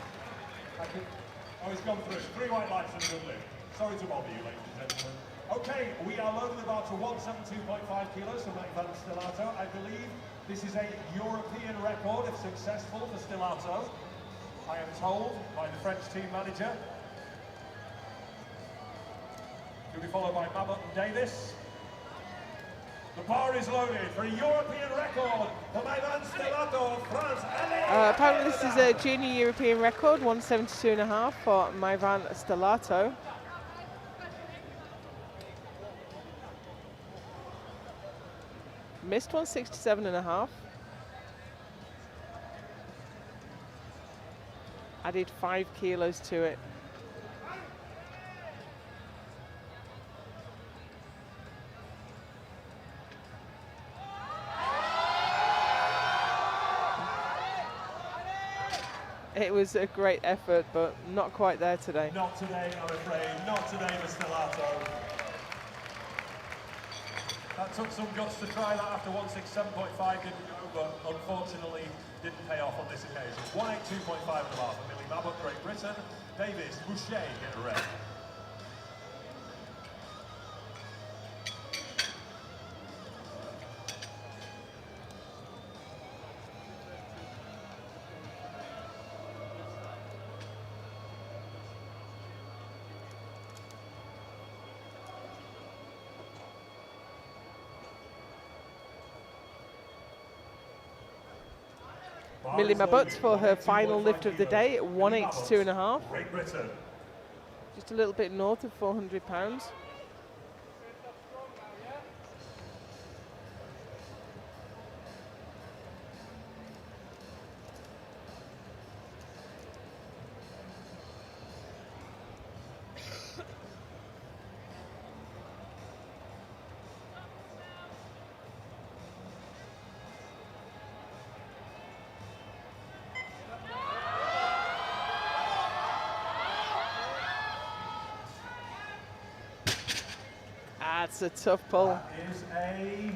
S2: Oh, it's gone through. 3 white lights and a good lift. Sorry to bother you, ladies and gentlemen. Okay, we are loading the bar to 172.5 kilos for Van Stellato. I believe this is a European record if successful for Stellato. I am told by the French team manager. He'll be followed by Mabot and Davis. The bar is loaded for a European record for Van Stellato of France.
S1: Apparently this is a junior European record, 172.5 for Van Stellato. Missed 167.5. Added 5 kilos to it. It was a great effort, but not quite there today.
S2: Not today, I'm afraid. Not today, Mr. Stellato. That took some guts to try that after 167.5 didn't go, but unfortunately didn't pay off on this occasion. 182.5 and a half for Millie Mabot, Great Britain. Davis, Boucher, get ready.
S1: Millie Mabot for her final lift of the day, 182.5.
S2: Great Britain.
S1: Just a little bit north of 400 pounds. That's a tough pull.
S2: That is a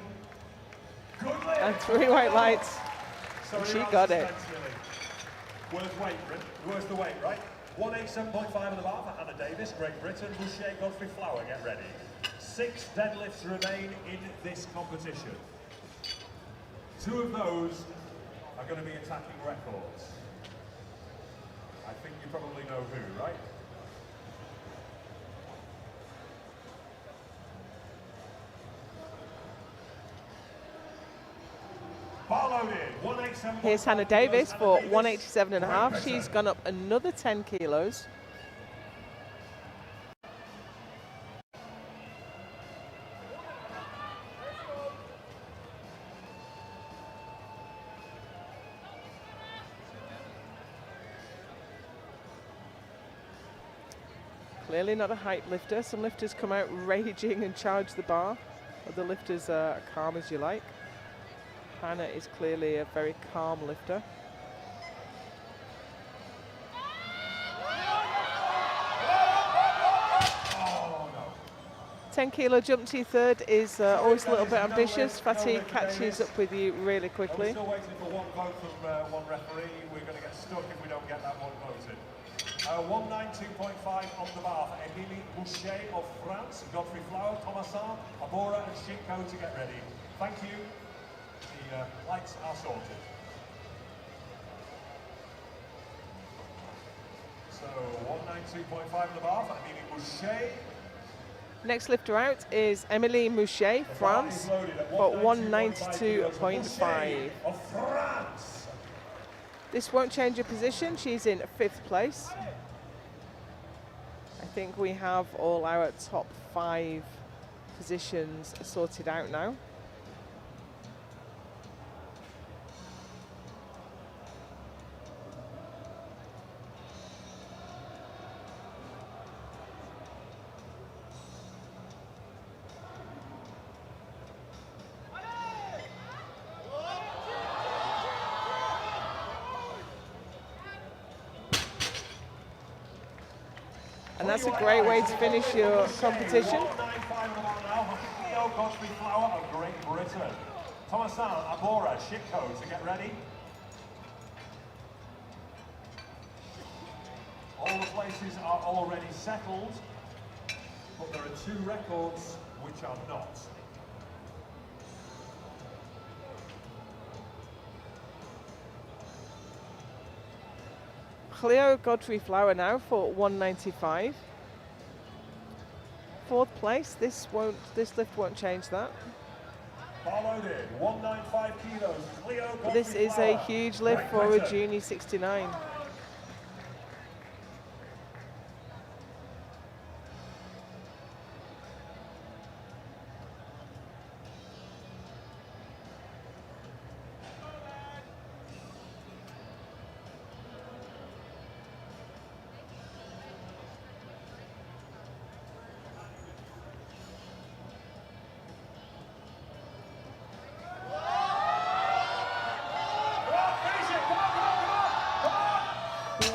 S2: good lift.
S1: And 3 white lights.
S2: Sorry,
S1: She
S2: around
S1: got it.
S2: suspense, really. Where's the weight, right? 187.5 in the bar for Hannah Davis, Great Britain. Boucher, Godfrey Flower, get ready. 6 deadlifts remain in this competition. 2 of those are going to be attacking records. I think you probably know who, right? Bar loaded, 187.
S1: Here's Hannah Davis for 187.5. She's gone up another 10 kilos. Clearly not a height lifter. Some lifters come out raging and charge the bar. Other lifters are calm as you like. Hannah is clearly a very calm lifter.
S2: Oh, no.
S1: 10 kilo jump to your third is always a little bit ambitious. Fatigue catches up with you really quickly.
S2: We're still waiting for one vote from one referee. We're going to get stuck if we don't get that one voted. 192.5 on the bar for Emilie Boucher of France, Godfrey Flower, Thomasin, Abora and Shinko to get ready. Thank you. The lights are sorted. So 192.5 on the bar for Emilie Boucher.
S1: Next lifter out is Emilie Mouchet, France, for 192.5.
S2: Of France.
S1: This won't change her position. She's in 5th place. I think we have all our top 5 positions sorted out now. And that's a great way to finish your competition.
S2: Godfrey Flower of Great Britain. Thomasin, Abora, Shipco to get ready. All the places are already settled. but there are 2 records which are not.
S1: Cleo Godfrey Flower now for 195. 4th place. This lift won't change that.
S2: Followed in 195 kilos. Cleo
S1: But this
S2: Godfrey
S1: is a
S2: Flower,
S1: huge lift
S2: Great
S1: for a
S2: Britain.
S1: junior 69.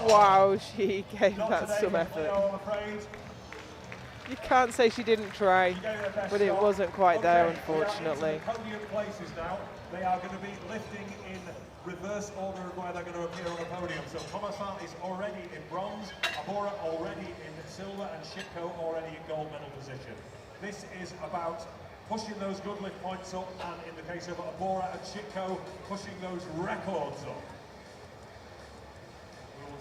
S1: Wow, she gave that some effort. You can't say she didn't try, but it wasn't quite there, unfortunately.
S2: Podium places now. They are going to be lifting in reverse order of where they're going to appear on the podium. So Thomasan is already in bronze, Abora already in silver, and Shitko already in gold medal position. This is about pushing those good lift points up, and in the case of Abora and Shitko, pushing those records up.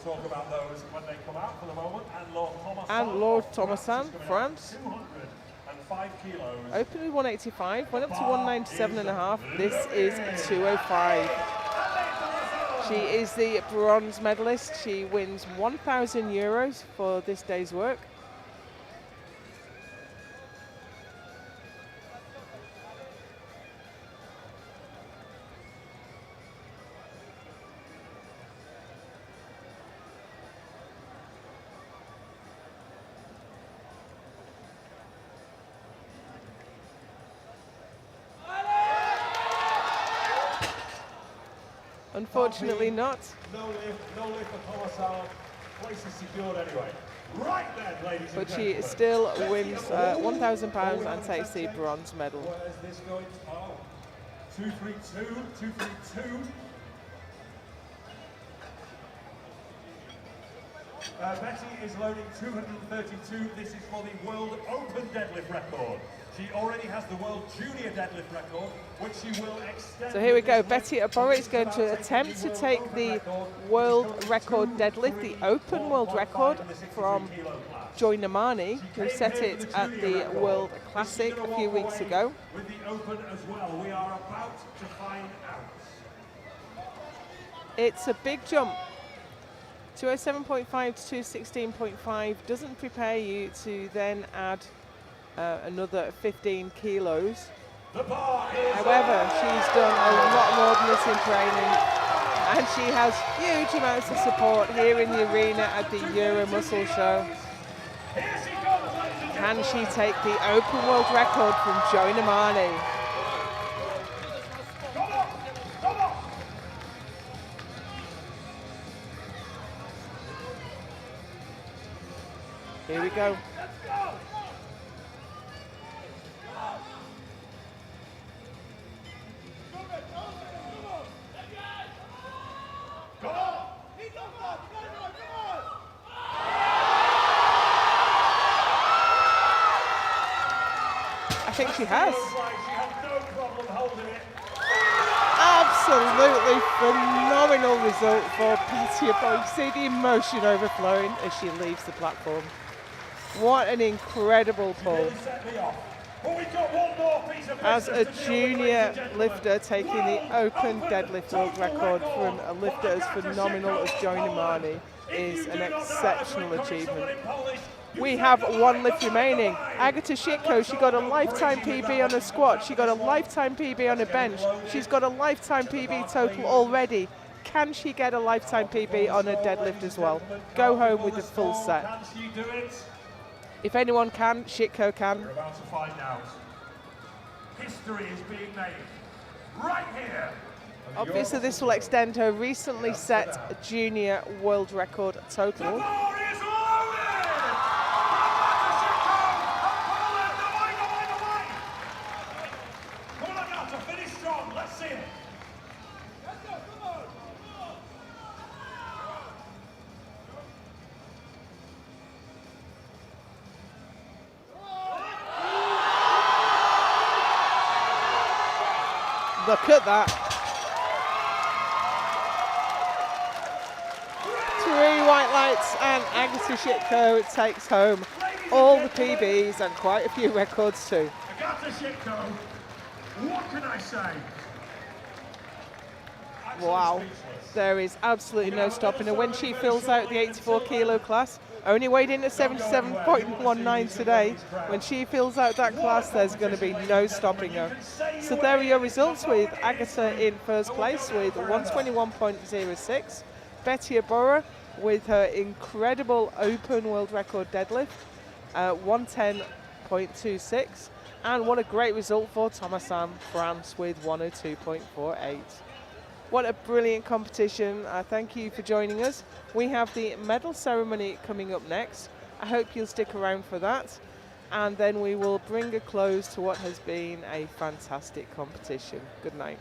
S2: Talk about those when they come out for the moment. And Lord Thomasan,
S1: France.
S2: 205 kilos.
S1: Opened with 185, went up to 197.5. This is 205. She is the bronze medalist. She wins €1,000 for this day's work. Unfortunately not.
S2: No lift for Thomasan. Place is secured anyway. Right then, ladies and
S1: But
S2: gentlemen.
S1: she still wins £1,000 and takes the bronze medal.
S2: Where is this going? Oh, 232, 232. Betty is loading 232. This is for the World Open deadlift record. She already has the World Junior deadlift record, which she will extend.
S1: So here we go. Betty Abora is going to attempt to take the world record deadlift, the Open world record from Joy Namani, who set it at the World Classic a few weeks ago.
S2: With the Open as well, we are about to find out.
S1: It's a big jump. 207.5 to 216.5 doesn't prepare you to then add another 15 kilos. However, she's done a lot more than this in training, and she has huge amounts of support here in the arena at the Euro Muscle Show. Can she take the Open World record from Joy Namani? Here we go. I think she has. Absolutely phenomenal result for Betty Abora. You see the emotion overflowing as she leaves the platform. What an incredible pull. As a junior lifter taking the Open deadlift world record from a lifter as phenomenal as Joy Namani is an exceptional achievement. We have one lift remaining. Agata Shitko, she got a lifetime PB on a squat. She got a lifetime PB on a bench. She's got a lifetime PB total already. Can she get a lifetime PB on a deadlift as well? Go home with the full set. If anyone can, Shitko can.
S2: We're about to find out. History is being made right here.
S1: Obviously, this will extend her recently set junior world record total. Look at that. 3 white lights, and Agatha Shitko takes home all the PBs and quite a few records too.
S2: Agatha Shitko, what can I say?
S1: Wow, there is absolutely no stopping her. When she fills out the 84 kilo class, only weighed in at 77.19 today, when she fills out that class, there's going to be no stopping her. So there are your results, with Agatha in first place with 121.06, Betty Abora with her incredible open world record deadlift, 110.26, and what a great result for Thomasin France with 102.48. What a brilliant competition. Thank you for joining us. We have the medal ceremony coming up next. I hope you'll stick around for that. And then we will bring a close to what has been a fantastic competition. Good night.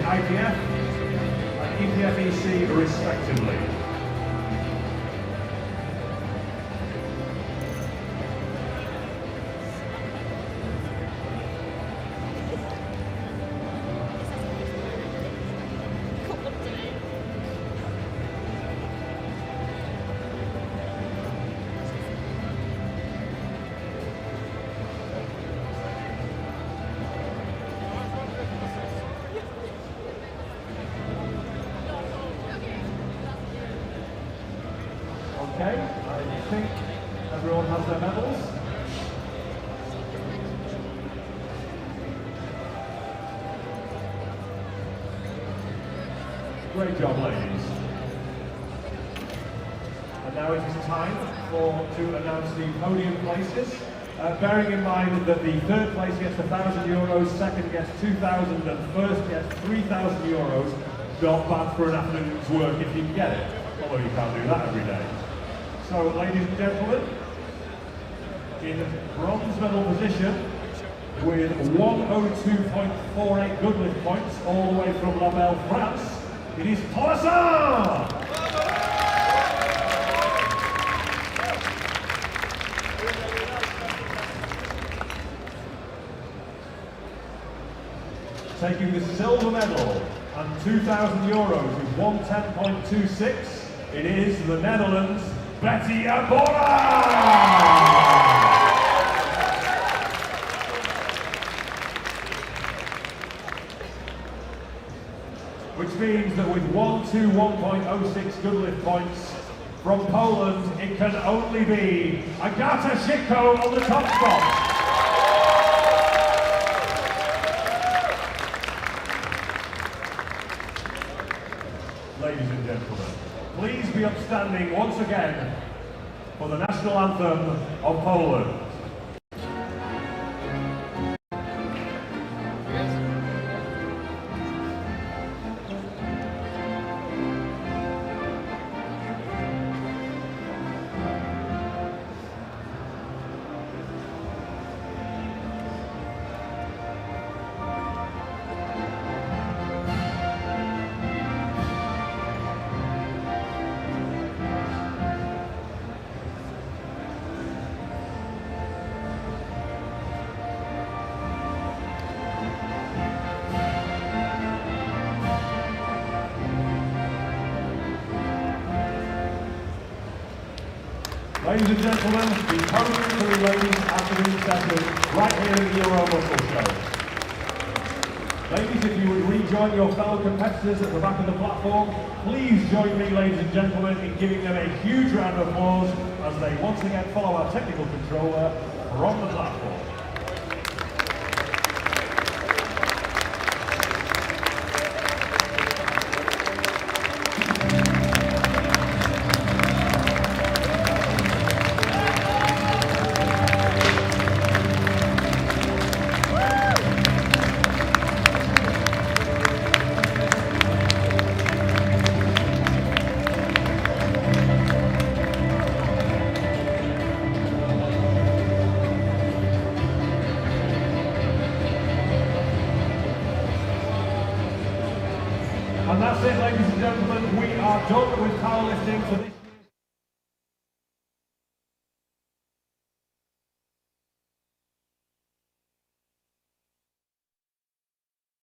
S2: IPF and EPFEC respectively. Okay, I think everyone has their medals. Great job, ladies. And now it is time to announce the podium places. Bearing in mind that the third place gets €1,000, second gets 2,000, and first gets 3,000 euros. Not bad for an afternoon's work if you can get it, although you can't do that every day. So, ladies and gentlemen, in bronze medal position with 102.48 good lift points all the way from La Belle, France, it is Podium! Taking the silver medal and 2,000 euros with 110.26, it is the Netherlands, Betty Abora! Which means that with 121.06 good lift points from Poland, it can only be Agata Shiko on the top spot. Ladies and gentlemen, please be upstanding once again for the national anthem of Poland. Ladies and gentlemen, the podium for the ladies afternoon session right here in the Euro Muscle Show. Ladies, if you would rejoin your fellow competitors at the back of the platform, please join me, ladies and gentlemen, in giving them a huge round of applause as they once again follow our technical controller from the platform. And that's it, ladies and gentlemen. We are done with powerlifting for this.